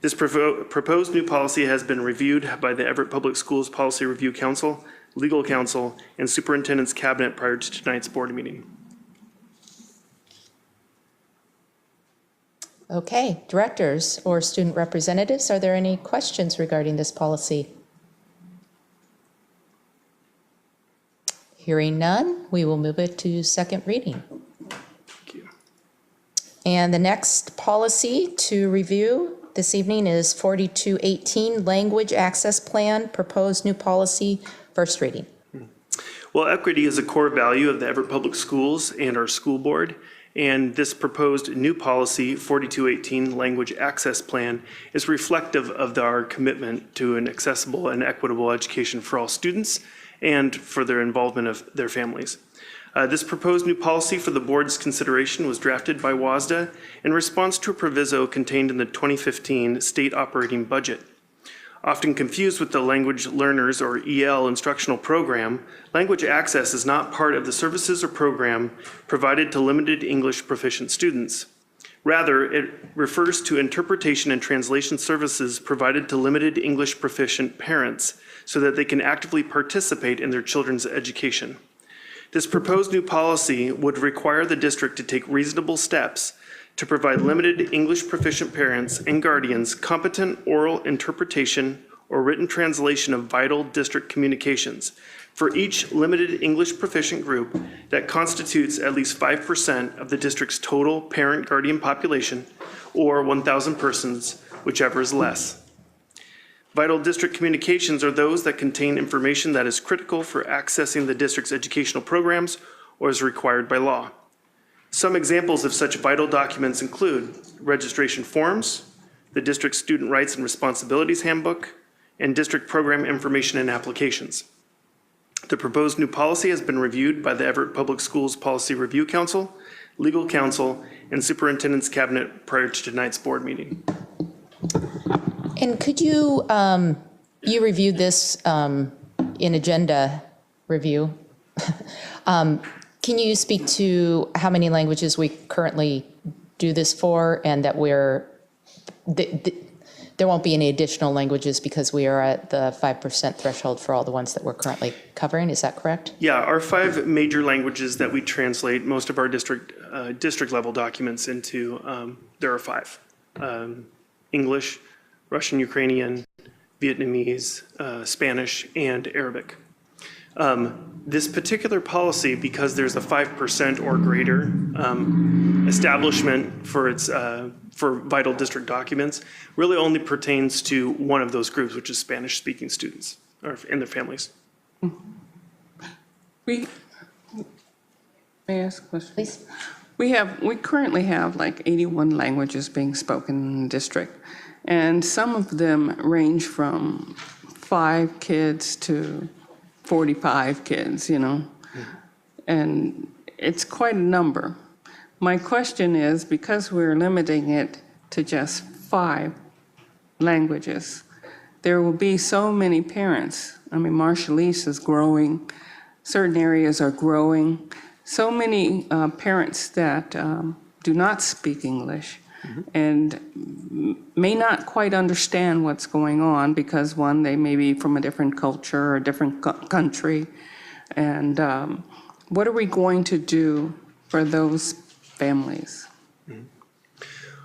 [SPEAKER 12] This proposed new policy has been reviewed by the Everett Public Schools Policy Review Council, legal counsel, and superintendent's cabinet prior to tonight's board meeting.
[SPEAKER 1] Okay, directors or student representatives, are there any questions regarding this policy? Hearing none, we will move it to second reading.
[SPEAKER 12] Thank you.
[SPEAKER 1] And the next policy to review this evening is 4218, Language Access Plan, proposed new policy, first reading.
[SPEAKER 12] Well, equity is a core value of the Everett Public Schools and our school board. And this proposed new policy, 4218 Language Access Plan, is reflective of our commitment to an accessible and equitable education for all students and for their involvement of their families. This proposed new policy for the board's consideration was drafted by WASDA in response to a proviso contained in the 2015 state operating budget. Often confused with the Language Learners or EL instructional program, language access is not part of the services or program provided to limited English proficient students. Rather, it refers to interpretation and translation services provided to limited English proficient parents so that they can actively participate in their children's education. This proposed new policy would require the district to take reasonable steps to provide limited English proficient parents and guardians competent oral interpretation or written translation of vital district communications for each limited English proficient group that constitutes at least 5% of the district's total parent-guardian population, or 1,000 persons, whichever is less. Vital district communications are those that contain information that is critical for accessing the district's educational programs or is required by law. Some examples of such vital documents include registration forms, the district's Student Rights and Responsibilities Handbook, and district program information and applications. The proposed new policy has been reviewed by the Everett Public Schools Policy Review Council, legal counsel, and superintendent's cabinet prior to tonight's board meeting.
[SPEAKER 1] And could you, you reviewed this in agenda review. Can you speak to how many languages we currently do this for, and that there won't be any additional languages because we are at the 5% threshold for all the ones that we're currently covering? Is that correct?
[SPEAKER 12] Yeah, our 5 major languages that we translate most of our district level documents into, there are 5. English, Russian, Ukrainian, Vietnamese, Spanish, and Arabic. This particular policy, because there's a 5% or greater establishment for its for vital district documents, really only pertains to one of those groups, which is Spanish-speaking students or and their families.
[SPEAKER 2] May I ask a question?
[SPEAKER 1] Please.
[SPEAKER 2] We currently have like 81 languages being spoken in the district, and some of them range from 5 kids to 45 kids, you know, and it's quite a number. My question is, because we're limiting it to just 5 languages, there will be so many parents. I mean, Marshallese is growing, certain areas are growing, so many parents that do not speak English. and may not quite understand what's going on because, one, they may be from a different culture or a different country. And what are we going to do for those families?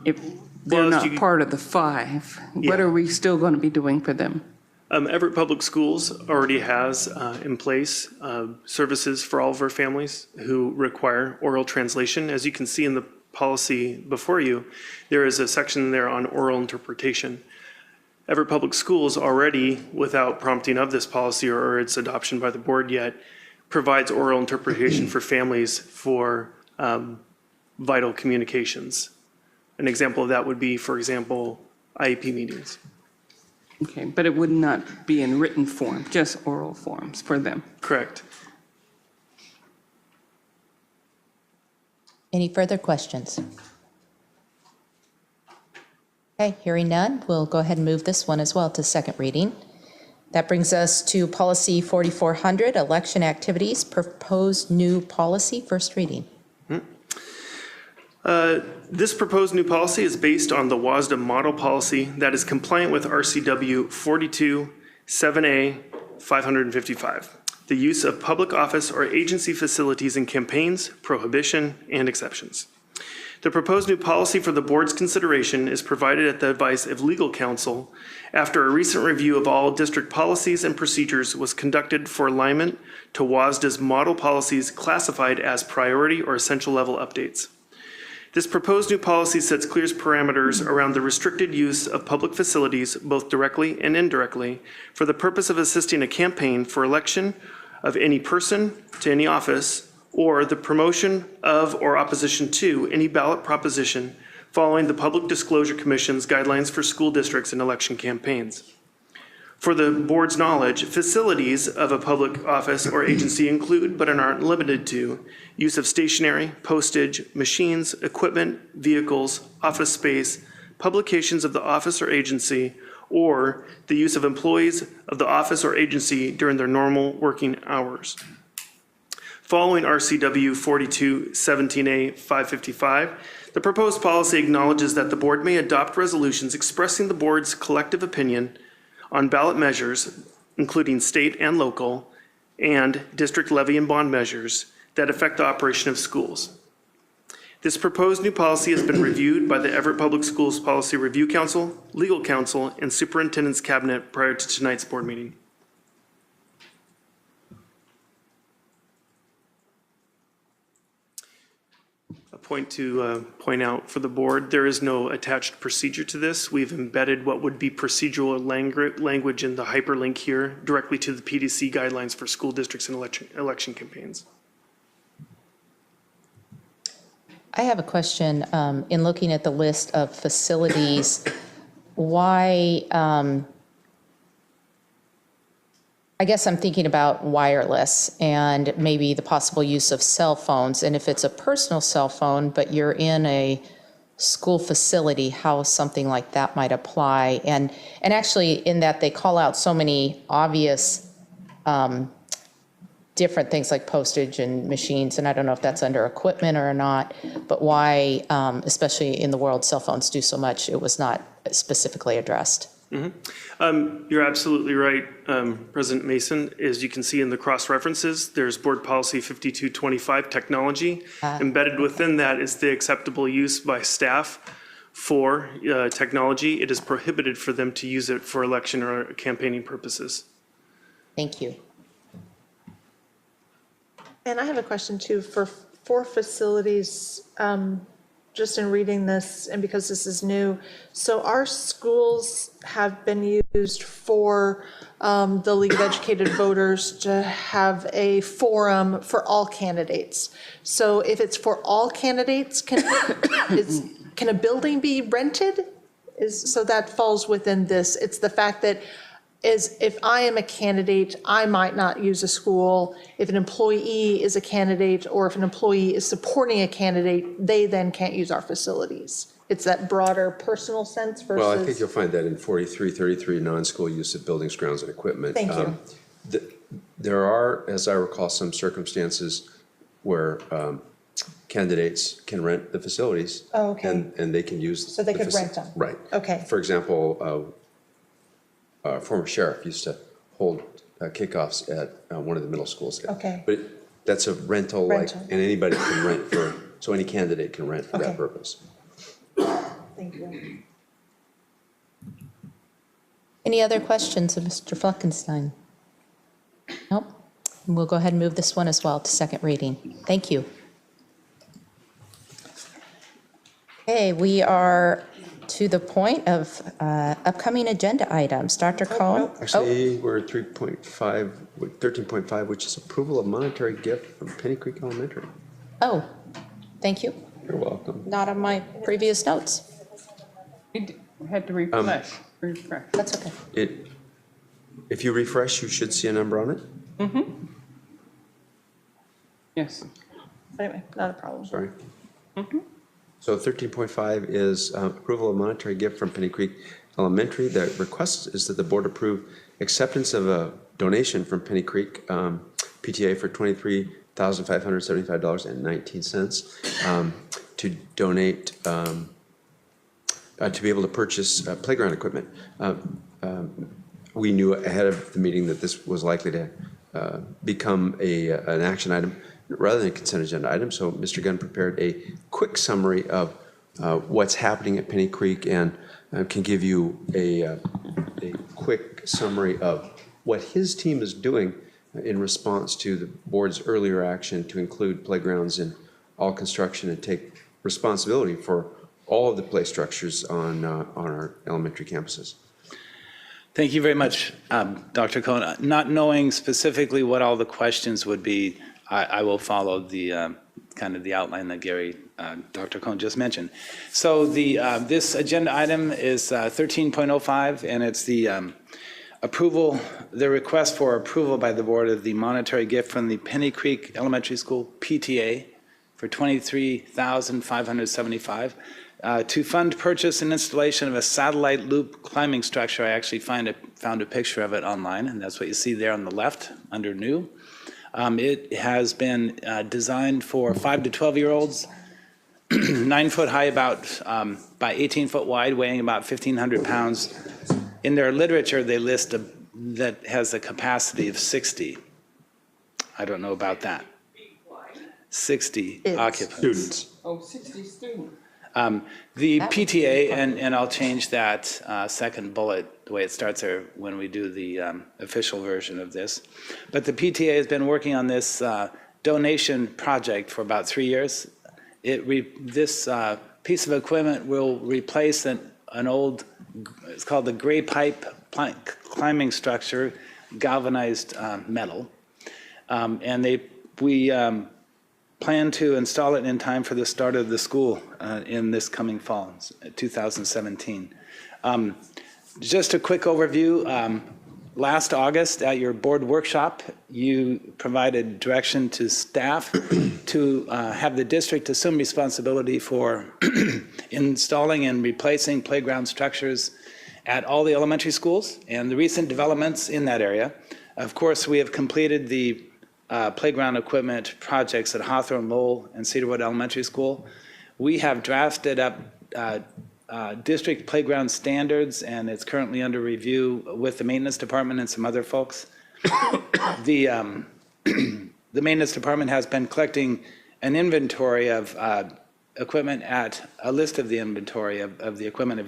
[SPEAKER 2] If they're not part of the 5, what are we still going to be doing for them?
[SPEAKER 12] Everett Public Schools already has in place services for all of our families who require oral translation. As you can see in the policy before you, there is a section there on oral interpretation. Everett Public Schools already, without prompting of this policy or its adoption by the board yet, provides oral interpretation for families for vital communications. An example of that would be, for example, IEP meetings.
[SPEAKER 2] Okay, but it would not be in written form, just oral forms for them.
[SPEAKER 12] Correct.
[SPEAKER 1] Any further questions? Okay, hearing none, we'll go ahead and move this one as well to second reading. That brings us to policy 4400, election activities, proposed new policy, first reading.
[SPEAKER 12] This proposed new policy is based on the WASDA model policy that is compliant with RCW 42-7A 555, the use of public office or agency facilities in campaigns, prohibition, and exceptions. The proposed new policy for the board's consideration is provided at the advice of legal counsel after a recent review of all district policies and procedures was conducted for alignment to WASDA's model policies classified as priority or essential level updates. This proposed new policy sets clear parameters around the restricted use of public facilities, both directly and indirectly, for the purpose of assisting a campaign for election of any person to any office, or the promotion of or opposition to any ballot proposition following the Public Disclosure Commission's guidelines for school districts and election campaigns. For the board's knowledge, facilities of a public office or agency include, but are not limited to, use of stationery, postage, machines, equipment, vehicles, office space, publications of the office or agency, or the use of employees of the office or agency during their normal working hours. Following RCW 42-17A 555, the proposed policy acknowledges that the board may adopt resolutions expressing the board's collective opinion on ballot measures, including state and local, and district levy and bond measures that affect the operation of schools. This proposed new policy has been reviewed by the Everett Public Schools Policy Review Council, Legal Counsel, and Superintendent's Cabinet prior to tonight's board meeting. A point to point out for the board, there is no attached procedure to this. We've embedded what would be procedural language in the hyperlink here directly to the PDC guidelines for school districts and election campaigns.
[SPEAKER 1] I have a question. In looking at the list of facilities, why, I guess I'm thinking about wireless and maybe the possible use of cell phones. And if it's a personal cell phone, but you're in a school facility, how something like that might apply. And actually in that they call out so many obvious different things like postage and machines, and I don't know if that's under equipment or not, but why, especially in the world cell phones do so much, it was not specifically addressed.
[SPEAKER 12] You're absolutely right, President Mason. As you can see in the cross references, there's Board Policy 5225 technology. Embedded within that is the acceptable use by staff for technology. It is prohibited for them to use it for election or campaigning purposes.
[SPEAKER 1] Thank you.
[SPEAKER 15] And I have a question too, for facilities, just in reading this, and because this is new, so our schools have been used for the League of Educated Voters to have a forum for all candidates. So if it's for all candidates, can a building be rented? So that falls within this. It's the fact that if I am a candidate, I might not use a school. If an employee is a candidate, or if an employee is supporting a candidate, they then can't use our facilities. It's that broader personal sense versus.
[SPEAKER 5] Well, I think you'll find that in 4333, non-school use of buildings, grounds, and equipment.
[SPEAKER 15] Thank you.
[SPEAKER 5] There are, as I recall, some circumstances where candidates can rent the facilities.
[SPEAKER 15] Oh, okay.
[SPEAKER 5] And they can use.
[SPEAKER 15] So they
[SPEAKER 5] the
[SPEAKER 15] could rent them?
[SPEAKER 5] Right.
[SPEAKER 15] Okay.
[SPEAKER 5] For example, a former sheriff used to hold kickoffs at one of the middle schools.
[SPEAKER 15] Okay.
[SPEAKER 5] But that's a rental,
[SPEAKER 15] Rental.
[SPEAKER 5] and anybody can rent so any candidate can rent for that
[SPEAKER 15] Okay.
[SPEAKER 5] purpose.
[SPEAKER 15] Thank you.
[SPEAKER 1] Any other questions of Mr. Fleckenstein? Nope. We'll go ahead and move this one as well to second reading. Thank you. Okay, we are to the point of upcoming agenda items. Dr. Cohen?
[SPEAKER 5] Actually, we're at 13.5, which is approval of monetary gift from Penny Creek Elementary.
[SPEAKER 1] Oh, thank you.
[SPEAKER 5] You're welcome.
[SPEAKER 1] Not on my previous notes.
[SPEAKER 2] We had to refresh.
[SPEAKER 1] That's okay.
[SPEAKER 5] If you refresh, you should see a number on it.
[SPEAKER 2] Mm-hmm. Yes.
[SPEAKER 15] Anyway, not a problem.
[SPEAKER 5] Sorry.
[SPEAKER 2] Mm-hmm.
[SPEAKER 5] So 13.5 is approval of monetary gift from Penny Creek Elementary. The request is that the board approve acceptance of a donation from Penny Creek PTA for $23,575.19 to donate to be able to purchase playground equipment. We knew ahead of the meeting that this was likely to become an action item rather than a consent agenda item. So Mr. Gunn prepared a quick summary of what's happening at Penny Creek and can give you a quick summary of what his team is doing in response to the board's earlier action to include playgrounds in all construction and take responsibility for all of the play structures on our elementary campuses.
[SPEAKER 6] Thank you very much, Dr. Cohen. Not knowing specifically what all the questions would be, I will follow the kind of the outline that Dr. Cohen just mentioned. So this agenda item is 13.05, and it's the request for approval by the board of the monetary gift from the Penny Creek Elementary School PTA for $23,575 to fund purchase and installation of a satellite loop climbing structure. I actually found a picture of it online, and that's what you see there on the left under new. It has been designed for 5 to 12-year-olds, 9 foot high, by 18 foot wide, weighing about 1,500 pounds. In their literature, they list that has a capacity of 60. I don't know about that. 60 occupants.
[SPEAKER 5] Students.
[SPEAKER 2] Oh, 60 students.
[SPEAKER 6] The PTA, and I'll change that second bullet, the way it starts there when we do the official version of this. But the PTA has been working on this donation project for about 3 years. This piece of equipment will replace an old, it's called the gray pipe climbing structure, galvanized metal. And we plan to install it in time for the start of the school in this coming fall, 2017. Just a quick overview. Last August at your board workshop, you provided direction to staff to have the district assume responsibility for installing and replacing playground structures at all the elementary schools and the recent developments in that area. Of course, we have completed the playground equipment projects at Hawthorne, Lowell, and Cedarwood Elementary School. We have drafted up district playground standards, and it's currently under review with the maintenance department and some other folks. The maintenance department has been collecting an inventory of equipment a list of the inventory of the equipment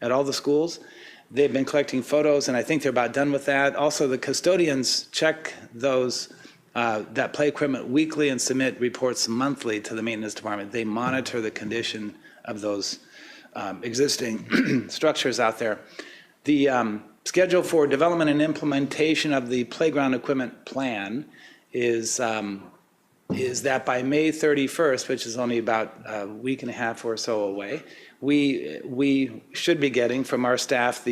[SPEAKER 6] at all the schools. They've been collecting photos, and I think they're about done with that. Also, the custodians check that play equipment weekly and submit reports monthly to the maintenance department. They monitor the condition of those existing structures out there. The schedule for development and implementation of the playground equipment plan is that by May 31st, which is only about a week and a half or so away, we should be getting from our staff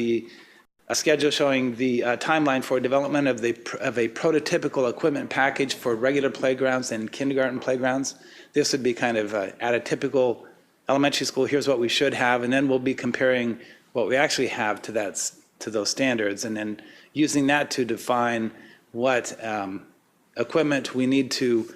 [SPEAKER 6] a schedule showing the timeline for development of a prototypical equipment package for regular playgrounds and kindergarten playgrounds. This would be kind of at a typical elementary school, here's what we should have, and then we'll be comparing what we actually have to those standards, and then using that to define what equipment we need to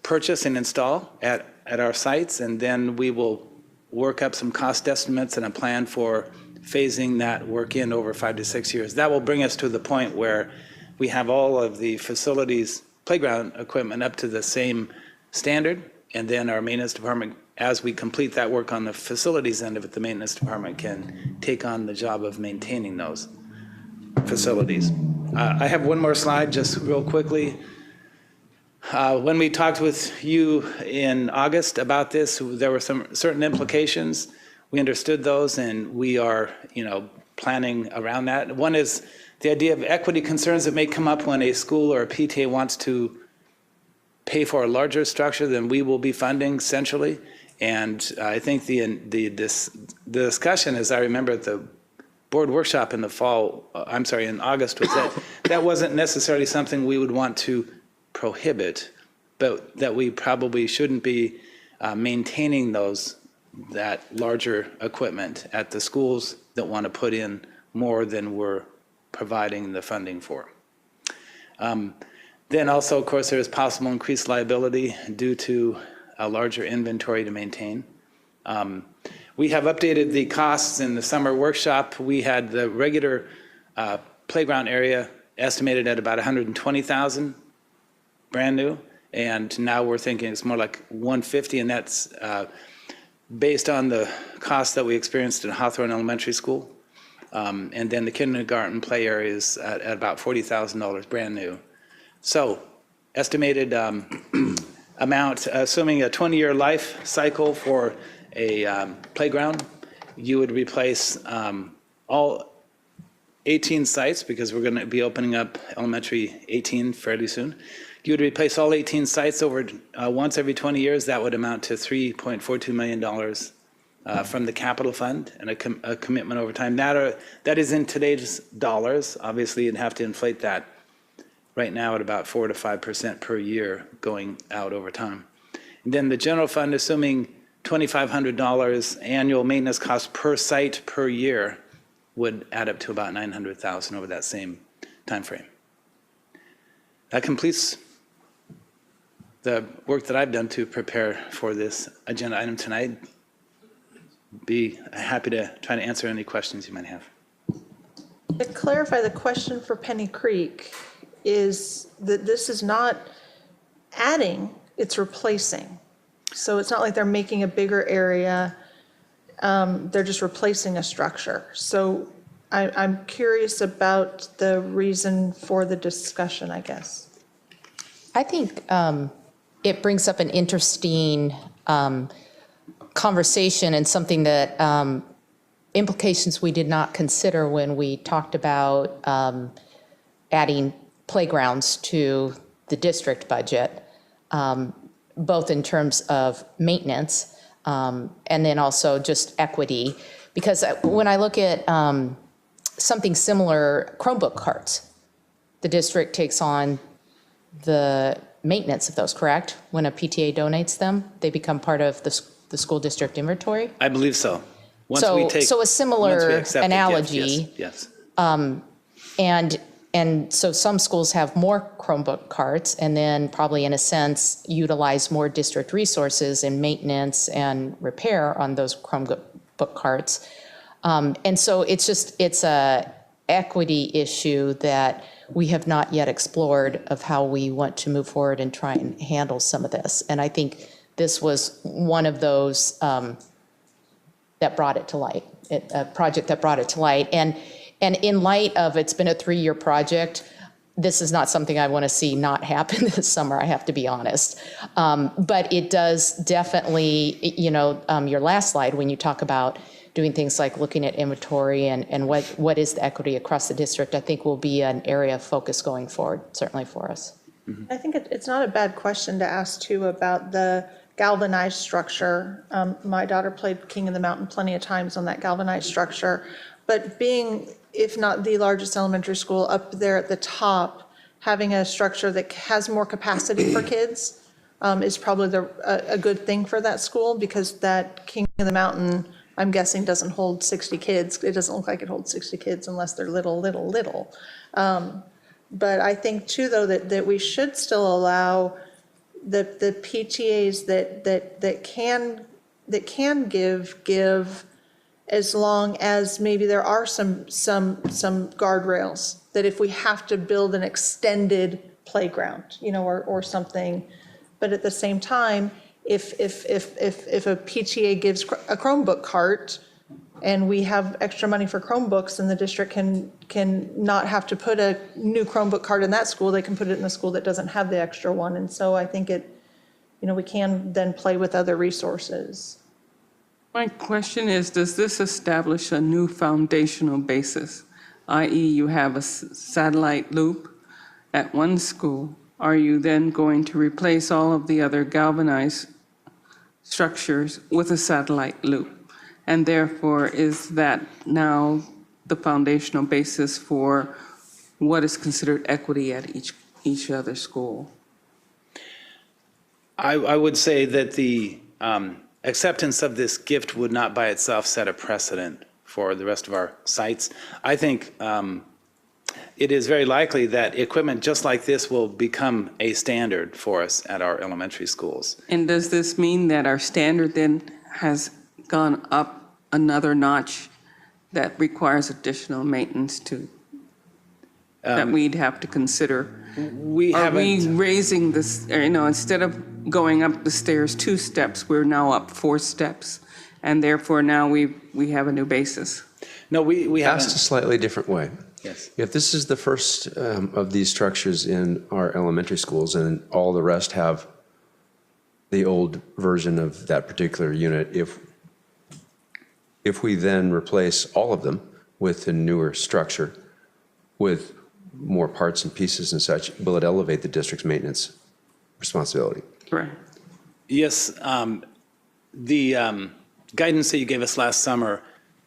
[SPEAKER 6] purchase and install at our sites, and then we will work up some cost estimates and a plan for phasing that work in over 5 to 6 years. That will bring us to the point where we have all of the facilities, playground equipment up to the same standard, and then our maintenance department, as we complete that work on the facilities end of it, the maintenance department can take on the job of maintaining those facilities. I have one more slide, just real quickly. When we talked with you in August about this, there were some certain implications. We understood those, and we are, planning around that. One is the idea of equity concerns that may come up when a school or a PTA wants to pay for a larger structure than we will be funding centrally. And I think the discussion, as I remember at the board workshop in in August, was that wasn't necessarily something we would want to prohibit, but that we probably shouldn't be maintaining that larger equipment at the schools that want to put in more than we're providing the funding for. Then also, of course, there is possible increased liability due to a larger inventory to maintain. We have updated the costs in the summer workshop. We had the regular playground area estimated at about $120,000, brand new, and now we're thinking it's more like $150,000, and that's based on the cost that we experienced in Hawthorne Elementary School. And then the kindergarten play area is at about $40,000, brand new. So estimated amount, assuming a 20-year life cycle for a playground, you would replace all 18 sites, because we're going to be opening up elementary 18 fairly soon. You would replace all 18 sites over once every 20 years. That would amount to $3.42 million from the capital fund, and a commitment over time. That is in today's dollars. Obviously, you'd have to inflate that right now at about 4 to 5% per year going out over time. And then the general fund, assuming $2,500 annual maintenance cost per site per year, would add up to about $900,000 over that same time frame. That completes the work that I've done to prepare for this agenda item tonight. Be happy to try to answer any questions you might have.
[SPEAKER 15] To clarify, the question for Penny Creek is that this is not adding, it's replacing. So it's not like they're making a bigger area, they're just replacing a structure. So I'm curious about the reason for the discussion, I guess.
[SPEAKER 1] I think it brings up an interesting conversation, and something that implications we did not consider when we talked about adding playgrounds to the district budget, both in terms of maintenance and then also just equity. Because when I look at something similar, Chromebook carts, the district takes on the maintenance of those, correct? When a PTA donates them, they become part of the school district inventory?
[SPEAKER 6] I believe so.
[SPEAKER 1] So a similar analogy.
[SPEAKER 6] Yes.
[SPEAKER 1] And so some schools have more Chromebook carts, and then probably in a sense utilize more district resources in maintenance and repair on those Chromebook carts. And so it's a equity issue that we have not yet explored of how we want to move forward and try and handle some of this. And I think this was one of those that brought it to light, a project that brought it to light. And in light of it's been a 3-year project, this is not something I want to see not happen this summer, I have to be honest. But it does definitely, your last slide, when you talk about doing things like looking at inventory and what is the equity across the district, I think will be an area of focus going forward, certainly for us.
[SPEAKER 15] I think it's not a bad question to ask too about the galvanized structure. My daughter played King of the Mountain plenty of times on that galvanized structure, but being, if not the largest elementary school up there at the top, having a structure that has more capacity for kids is probably a good thing for that school, because that King of the Mountain, I'm guessing, doesn't hold 60 kids. It doesn't look like it holds 60 kids unless they're little. But I think too, though, that we should still allow the PTAs that can give as long as maybe there are some guardrails, that if we have to build an extended playground, or something. But at the same time, if a PTA gives a Chromebook cart and we have extra money for Chromebooks, and the district can not have to put a new Chromebook cart in that school, they can put it in the school that doesn't have the extra one. And so I think we can then play with other resources.
[SPEAKER 2] My question is, does this establish a new foundational basis? I.e., you have a satellite loop at one school. Are you then going to replace all of the other galvanized structures with a satellite loop? And therefore, is that now the foundational basis for what is considered equity at each other school?
[SPEAKER 6] I would say that the acceptance of this gift would not by itself set a precedent for the rest of our sites. I think it is very likely that equipment just like this will become a standard for us at our elementary schools.
[SPEAKER 2] And does this mean that our standard then has gone up another notch that requires additional maintenance that we'd have to consider? Are we raising this, instead of going up the stairs 2 steps, we're now up 4 steps, and therefore now we have a new basis?
[SPEAKER 6] No, we haven't.
[SPEAKER 5] Asked a slightly different way.
[SPEAKER 6] Yes.
[SPEAKER 5] If this is the first of these structures in our elementary schools and all the rest have the old version of that particular unit, if we then replace all of them with a newer structure with more parts and pieces and such, will it elevate the district's maintenance responsibility?
[SPEAKER 2] Right.
[SPEAKER 6] Yes. The guidance that you gave us last summer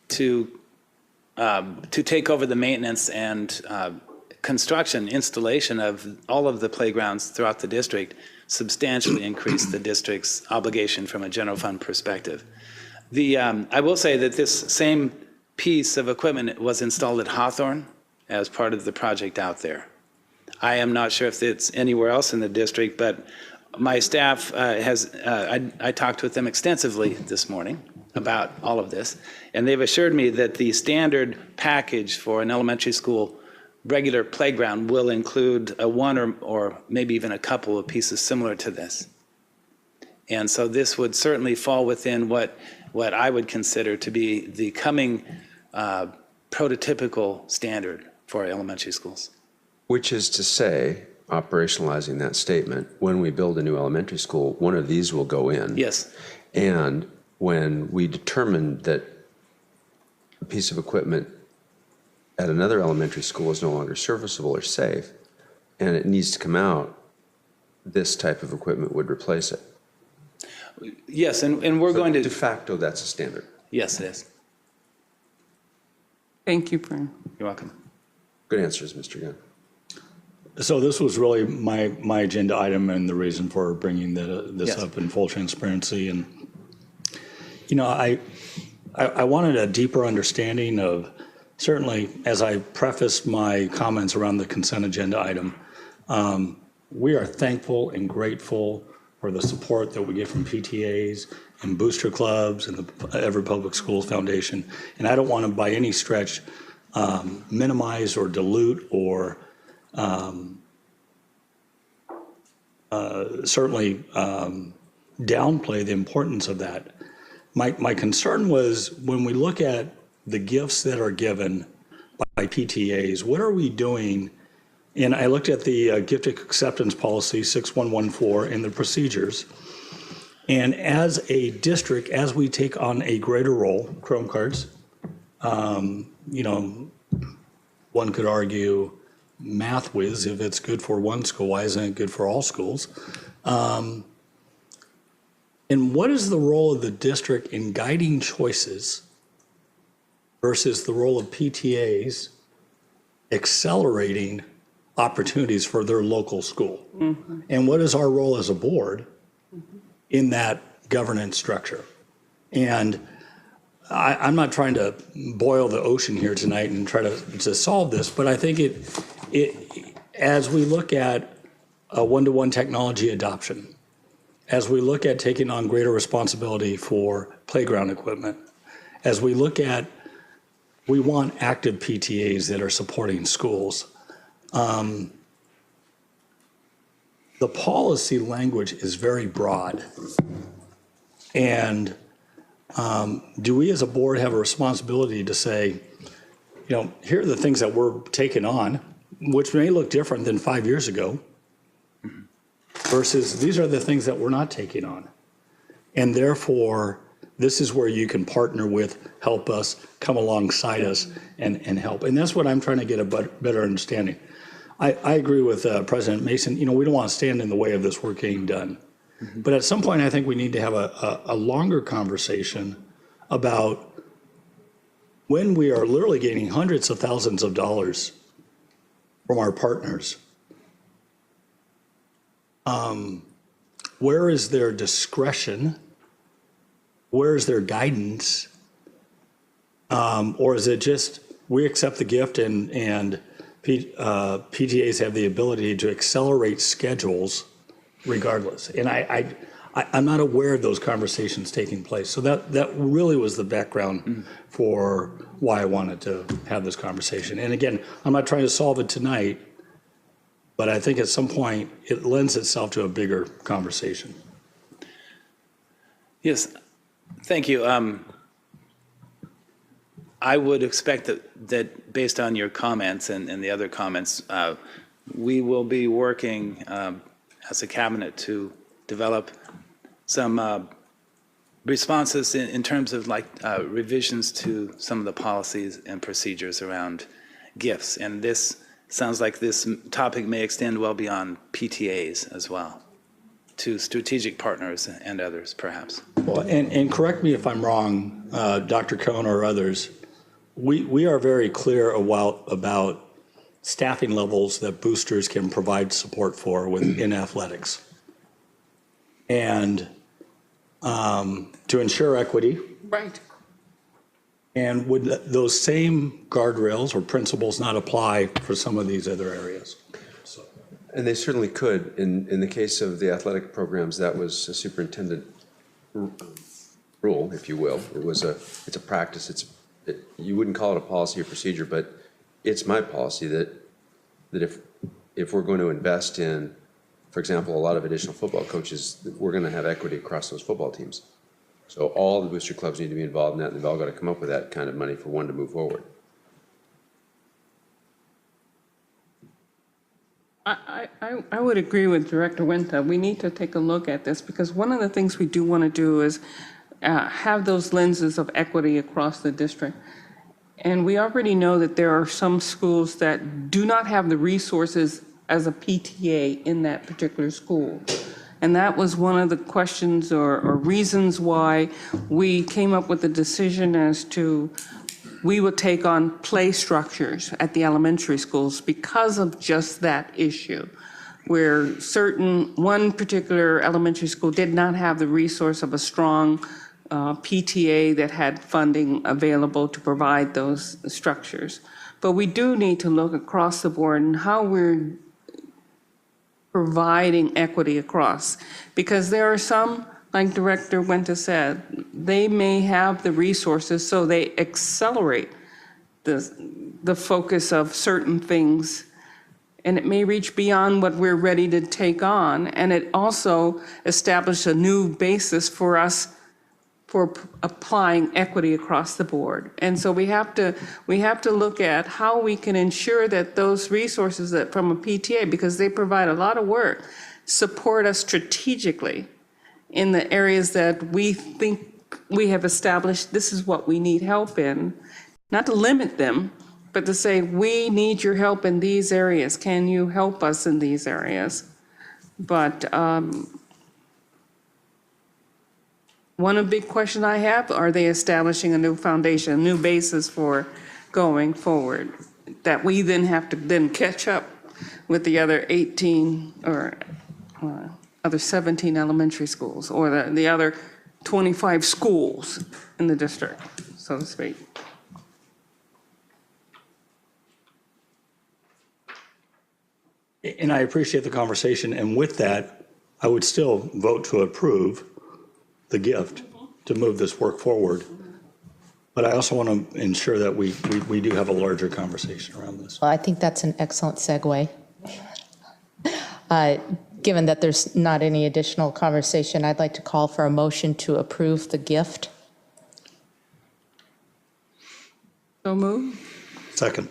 [SPEAKER 6] to take over the maintenance and installation of all of the playgrounds throughout the district substantially increased the district's obligation from a general fund perspective. I will say that this same piece of equipment was installed at Hawthorne as part of the project out there. I am not sure if it's anywhere else in the district, but my staff I talked with them extensively this morning about all of this, and they've assured me that the standard package for an elementary school regular playground will include one or maybe even a couple of pieces similar to this. And so this would certainly fall within what I would consider to be the coming prototypical standard for our elementary schools.
[SPEAKER 5] Which is to say, operationalizing that statement, when we build a new elementary school, one of these will go in.
[SPEAKER 6] Yes.
[SPEAKER 5] And when we determine that a piece of equipment at another elementary school is no longer serviceable or safe, and it needs to come out, this type of equipment would replace it.
[SPEAKER 6] Yes, and we're going to...
[SPEAKER 5] De facto, that's a standard.
[SPEAKER 6] Yes, it is.
[SPEAKER 2] Thank you, Fran.
[SPEAKER 6] You're welcome.
[SPEAKER 5] Good answers, Mr. Gunn.
[SPEAKER 16] So this was really my agenda item and the reason for bringing this
[SPEAKER 6] Yes.
[SPEAKER 16] up in full transparency. And, I wanted a deeper understanding of, certainly, as I prefaced my comments around the consent agenda item, we are thankful and grateful for the support that we get from PTAs and booster clubs and the Everett Public Schools Foundation. And I don't want to, by any stretch, minimize or dilute or certainly downplay the importance of that. My concern was when we look at the gifts that are given by PTAs, what are we doing? And I looked at the gift acceptance policy 6114 and the procedures. And as a district, as we take on a greater role, Chrome cards, one could argue math whiz, if it's good for one school, why isn't it good for all schools? And what is the role of the district in guiding choices versus the role of PTAs accelerating opportunities for their local school?
[SPEAKER 2] Mm-hmm.
[SPEAKER 16] And what is our role as a board in that governance structure? And I'm not trying to boil the ocean here tonight and try to solve this, but I think it as we look at a one-to-one technology adoption, as we look at taking on greater responsibility for playground equipment, as we look at, we want active PTAs that are supporting schools. The policy language is very broad. And do we as a board have a responsibility to say, you know, here are the things that we're taking on, which may look different than 5 years ago, versus these are the things that we're not taking on. And therefore, this is where you can partner with, help us, come alongside us and help. And that's what I'm trying to get a better understanding. I agree with President Mason. You know, we don't want to stand in the way of this work getting done. But at some point, I think we need to have a longer conversation about when we are literally getting hundreds of thousands of dollars from our partners. Where is their discretion? Where is their guidance? Or is it just we accept the gift and PTAs have the ability to accelerate schedules regardless? And I'm not aware of those conversations taking place. So that really was the background for why I wanted to have this conversation. And again, I'm not trying to solve it tonight, but I think at some point it lends itself to a bigger conversation.
[SPEAKER 6] Yes, thank you. I would expect that based on your comments and the other comments, we will be working as a cabinet to develop some responses in terms of like revisions to some of the policies and procedures around gifts. And this sounds like this topic may extend well beyond PTAs as well, to strategic partners and others, perhaps.
[SPEAKER 16] Well, and correct me if I'm wrong, Dr. Cohn or others, we are very clear about staffing levels that boosters can provide support for within athletics. And to ensure equity.
[SPEAKER 2] Right.
[SPEAKER 16] And would those same guardrails or principles not apply for some of these other areas?
[SPEAKER 5] And they certainly could. In the case of the athletic programs, that was a superintendent rule, if you will. It's a practice. You wouldn't call it a policy or procedure, but it's my policy that if we're going to invest in, for example, a lot of additional football coaches, we're going to have equity across those football teams. So all the booster clubs need to be involved in that, and they've all got to come up with that kind of money for one to move forward.
[SPEAKER 2] I would agree with Director Winter. We need to take a look at this because one of the things we do want to do is have those lenses of equity across the district. And we already know that there are some schools that do not have the resources as a PTA in that particular school. And that was one of the questions or reasons why we came up with the decision as to we would take on play structures at the elementary schools because of just that issue, where one particular elementary school did not have the resource of a strong PTA that had funding available to provide those structures. But we do need to look across the board and how we're providing equity across, because there are some, like Director Winter said, they may have the resources, so they accelerate the focus of certain things, and it may reach beyond what we're ready to take on, and it also establishes a new basis for us for applying equity across the board. And so we have to look at how we can ensure that those resources that from a PTA, because they provide a lot of work, support us strategically in the areas that we think we have established this is what we need help in. Not to limit them, but to say, we need your help in these areas. Can you help us in these areas? But one big question I have, are they establishing a new foundation, a new basis for going forward that we then have to then catch up with the other 18 or other 17 elementary schools or the other 25 schools in the district, so to speak.
[SPEAKER 16] And I appreciate the conversation. And with that, I would still vote to approve the gift to move this work forward. But I also want to ensure that we do have a larger conversation around this.
[SPEAKER 1] Well, I think that's an excellent segue. Given that there's not any additional conversation, I'd like to call for a motion to approve the gift.
[SPEAKER 2] So move.
[SPEAKER 16] Second.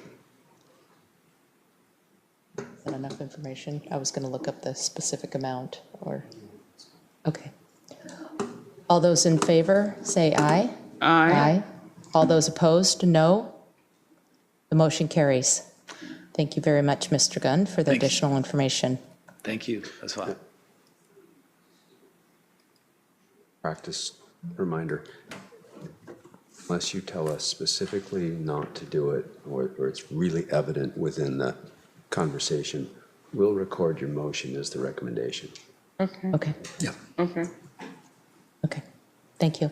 [SPEAKER 1] Is that enough information? I was going to look up the specific amount or, okay. All those in favor, say aye.
[SPEAKER 2] Aye.
[SPEAKER 1] All those opposed, no. The motion carries. Thank you very much, Mr. Gunn, for the additional information.
[SPEAKER 6] Thank you as well.
[SPEAKER 5] Practice reminder. Unless you tell us specifically not to do it, or it's really evident within the conversation, we'll record your motion as the recommendation.
[SPEAKER 2] Okay.
[SPEAKER 1] Okay.
[SPEAKER 16] Yeah.
[SPEAKER 2] Okay.
[SPEAKER 1] Okay. Thank you.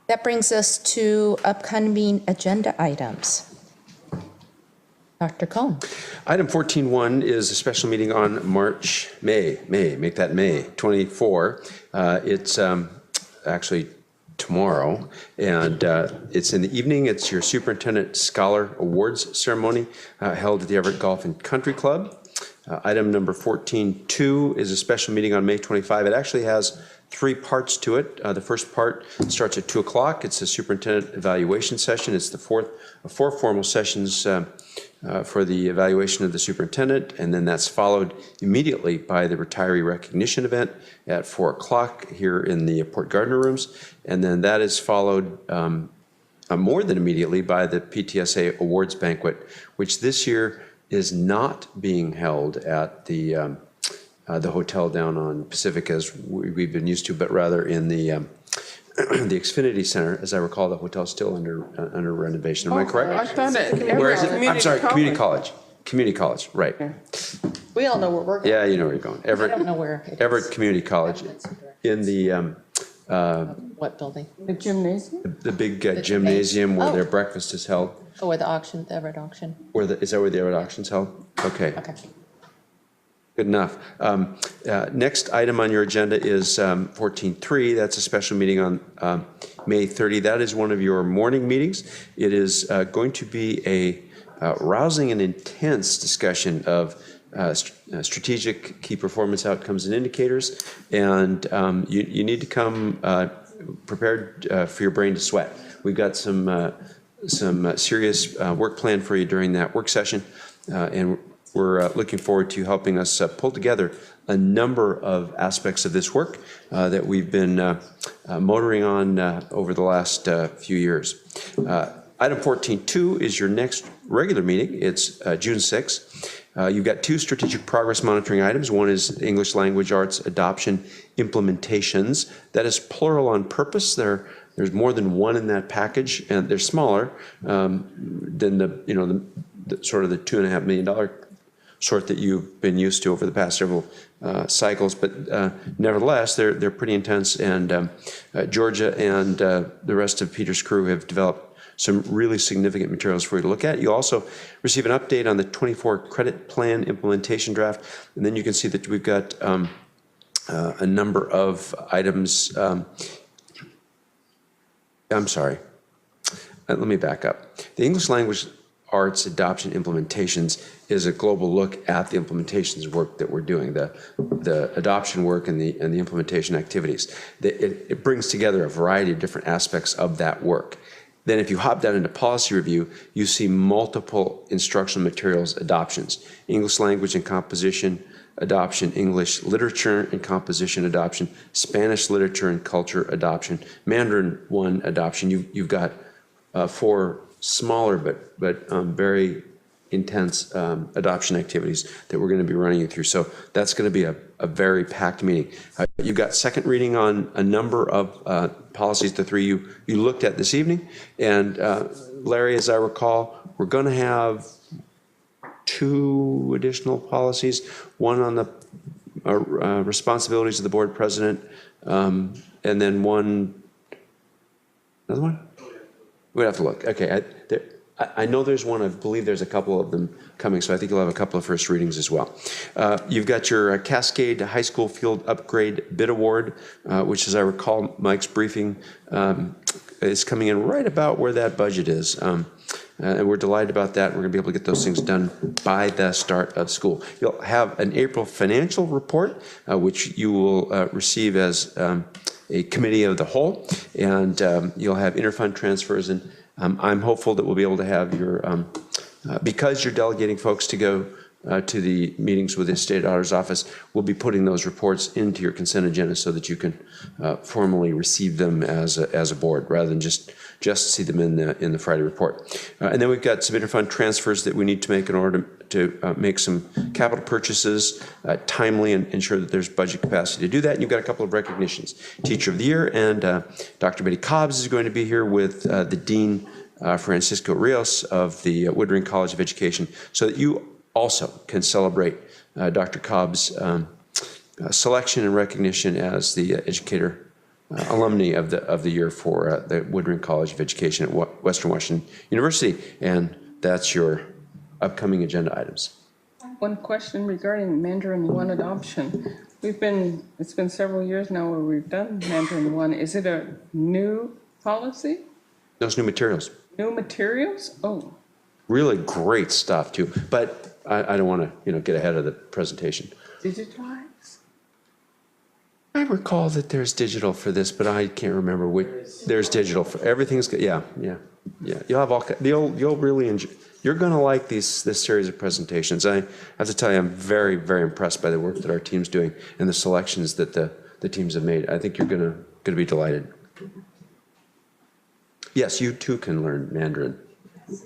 [SPEAKER 1] That brings us to upcoming agenda items. Dr. Cohn.
[SPEAKER 5] Item 14.1 is a special meeting on May 24. It's actually tomorrow, and it's in the evening. It's your Superintendent Scholar Awards ceremony held at the Everett Golf and Country Club. Item number 14.2 is a special meeting on May 25. It actually has 3 parts to it. The first part starts at 2 o'clock. It's a superintendent evaluation session. It's the fourth of 4 formal sessions for the evaluation of the superintendent, and then that's followed immediately by the retiree recognition event at 4 o'clock here in the Port Gardner rooms, and then that is followed more than immediately by the PTSA awards banquet, which this year is not being held at the hotel down on Pacific as we've been used to, but rather in the the Xfinity Center. As I recall, the hotel's still under renovation. Am I correct?
[SPEAKER 2] I thought
[SPEAKER 5] Where is it? I'm sorry, Community College. Community College, right.
[SPEAKER 15] We all know where we're going.
[SPEAKER 5] Yeah, you know where you're going.
[SPEAKER 1] I don't know where. it is.
[SPEAKER 5] Everett Community College in the
[SPEAKER 1] What building?
[SPEAKER 2] The gymnasium?
[SPEAKER 5] the big gymnasium where
[SPEAKER 1] Oh.
[SPEAKER 5] their breakfast is held.
[SPEAKER 1] Oh, where the auction, the Everett auction.
[SPEAKER 5] Is that where the Everett auction's held? Okay.
[SPEAKER 1] Okay.
[SPEAKER 5] Good enough. Next item on your agenda is 14.3. That's a special meeting on May 30. That is one of your morning meetings. It is going to be a rousing and intense discussion of strategic key performance outcomes and indicators. And you need to come prepared for your brain to sweat. We've got some serious work planned for you during that work session. And we're looking forward to helping us pull together a number of aspects of this work that we've been motoring on over the last few years. Item 14.2 is your next regular meeting. It's June 6th. You've got 2 strategic progress monitoring items. One is English language arts adoption implementations. That is plural on purpose. There's more than one in that package, and they're smaller than the sort of the $2.5 million sort that you've been used to over the past several cycles, but nevertheless, they're pretty intense, and Georgia and the rest of Peter's crew have developed some really significant materials for you to look at. You also receive an update on the 24 credit plan implementation draft, and then you can see that we've got a number of items. I'm sorry. Let me back up. The English language arts adoption implementations is a global look at the implementations work that we're doing, the adoption work and the implementation activities. It brings together a variety of different aspects of that work. Then if you hop down into policy review, you see multiple instructional materials adoptions: English language and composition adoption, English literature and composition adoption, Spanish literature and culture adoption, Mandarin 1 adoption. You've got 4 smaller but very intense adoption activities that we're going to be running you through. So that's going to be a very packed meeting. You've got second reading on a number of policies, the 3 you looked at this evening. And Larry, as I recall, we're going to have 2 additional policies, one on the responsibilities of the board president, and then another one? We'd have to look. Okay, I know there's one, I believe there's a couple of them coming, so I think you'll have a couple of first readings as well. You've got your Cascade High School Field Upgrade Bid Award, which, as I recall, Mike's briefing, is coming in right about where that budget is. And we're delighted about that. We're going to be able to get those things done by the start of school. You'll have an April financial report, which you will receive as a committee of the whole, and you'll have interfund transfers. And I'm hopeful that we'll be able to have your, because you're delegating folks to go to the meetings with the State Auditor's Office, we'll be putting those reports into your consent agenda so that you can formally receive them as a board, rather than just see them in the Friday report. And then we've got some interfund transfers that we need to make in order to make some capital purchases timely and ensure that there's budget capacity to do that. And you've got a couple of recognitions. Teacher of the Year, and Dr. Betty Cobbs is going to be here with the Dean Francisco Rios of the Woodring College of Education, so that you also can celebrate Dr. Cobb's selection and recognition as the educator alumni of the year for the Woodring College of Education at Western Washington University. And that's your upcoming agenda items.
[SPEAKER 2] One question regarding Mandarin 1 adoption. It's been several years now where we've done Mandarin 1. Is it a new policy?
[SPEAKER 5] Those new materials.
[SPEAKER 2] New materials? Oh.
[SPEAKER 5] Really great stuff too, but I don't want to get ahead of the presentation.
[SPEAKER 2] Digitized?
[SPEAKER 5] I recall that there's digital for this, but I can't remember which. There's digital for everything's good. Yeah. You'll have all. You'll really enjoy. You're going to like this series of presentations. I have to tell you, I'm very, very impressed by the work that our team's doing and the selections that the teams have made. I think you're going to be delighted. Yes, you too can learn Mandarin.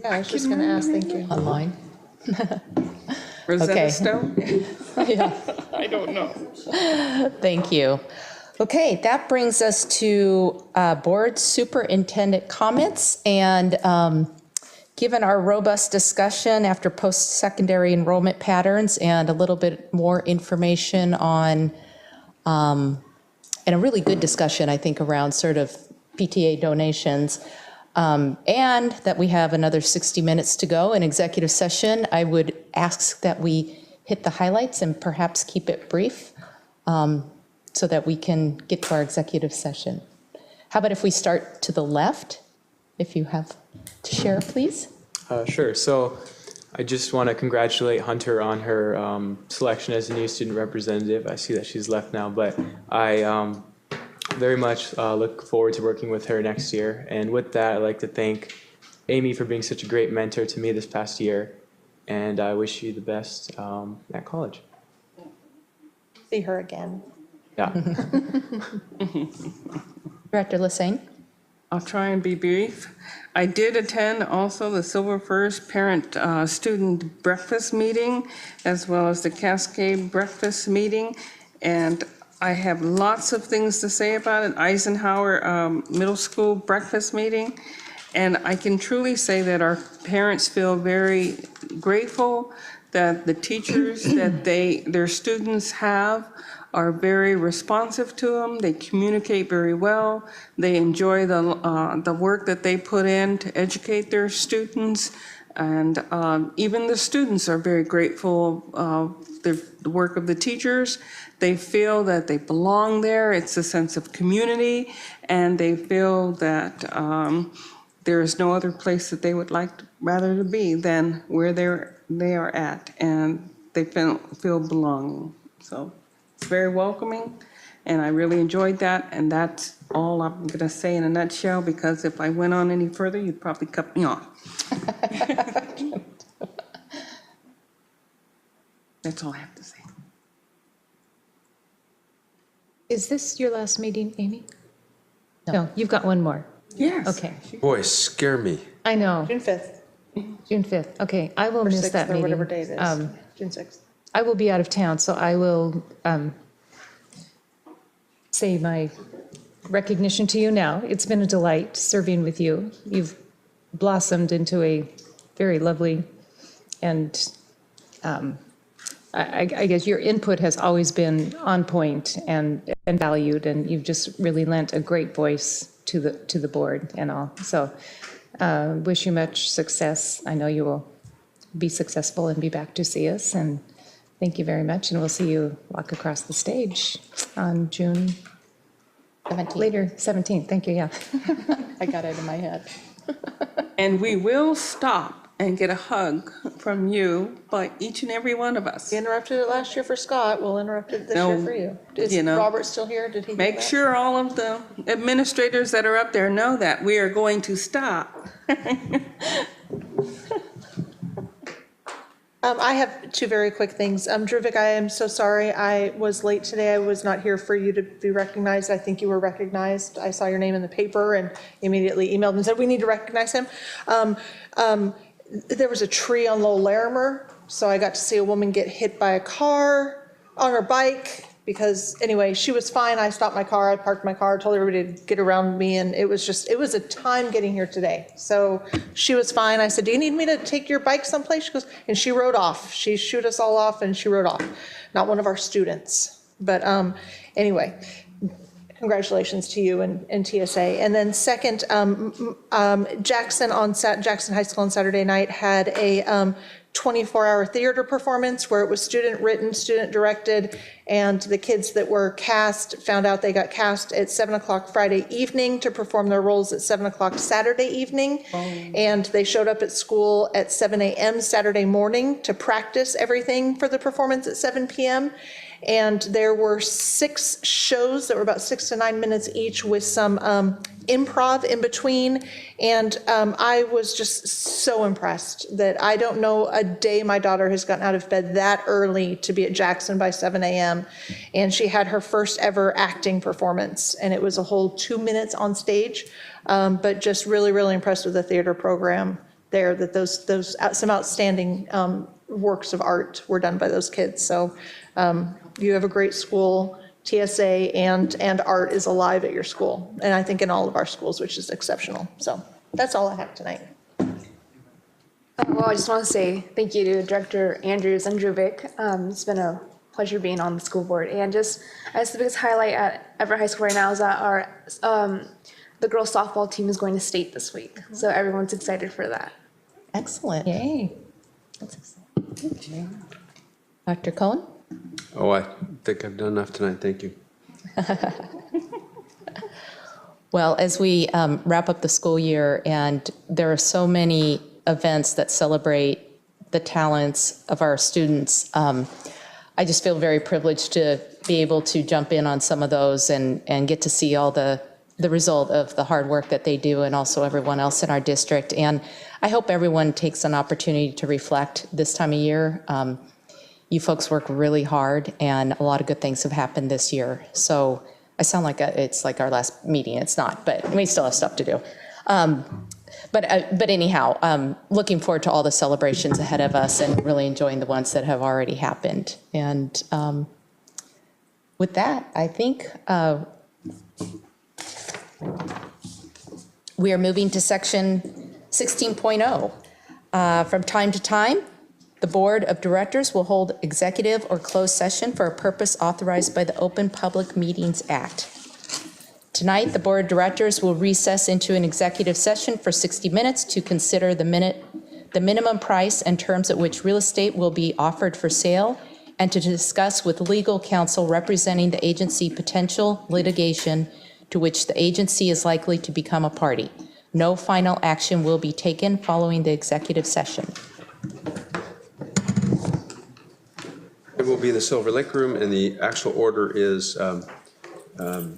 [SPEAKER 15] Yeah, I was just going to ask, thank you.
[SPEAKER 1] Online.
[SPEAKER 2] Rosetta
[SPEAKER 1] Okay.
[SPEAKER 2] Stone?
[SPEAKER 1] Yeah.
[SPEAKER 2] I don't know.
[SPEAKER 1] Thank you. Okay, that brings us to board superintendent comments. And given our robust discussion after post-secondary enrollment patterns and a little bit more information on, and a really good discussion, I think, around sort of PTA donations, and that we have another 60 minutes to go in executive session, I would ask that we hit the highlights and perhaps keep it brief so that we can get to our executive session. How about if we start to the left, if you have to share, please?
[SPEAKER 20] Sure. So I just want to congratulate Hunter on her selection as a new student representative. I see that she's left now, but I very much look forward to working with her next year. And with that, I'd like to thank Amy for being such a great mentor to me this past year. And I wish you the best at college.
[SPEAKER 15] See her again.
[SPEAKER 20] Yeah.
[SPEAKER 1] Director Lassane?
[SPEAKER 2] I'll try and be brief. I did attend also the Silver First Parent Student Breakfast Meeting, as well as the Cascade Breakfast Meeting. And I have lots of things to say about it. Eisenhower Middle School Breakfast Meeting. And I can truly say that our parents feel very grateful that the teachers that their students have are very responsive to them. They communicate very well. They enjoy the work that they put in to educate their students. And even the students are very grateful of the work of the teachers. They feel that they belong there. It's a sense of community. And they feel that there is no other place that they would rather to be than where they are at. And they feel belonging. So it's very welcoming. And I really enjoyed that. And that's all I'm going to say in a nutshell, because if I went on any further, you'd probably cut me off. That's all I have to say.
[SPEAKER 4] Is this your last meeting, Amy? No, you've got one more.
[SPEAKER 2] Yes.
[SPEAKER 4] Okay.
[SPEAKER 5] Boy, scare me.
[SPEAKER 4] I know.
[SPEAKER 15] June 5th.
[SPEAKER 4] June 5th. Okay, I will
[SPEAKER 15] Or
[SPEAKER 4] miss
[SPEAKER 15] 6th,
[SPEAKER 4] that
[SPEAKER 15] or
[SPEAKER 4] meeting.
[SPEAKER 15] whatever day it is. June 6th.
[SPEAKER 4] I will be out of town, so I will say my recognition to you now. It's been a delight serving with you. You've blossomed into a very lovely and I guess your input has always been on point and valued, and you've just really lent a great voice to the board and all. So Wish you much success. I know you will be successful and be back to see us. And thank you very much. And we'll see you walk across the stage on June
[SPEAKER 1] 17th.
[SPEAKER 4] Later, 17th. Thank you, yeah.
[SPEAKER 1] I got it in my head.
[SPEAKER 2] And we will stop and get a hug from you by each and every one of us.
[SPEAKER 15] We interrupted it last year for Scott, we'll interrupt it this
[SPEAKER 2] No,
[SPEAKER 15] year for you. Is
[SPEAKER 2] you know,
[SPEAKER 15] Robert still here? Did he hear
[SPEAKER 2] Make
[SPEAKER 15] that?
[SPEAKER 2] sure all of the administrators that are up there know that we are going to stop.
[SPEAKER 15] I have two very quick things. Druvik, I am so sorry. I was late today. I was not here for you to be recognized. I think you were recognized. I saw your name in the paper and immediately emailed and said, we need to recognize him. There was a tree on Lowell Larimer, so I got to see a woman get hit by a car on her bike. Because anyway, she was fine. I stopped my car, I parked my car, told everybody to get around me, and it was a time getting here today. So she was fine. I said, do you need me to take your bike someplace? She goes, and she rode off. She shooed us all off and she rode off. Not one of our students. But anyway, congratulations to you and TSA. And then second, Jackson High School on Saturday night had a 24-hour theater performance where it was student written, student directed, and the kids that were cast found out they got cast at 7 o'clock Friday evening to perform their roles at 7 o'clock Saturday evening. And they showed up at school at 7 a.m. Saturday morning to practice everything for the performance at 7 p.m. And there were 6 shows that were about 6 to 9 minutes each with some improv in between. And I was just so impressed that I don't know a day my daughter has gotten out of bed that early to be at Jackson by 7 a.m. And she had her first ever acting performance. And it was a whole 2 minutes on stage. But just really, really impressed with the theater program there, that those some outstanding works of art were done by those kids. So you have a great school. TSA and art is alive at your school, and I think in all of our schools, which is exceptional. So that's all I have tonight.
[SPEAKER 18] Well, I just want to say thank you to Director Andrews and Druvik. It's been a pleasure being on the school board. And just as the biggest highlight at Everett High School right now is that our the girls softball team is going to state this week, so everyone's excited for that.
[SPEAKER 1] Excellent.
[SPEAKER 4] Yay.
[SPEAKER 1] That's exciting. Dr. Cohen?
[SPEAKER 5] Oh, I think I've done enough tonight. Thank you.
[SPEAKER 1] Well, as we wrap up the school year, and there are so many events that celebrate the talents of our students, I just feel very privileged to be able to jump in on some of those and get to see all the result of the hard work that they do, and also everyone else in our district. And I hope everyone takes an opportunity to reflect this time of year. You folks work really hard, and a lot of good things have happened this year. So I sound like it's like our last meeting. It's not, but we still have stuff to do. But anyhow, looking forward to all the celebrations ahead of us and really enjoying the ones that have already happened. And with that, I think we are moving to section 16.0. From time to time, the Board of Directors will hold executive or closed session for a purpose authorized by the Open Public Meetings Act. Tonight, the Board of Directors will recess into an executive session for 60 minutes to consider the minimum price and terms at which real estate will be offered for sale, and to discuss with legal counsel representing the agency potential litigation to which the agency is likely to become a party. No final action will be taken following the executive session.
[SPEAKER 5] It will be in the Silver Lake Room, and the actual order is the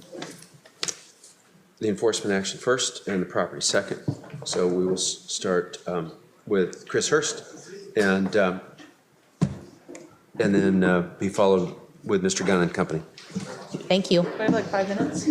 [SPEAKER 5] enforcement action first and the property second. So we will start with Chris Hurst, and then be followed with Mr. Gunn and company.
[SPEAKER 1] Thank you.
[SPEAKER 15] Do I have like 5 minutes?